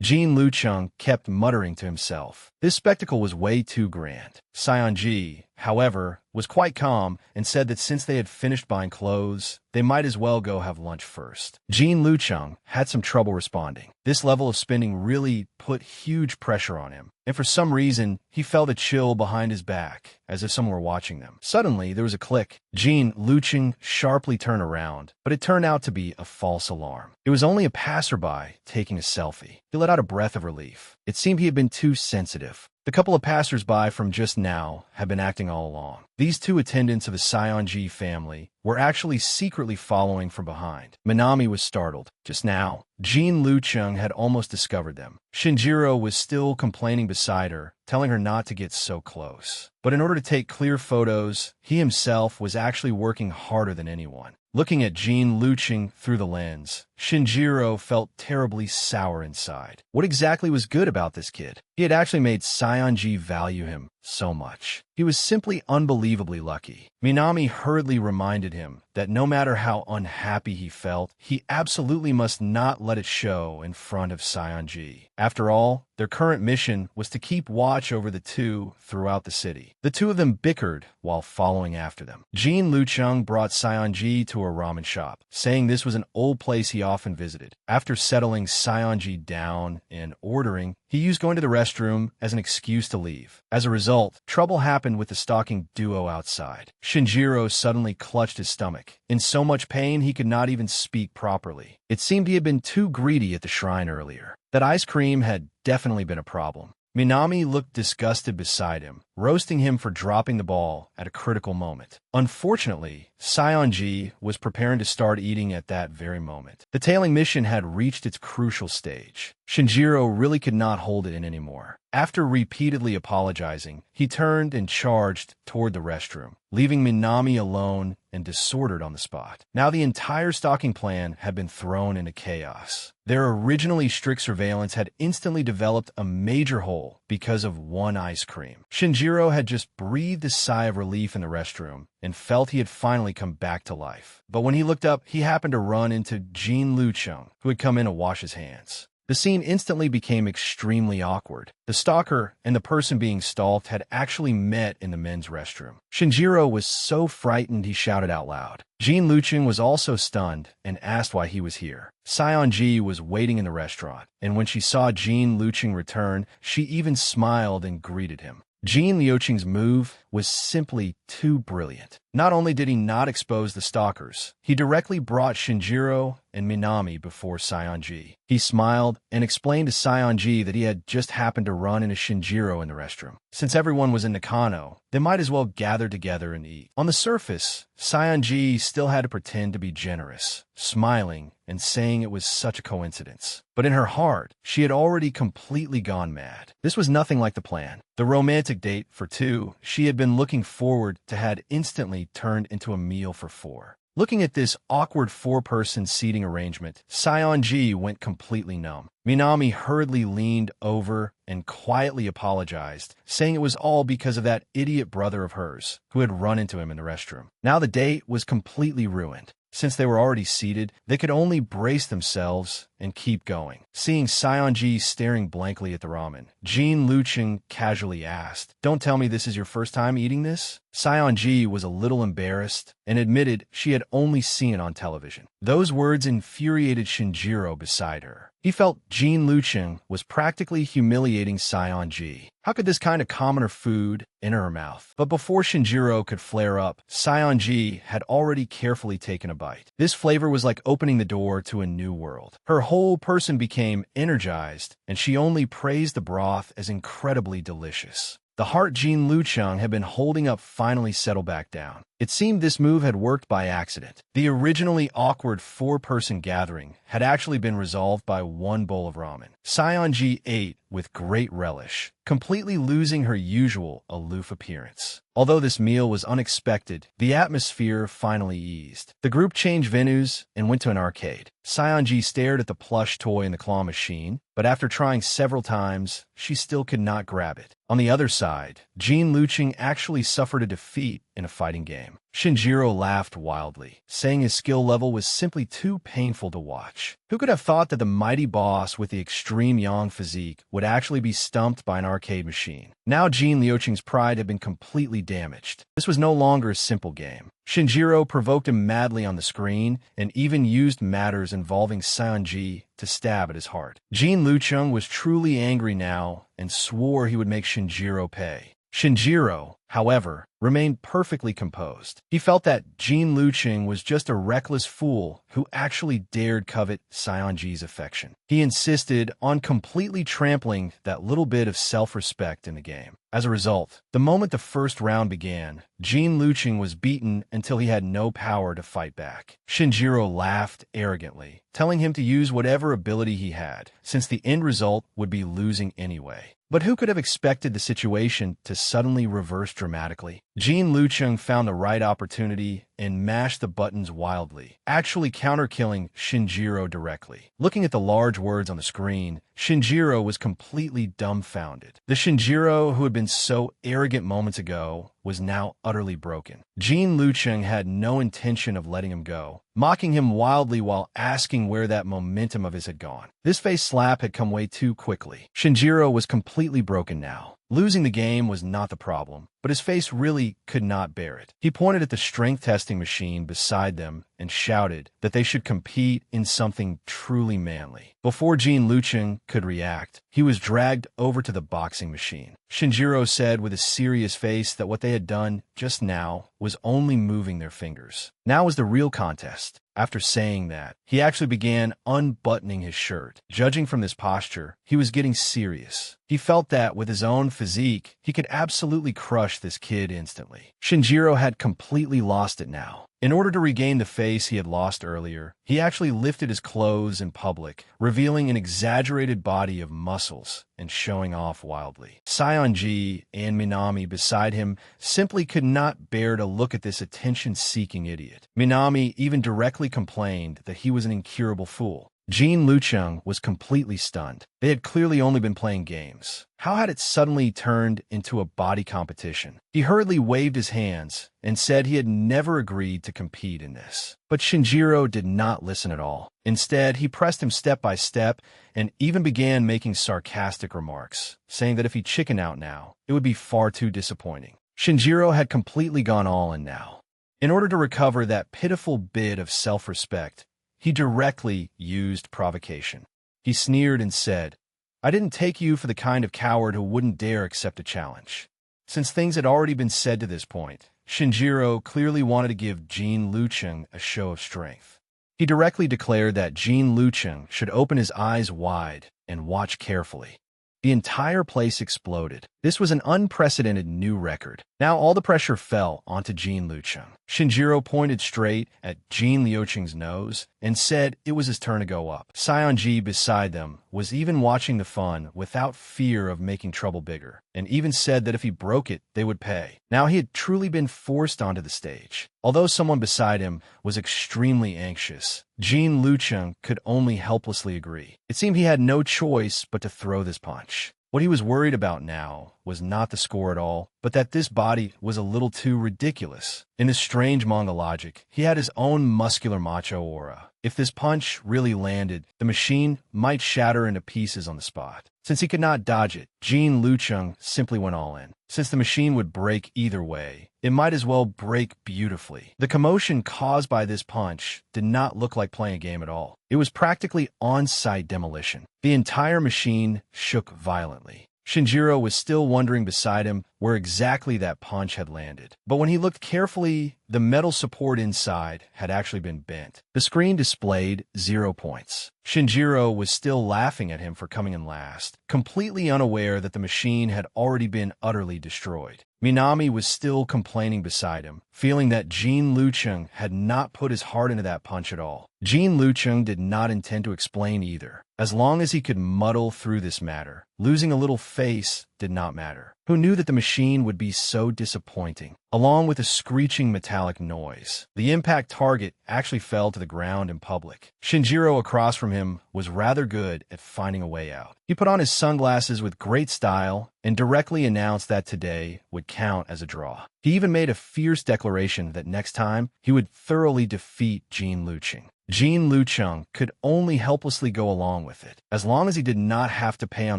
Jean Lucheng kept muttering to himself. This spectacle was way too grand. Seonji, however, was quite calm and said that since they had finished buying clothes, they might as well go have lunch first. Jean Lucheng had some trouble responding. This level of spending really put huge pressure on him, and for some reason, he felt a chill behind his back, as if someone were watching them. Suddenly, there was a click. Jean Lucheng sharply turned around, but it turned out to be a false alarm. It was only a passerby taking a selfie. He let out a breath of relief. It seemed he had been too sensitive. The couple of passers-by from just now had been acting all along. These two attendants of the Seonji family were actually secretly following from behind. Minami was startled. Just now, Jean Lucheng had almost discovered them. Shinjiro was still complaining beside her, telling her not to get so close. But in order to take clear photos, he himself was actually working harder than anyone. Looking at Jean Lucheng through the lens, Shinjiro felt terribly sour inside. What exactly was good about this kid? He had actually made Seonji value him so much. He was simply unbelievably lucky. Minami hurriedly reminded him that no matter how unhappy he felt, he absolutely must not let it show in front of Seonji. After all, their current mission was to keep watch over the two throughout the city. The two of them bickered while following after them. Jean Lucheng brought Seonji to a ramen shop, saying this was an old place he often visited. After settling Seonji down and ordering, he used going to the restroom as an excuse to leave. As a result, trouble happened with the stalking duo outside. Shinjiro suddenly clutched his stomach. In so much pain, he could not even speak properly. It seemed he had been too greedy at the shrine earlier. That ice cream had definitely been a problem. Minami looked disgusted beside him, roasting him for dropping the ball at a critical moment. Unfortunately, Seonji was preparing to start eating at that very moment. The tailing mission had reached its crucial stage. Shinjiro really could not hold it in anymore. After repeatedly apologizing, he turned and charged toward the restroom, leaving Minami alone and disordered on the spot. Now the entire stalking plan had been thrown into chaos. Their originally strict surveillance had instantly developed a major hole because of one ice cream. Shinjiro had just breathed a sigh of relief in the restroom and felt he had finally come back to life. But when he looked up, he happened to run into Jean Lucheng, who had come in to wash his hands. The scene instantly became extremely awkward. The stalker and the person being stalked had actually met in the men's restroom. Shinjiro was so frightened he shouted out loud. Jean Lucheng was also stunned and asked why he was here. Seonji was waiting in the restaurant, and when she saw Jean Lucheng return, she even smiled and greeted him. Jean Lucheng's move was simply too brilliant. Not only did he not expose the stalkers, he directly brought Shinjiro and Minami before Seonji. He smiled and explained to Seonji that he had just happened to run into Shinjiro in the restroom. Since everyone was in Nakano, they might as well gather together and eat. On the surface, Seonji still had to pretend to be generous, smiling and saying it was such a coincidence. But in her heart, she had already completely gone mad. This was nothing like the plan. The romantic date for two she had been looking forward to had instantly turned into a meal for four. Looking at this awkward four-person seating arrangement, Seonji went completely numb. Minami hurriedly leaned over and quietly apologized, saying it was all because of that idiot brother of hers who had run into him in the restroom. Now the date was completely ruined. Since they were already seated, they could only brace themselves and keep going. Seeing Seonji staring blankly at the ramen, Jean Lucheng casually asked, "Don't tell me this is your first time eating this?" Seonji was a little embarrassed and admitted she had only seen it on television. Those words infuriated Shinjiro beside her. He felt Jean Lucheng was practically humiliating Seonji. How could this kind of commoner food enter her mouth? But before Shinjiro could flare up, Seonji had already carefully taken a bite. This flavor was like opening the door to a new world. Her whole person became energized, and she only praised the broth as incredibly delicious. The heart Jean Lucheng had been holding up finally settled back down. It seemed this move had worked by accident. The originally awkward four-person gathering had actually been resolved by one bowl of ramen. Seonji ate with great relish, completely losing her usual aloof appearance. Although this meal was unexpected, the atmosphere finally eased. The group changed venues and went to an arcade. Seonji stared at the plush toy in the claw machine, but after trying several times, she still could not grab it. On the other side, Jean Luching actually suffered a defeat in a fighting game. Shinjiro laughed wildly, saying his skill level was simply too painful to watch. Who could have thought that the mighty boss with the extreme yang physique would actually be stumped by an arcade machine? Now Jean Liuqing's pride had been completely damaged. This was no longer a simple game. Shinjiro provoked him madly on the screen and even used matters involving Seonji to stab at his heart. Jean Luching was truly angry now and swore he would make Shinjiro pay. Shinjiro, however, remained perfectly composed. He felt that Jean Luching was just a reckless fool who actually dared covet Seonji's affection. He insisted on completely trampling that little bit of self-respect in the game. As a result, the moment the first round began, Jean Luching was beaten until he had no power to fight back. Shinjiro laughed arrogantly, telling him to use whatever ability he had, since the end result would be losing anyway. But who could have expected the situation to suddenly reverse dramatically? Jean Luching found the right opportunity and mashed the buttons wildly, actually counter-killing Shinjiro directly. Looking at the large words on the screen, Shinjiro was completely dumbfounded. The Shinjiro who had been so arrogant moments ago was now utterly broken. Jean Luching had no intention of letting him go, mocking him wildly while asking where that momentum of his had gone. This face slap had come way too quickly. Shinjiro was completely broken now. Losing the game was not the problem, but his face really could not bear it. He pointed at the strength testing machine beside them and shouted that they should compete in something truly manly. Before Jean Luching could react, he was dragged over to the boxing machine. Shinjiro said with a serious face that what they had done just now was only moving their fingers. Now was the real contest. After saying that, he actually began unbuttoning his shirt. Judging from this posture, he was getting serious. He felt that with his own physique, he could absolutely crush this kid instantly. Shinjiro had completely lost it now. In order to regain the face he had lost earlier, he actually lifted his clothes in public, revealing an exaggerated body of muscles and showing off wildly. Seonji and Minami beside him simply could not bear to look at this attention-seeking idiot. Minami even directly complained that he was an incurable fool. Jean Luching was completely stunned. They had clearly only been playing games. How had it suddenly turned into a body competition? He hurriedly waved his hands and said he had never agreed to compete in this. But Shinjiro did not listen at all. Instead, he pressed him step by step and even began making sarcastic remarks, saying that if he chickened out now, it would be far too disappointing. Shinjiro had completely gone all in now. In order to recover that pitiful bit of self-respect, he directly used provocation. He sneered and said, "I didn't take you for the kind of coward who wouldn't dare accept a challenge." Since things had already been said to this point, Shinjiro clearly wanted to give Jean Luching a show of strength. He directly declared that Jean Luching should open his eyes wide and watch carefully. The entire place exploded. This was an unprecedented new record. Now all the pressure fell onto Jean Luching. Shinjiro pointed straight at Jean Liuqing's nose and said it was his turn to go up. Seonji beside them was even watching the fun without fear of making trouble bigger, and even said that if he broke it, they would pay. Now he had truly been forced onto the stage. Although someone beside him was extremely anxious, Jean Luching could only helplessly agree. It seemed he had no choice but to throw this punch. What he was worried about now was not the score at all, but that this body was a little too ridiculous. In his strange manga logic, he had his own muscular macho aura. If this punch really landed, the machine might shatter into pieces on the spot. Since he could not dodge it, Jean Luching simply went all in. Since the machine would break either way, it might as well break beautifully. The commotion caused by this punch did not look like playing a game at all. It was practically on-site demolition. The entire machine shook violently. Shinjiro was still wondering beside him where exactly that punch had landed. But when he looked carefully, the metal support inside had actually been bent. The screen displayed 0 points. Shinjiro was still laughing at him for coming in last, completely unaware that the machine had already been utterly destroyed. Minami was still complaining beside him, feeling that Jean Lucheng had not put his heart into that punch at all. Jean Lucheng did not intend to explain either. As long as he could muddle through this matter, losing a little face did not matter. Who knew that the machine would be so disappointing? Along with a screeching metallic noise, the impact target actually fell to the ground in public. Shinjiro across from him was rather good at finding a way out. He put on his sunglasses with great style and directly announced that today would count as a draw. He even made a fierce declaration that next time he would thoroughly defeat Jean Lucheng. Jean Lucheng could only helplessly go along with it. As long as he did not have to pay on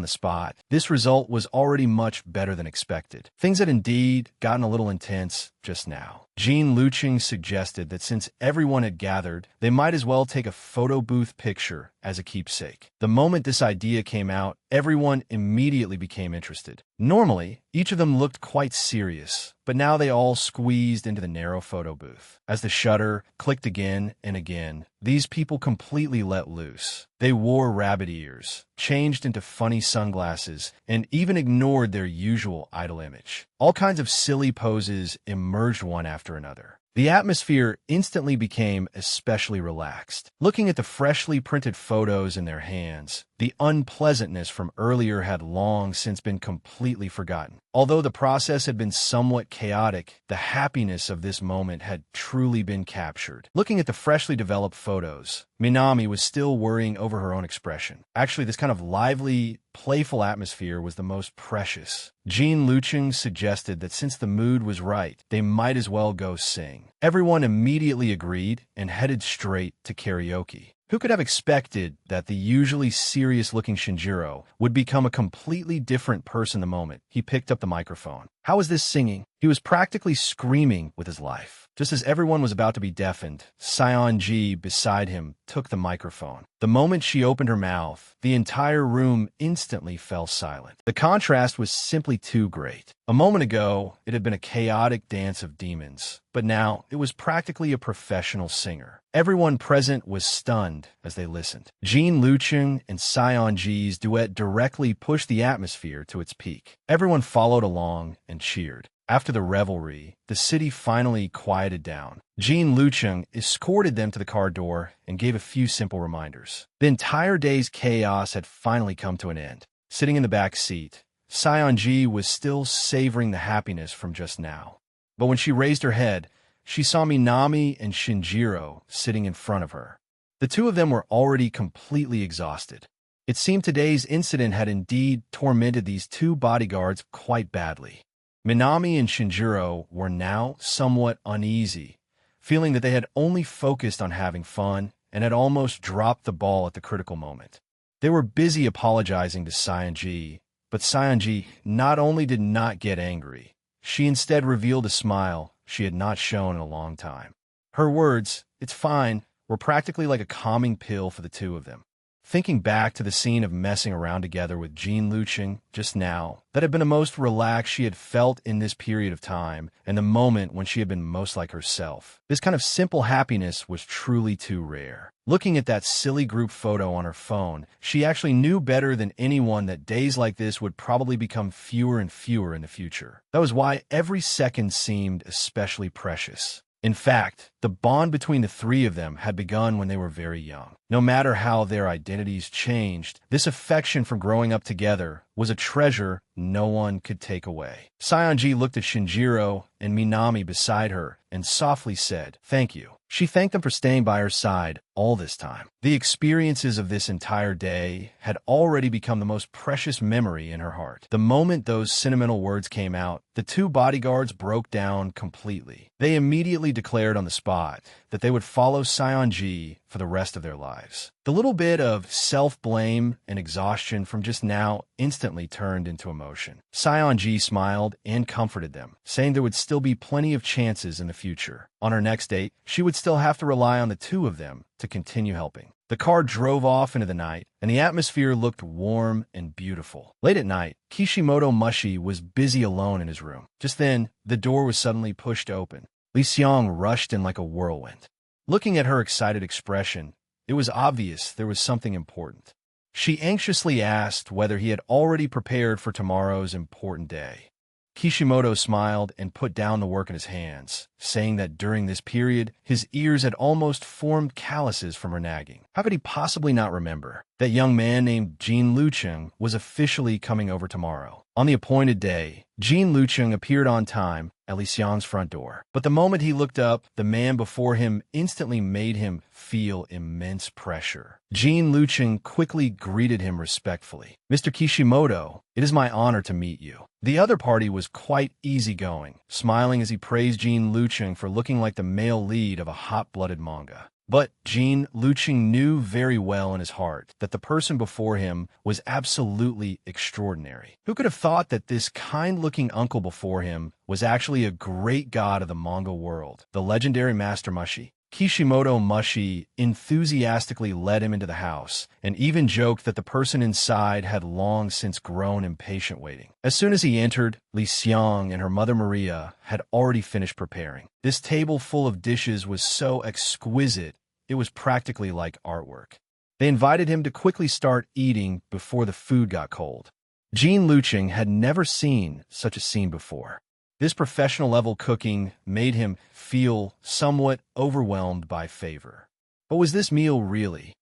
the spot, this result was already much better than expected. Things had indeed gotten a little intense just now. Jean Lucheng suggested that since everyone had gathered, they might as well take a photo booth picture as a keepsake. The moment this idea came out, everyone immediately became interested. Normally, each of them looked quite serious, but now they all squeezed into the narrow photo booth. As the shutter clicked again and again, these people completely let loose. They wore rabbit ears, changed into funny sunglasses, and even ignored their usual idol image. All kinds of silly poses emerged one after another. The atmosphere instantly became especially relaxed. Looking at the freshly printed photos in their hands, the unpleasantness from earlier had long since been completely forgotten. Although the process had been somewhat chaotic, the happiness of this moment had truly been captured. Looking at the freshly developed photos, Minami was still worrying over her own expression. Actually, this kind of lively, playful atmosphere was the most precious. Jean Lucheng suggested that since the mood was right, they might as well go sing. Everyone immediately agreed and headed straight to karaoke. Who could have expected that the usually serious-looking Shinjiro would become a completely different person the moment he picked up the microphone? How was this singing? He was practically screaming with his life. Just as everyone was about to be deafened, Sion-ji beside him took the microphone. The moment she opened her mouth, the entire room instantly fell silent. The contrast was simply too great. A moment ago, it had been a chaotic dance of demons, but now it was practically a professional singer. Everyone present was stunned as they listened. Jean Lucheng and Sion-ji's duet directly pushed the atmosphere to its peak. Everyone followed along and cheered. After the revelry, the city finally quieted down. Jean Lucheng escorted them to the car door and gave a few simple reminders. The entire day's chaos had finally come to an end. Sitting in the back seat, Sion-ji was still savoring the happiness from just now. But when she raised her head, she saw Minami and Shinjiro sitting in front of her. The two of them were already completely exhausted. It seemed today's incident had indeed tormented these two bodyguards quite badly. Minami and Shinjiro were now somewhat uneasy, feeling that they had only focused on having fun and had almost dropped the ball at the critical moment. They were busy apologizing to Sion-ji, but Sion-ji not only did not get angry, she instead revealed a smile she had not shown in a long time. Her words, "It's fine," were practically like a calming pill for the two of them. Thinking back to the scene of messing around together with Jean Lucheng just now, that had been the most relaxed she had felt in this period of time, and the moment when she had been most like herself. This kind of simple happiness was truly too rare. Looking at that silly group photo on her phone, she actually knew better than anyone that days like this would probably become fewer and fewer in the future. That was why every second seemed especially precious. In fact, the bond between the three of them had begun when they were very young. No matter how their identities changed, this affection from growing up together was a treasure no one could take away. Sion-ji looked at Shinjiro and Minami beside her and softly said, "Thank you." She thanked them for staying by her side all this time. The experiences of this entire day had already become the most precious memory in her heart. The moment those sentimental words came out, the two bodyguards broke down completely. They immediately declared on the spot that they would follow Sion-ji for the rest of their lives. The little bit of self-blame and exhaustion from just now instantly turned into emotion. Sion-ji smiled and comforted them, saying there would still be plenty of chances in the future. On her next date, she would still have to rely on the two of them to continue helping. The car drove off into the night, and the atmosphere looked warm and beautiful. Late at night, Kishimoto Mushi was busy alone in his room. Just then, the door was suddenly pushed open. Li Xiang rushed in like a whirlwind. Looking at her excited expression, it was obvious there was something important. She anxiously asked whether he had already prepared for tomorrow's important day. Kishimoto smiled and put down the work in his hands, saying that during this period, his ears had almost formed calluses from her nagging. How could he possibly not remember? That young man named Jin Lucheng was officially coming over tomorrow. On the appointed day, Jin Lucheng appeared on time at Li Xiang's front door. But the moment he looked up, the man before him instantly made him feel immense pressure. Jin Lucheng quickly greeted him respectfully. "Mr. Kishimoto, it is my honor to meet you." The other party was quite easygoing, smiling as he praised Jin Lucheng for looking like the male lead of a hot-blooded manga. But Jin Lucheng knew very well in his heart that the person before him was absolutely extraordinary. Who could have thought that this kind-looking uncle before him was actually a great god of the manga world, the legendary Master Mushi? Kishimoto Mushi enthusiastically led him into the house and even joked that the person inside had long since grown impatient waiting. As soon as he entered, Li Xiang and her mother Maria had already finished preparing. This table full of dishes was so exquisite, it was practically like artwork. They invited him to quickly start eating before the food got cold. Jin Lucheng had never seen such a scene before. This professional-level cooking made him feel somewhat overwhelmed by favor. But was this meal really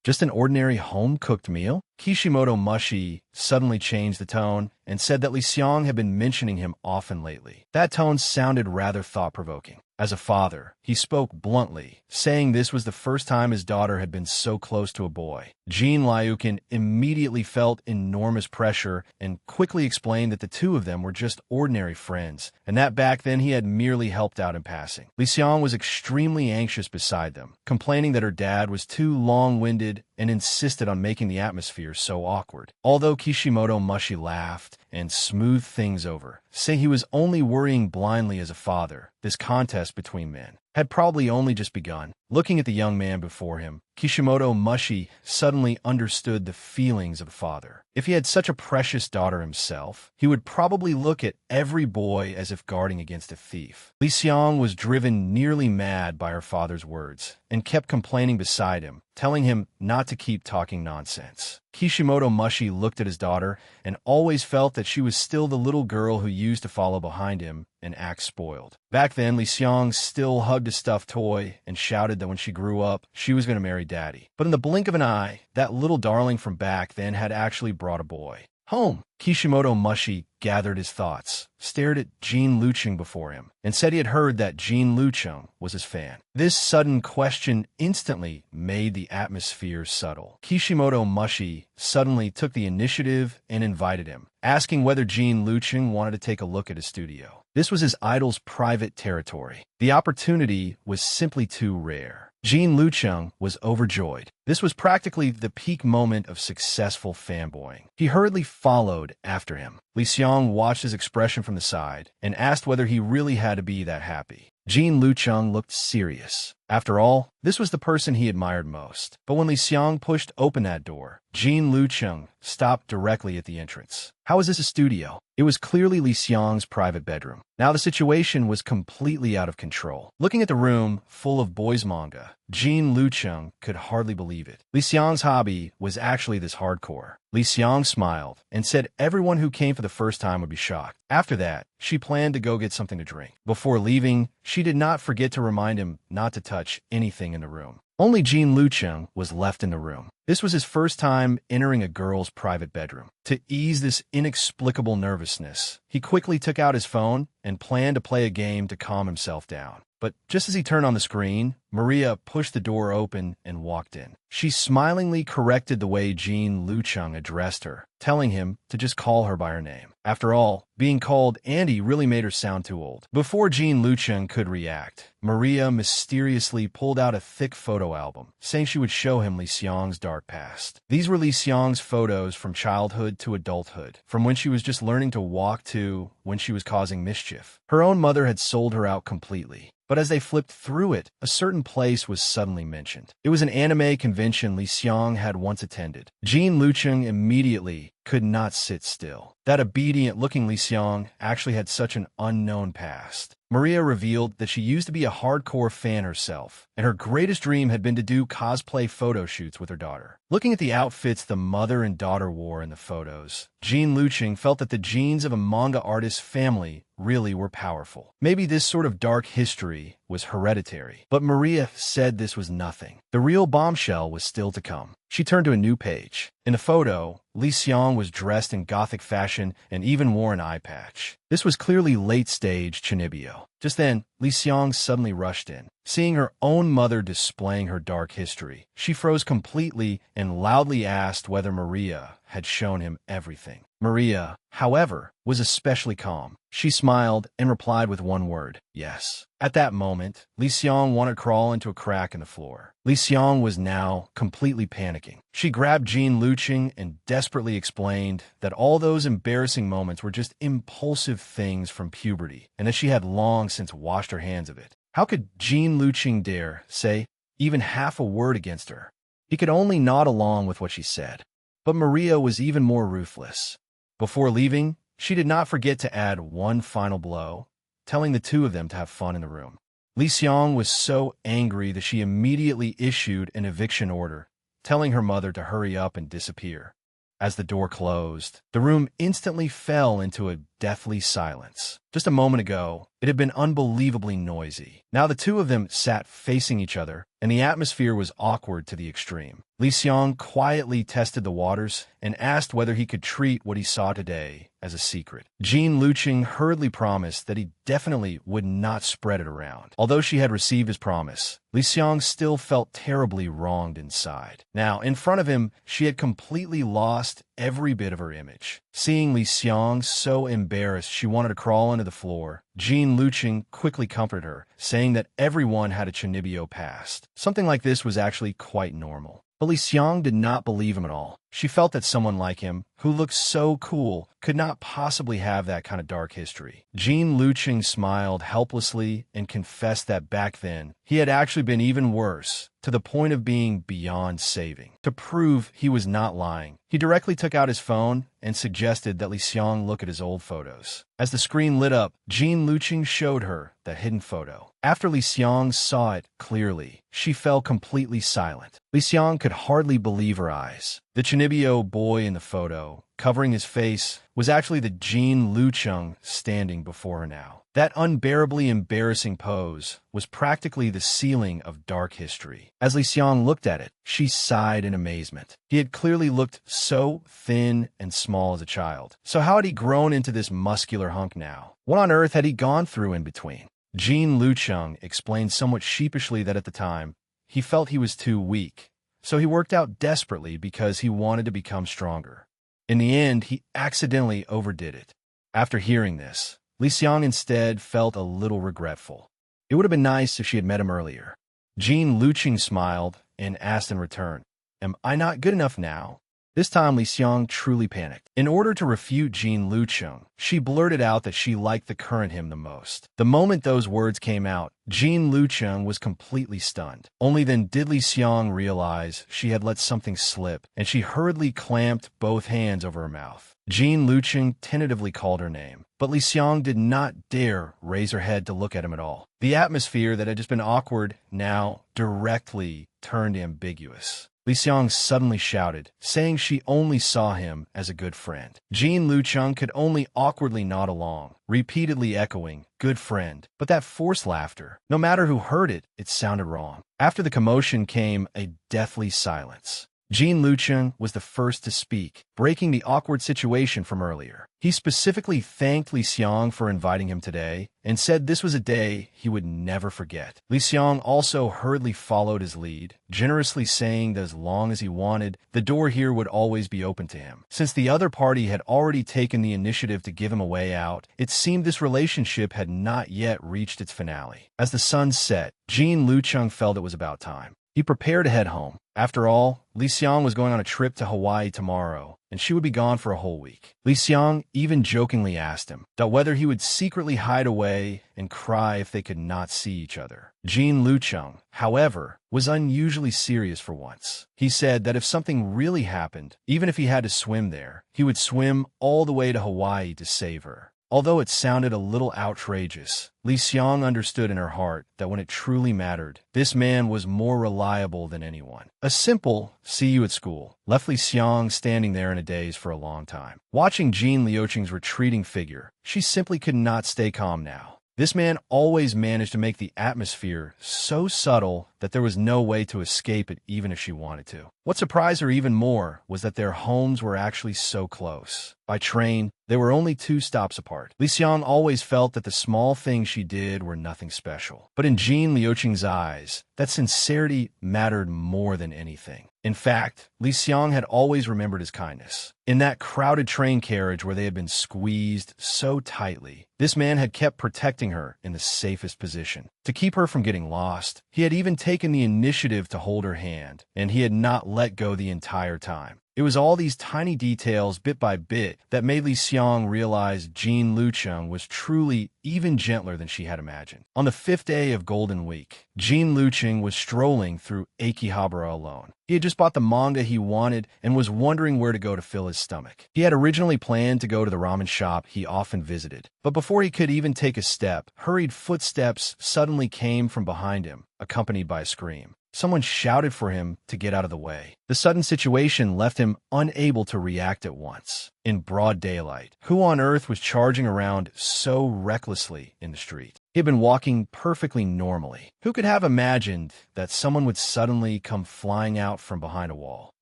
just an ordinary home-cooked meal? Kishimoto Mushi suddenly changed the tone and said that Li Xiang had been mentioning him often lately. That tone sounded rather thought-provoking. As a father, he spoke bluntly, saying this was the first time his daughter had been so close to a boy. Jin Liukin immediately felt enormous pressure and quickly explained that the two of them were just ordinary friends, and that back then he had merely helped out in passing. Li Xiang was extremely anxious beside them, complaining that her dad was too long-winded and insisted on making the atmosphere so awkward. Although Kishimoto Mushi laughed and smoothed things over, saying he was only worrying blindly as a father, this contest between men had probably only just begun. Looking at the young man before him, Kishimoto Mushi suddenly understood the feelings of the father. If he had such a precious daughter himself, he would probably look at every boy as if guarding against a thief. Li Xiang was driven nearly mad by her father's words and kept complaining beside him, telling him not to keep talking nonsense. Kishimoto Mushi looked at his daughter and always felt that she was still the little girl who used to follow behind him and act spoiled. Back then, Li Xiang still hugged a stuffed toy and shouted that when she grew up, she was going to marry daddy. But in the blink of an eye, that little darling from back then had actually brought a boy home. Kishimoto Mushi gathered his thoughts, stared at Jin Lucheng before him, and said he had heard that Jin Lucheng was his fan. This sudden question instantly made the atmosphere subtle. Kishimoto Mushi suddenly took the initiative and invited him, asking whether Jin Lucheng wanted to take a look at his studio. This was his idol's private territory. The opportunity was simply too rare. Jin Lucheng was overjoyed. This was practically the peak moment of successful fanboying. He hurriedly followed after him. Li Xiang watched his expression from the side and asked whether he really had to be that happy. Jin Lucheng looked serious. After all, this was the person he admired most. But when Li Xiang pushed open that door, Jin Lucheng stopped directly at the entrance. How was this a studio? It was clearly Li Xiang's private bedroom. Now the situation was completely out of control. Looking at the room full of boys' manga, Jin Lucheng could hardly believe it. Li Xiang's hobby was actually this hardcore. Li Xiang smiled and said everyone who came for the first time would be shocked. After that, she planned to go get something to drink. Before leaving, she did not forget to remind him not to touch anything in the room. Only Jin Lucheng was left in the room. This was his first time entering a girl's private bedroom. To ease this inexplicable nervousness, he quickly took out his phone and planned to play a game to calm himself down. But just as he turned on the screen, Maria pushed the door open and walked in. She smilingly corrected the way Jin Lucheng addressed her, telling him to just call her by her name. After all, being called Andy really made her sound too old. Before Jin Lucheng could react, Maria mysteriously pulled out a thick photo album, saying she would show him Li Xiang's dark past. These were Li Xiang's photos from childhood to adulthood, from when she was just learning to walk to when she was causing mischief. Her own mother had sold her out completely. But as they flipped through it, a certain place was suddenly mentioned. It was an anime convention convention Li Xiang had once attended. Jean Lucheng immediately could not sit still. That obedient-looking Li Xiang actually had such an unknown past. Maria revealed that she used to be a hardcore fan herself, and her greatest dream had been to do cosplay photo shoots with her daughter. Looking at the outfits the mother and daughter wore in the photos, Jean Lucheng felt that the genes of a manga artist's family really were powerful. Maybe this sort of dark history was hereditary, but Maria said this was nothing. The real bombshell was still to come. She turned to a new page. In the photo, Li Xiang was dressed in gothic fashion and even wore an eye patch. This was clearly late-stage Chinibyo. Just then, Li Xiang suddenly rushed in. Seeing her own mother displaying her dark history, she froze completely and loudly asked whether Maria had shown him everything. Maria, however, was especially calm. She smiled and replied with one word, yes. At that moment, Li Xiang wanted to crawl into a crack in the floor. Li Xiang was now completely panicking. She grabbed Jean Lucheng and desperately explained that all those embarrassing moments were just impulsive things from puberty, and that she had long since washed her hands of it. How could Jean Lucheng dare say even half a word against her? He could only nod along with what she said. But Maria was even more ruthless. Before leaving, she did not forget to add one final blow, telling the two of them to have fun in the room. Li Xiang was so angry that she immediately issued an eviction order, telling her mother to hurry up and disappear. As the door closed, the room instantly fell into a deathly silence. Just a moment ago, it had been unbelievably noisy. Now the two of them sat facing each other, and the atmosphere was awkward to the extreme. Li Xiang quietly tested the waters and asked whether he could treat what he saw today as a secret. Jean Lucheng hurriedly promised that he definitely would not spread it around. Although she had received his promise, Li Xiang still felt terribly wronged inside. Now, in front of him, she had completely lost every bit of her image. Seeing Li Xiang so embarrassed she wanted to crawl into the floor, Jean Lucheng quickly comforted her, saying that everyone had a Chinibyo past. Something like this was actually quite normal. But Li Xiang did not believe him at all. She felt that someone like him, who looked so cool, could not possibly have that kind of dark history. Jean Lucheng smiled helplessly and confessed that back then, he had actually been even worse, to the point of being beyond saving. To prove he was not lying, he directly took out his phone and suggested that Li Xiang look at his old photos. As the screen lit up, Jean Lucheng showed her the hidden photo. After Li Xiang saw it clearly, she fell completely silent. Li Xiang could hardly believe her eyes. The Chinibyo boy in the photo, covering his face, was actually the Jean Lucheng standing before her now. That unbearably embarrassing pose was practically the ceiling of dark history. As Li Xiang looked at it, she sighed in amazement. He had clearly looked so thin and small as a child. So how had he grown into this muscular hunk now? What on earth had he gone through in between? Jean Lucheng explained somewhat sheepishly that at the time, he felt he was too weak. So he worked out desperately because he wanted to become stronger. In the end, he accidentally overdid it. After hearing this, Li Xiang instead felt a little regretful. It would have been nice if she had met him earlier. Jean Lucheng smiled and asked in return, "Am I not good enough now?" This time, Li Xiang truly panicked. In order to refute Jean Lucheng, she blurted out that she liked the current him the most. The moment those words came out, Jean Lucheng was completely stunned. Only then did Li Xiang realize she had let something slip, and she hurriedly clamped both hands over her mouth. Jean Lucheng tentatively called her name, but Li Xiang did not dare raise her head to look at him at all. The atmosphere that had just been awkward now directly turned ambiguous. Li Xiang suddenly shouted, saying she only saw him as a good friend. Jean Lucheng could only awkwardly nod along, repeatedly echoing, "Good friend." But that forced laughter, no matter who heard it, it sounded wrong. After the commotion came a deathly silence. Jean Lucheng was the first to speak, breaking the awkward situation from earlier. He specifically thanked Li Xiang for inviting him today and said this was a day he would never forget. Li Xiang also hurriedly followed his lead, generously saying that as long as he wanted, the door here would always be open to him. Since the other party had already taken the initiative to give him a way out, it seemed this relationship had not yet reached its finale. As the sun set, Jean Lucheng felt it was about time. He prepared to head home. After all, Li Xiang was going on a trip to Hawaii tomorrow, and she would be gone for a whole week. Li Xiang even jokingly asked him whether he would secretly hide away and cry if they could not see each other. Jean Lucheng, however, was unusually serious for once. He said that if something really happened, even if he had to swim there, he would swim all the way to Hawaii to save her. Although it sounded a little outrageous, Li Xiang understood in her heart that when it truly mattered, this man was more reliable than anyone. A simple "see you at school" left Li Xiang standing there in a daze for a long time. Watching Jean Liucheng's retreating figure, she simply could not stay calm now. This man always managed to make the atmosphere so subtle that there was no way to escape it even if she wanted to. What surprised her even more was that their homes were actually so close. By train, they were only 2 stops apart. Li Xiang always felt that the small things she did were nothing special. But in Jean Liucheng's eyes, that sincerity mattered more than anything. In fact, Li Xiang had always remembered his kindness. In that crowded train carriage where they had been squeezed so tightly, this man had kept protecting her in the safest position. To keep her from getting lost, he had even taken the initiative to hold her hand, and he had not let go the entire time. It was all these tiny details, bit by bit, that made Li Xiang realize Jean Lucheng was truly even gentler than she had imagined. On the 5th day of Golden Week, Jean Lucheng was strolling through Akihabara alone. He had just bought the manga he wanted and was wondering where to go to fill his stomach. He had originally planned to go to the ramen shop he often visited, but before he could even take a step, hurried footsteps suddenly came from behind him, accompanied by a scream. Someone shouted for him to get out of the way. The sudden situation left him unable to react at once. In broad daylight, who on earth was charging around so recklessly in the street? He had been walking perfectly normally. Who could have imagined that someone would suddenly come flying out from behind a wall?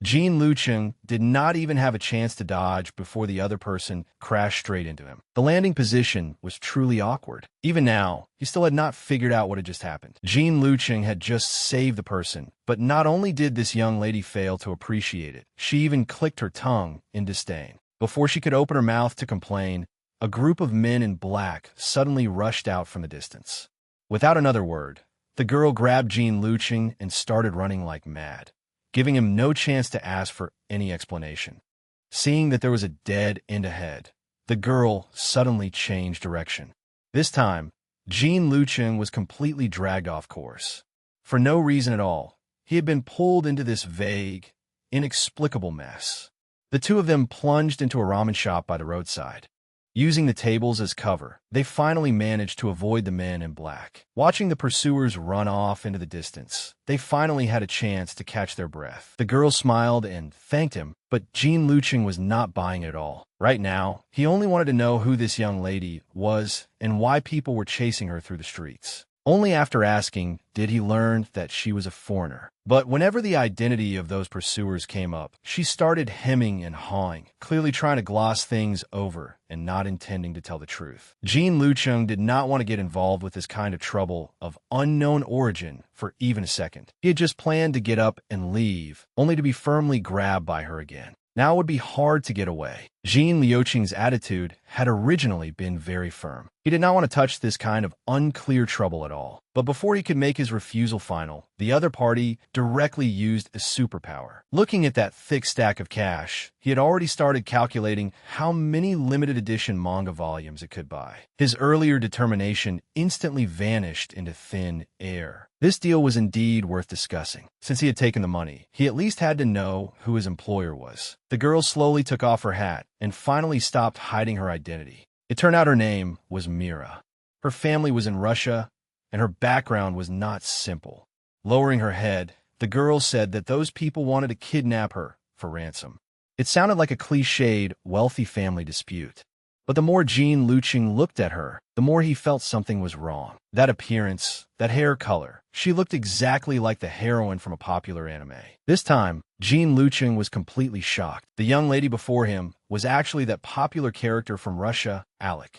Jean Lucheng did not even have a chance to dodge before the other person crashed straight into him. The landing position was truly awkward. Even now, he still had not figured out what had just happened. Jean Lucheng had just saved the person, but not only did this young lady fail to appreciate it, she even clicked her tongue in disdain. Before she could open her mouth to complain, a group of men in black suddenly rushed out from the distance. Without another word, the girl grabbed Jean Lucheng and started running like mad, giving him no chance to ask for any explanation. Seeing that there was a dead end ahead, the girl suddenly changed direction. This time, Jean Lucheng was completely dragged off course. For no reason at all, he had been pulled into this vague, inexplicable mess. The two of them plunged into a ramen shop by the roadside. Using the tables as cover, they finally managed to avoid the men in black. Watching the pursuers run off into the distance, they finally had a chance to catch their breath. The girl smiled and thanked him, but Jean Lucheng was not buying it at all. Right now, he only wanted to know who this young lady was and why people were chasing her through the streets. Only after asking did he learn that she was a foreigner. But whenever the identity of those pursuers came up, she started hemming and hawing, clearly trying to gloss things over and not intending to tell the truth. Jean Lucheng did not want to get involved with this kind of trouble of unknown origin for even a second. He had just planned to get up and leave, only to be firmly grabbed by her again. Now it would be hard to get away. Jean Liucheng's attitude had originally been very firm. He did not want to touch this kind of unclear trouble at all. But before he could make his refusal final, the other party directly used a superpower. Looking at that thick stack of cash, he had already started calculating how many limited edition manga volumes it could buy. His earlier determination instantly vanished into thin air. This deal was indeed worth discussing. Since he had taken the money, he at least had to know who his employer was. The girl slowly took off her hat and finally stopped hiding her identity. It turned out her name was Mira. Her family was in Russia, and her background was not simple. Lowering her head, the girl said that those people wanted to kidnap her for ransom. It sounded like a cliched, wealthy family dispute. But the more Jean Lucheng looked at her, the more he felt something was wrong. That appearance, that hair color, she looked exactly like the heroine from a popular anime. This time, Jean Lucheng was completely shocked. The young lady before him was actually that popular character from Russia, Alec.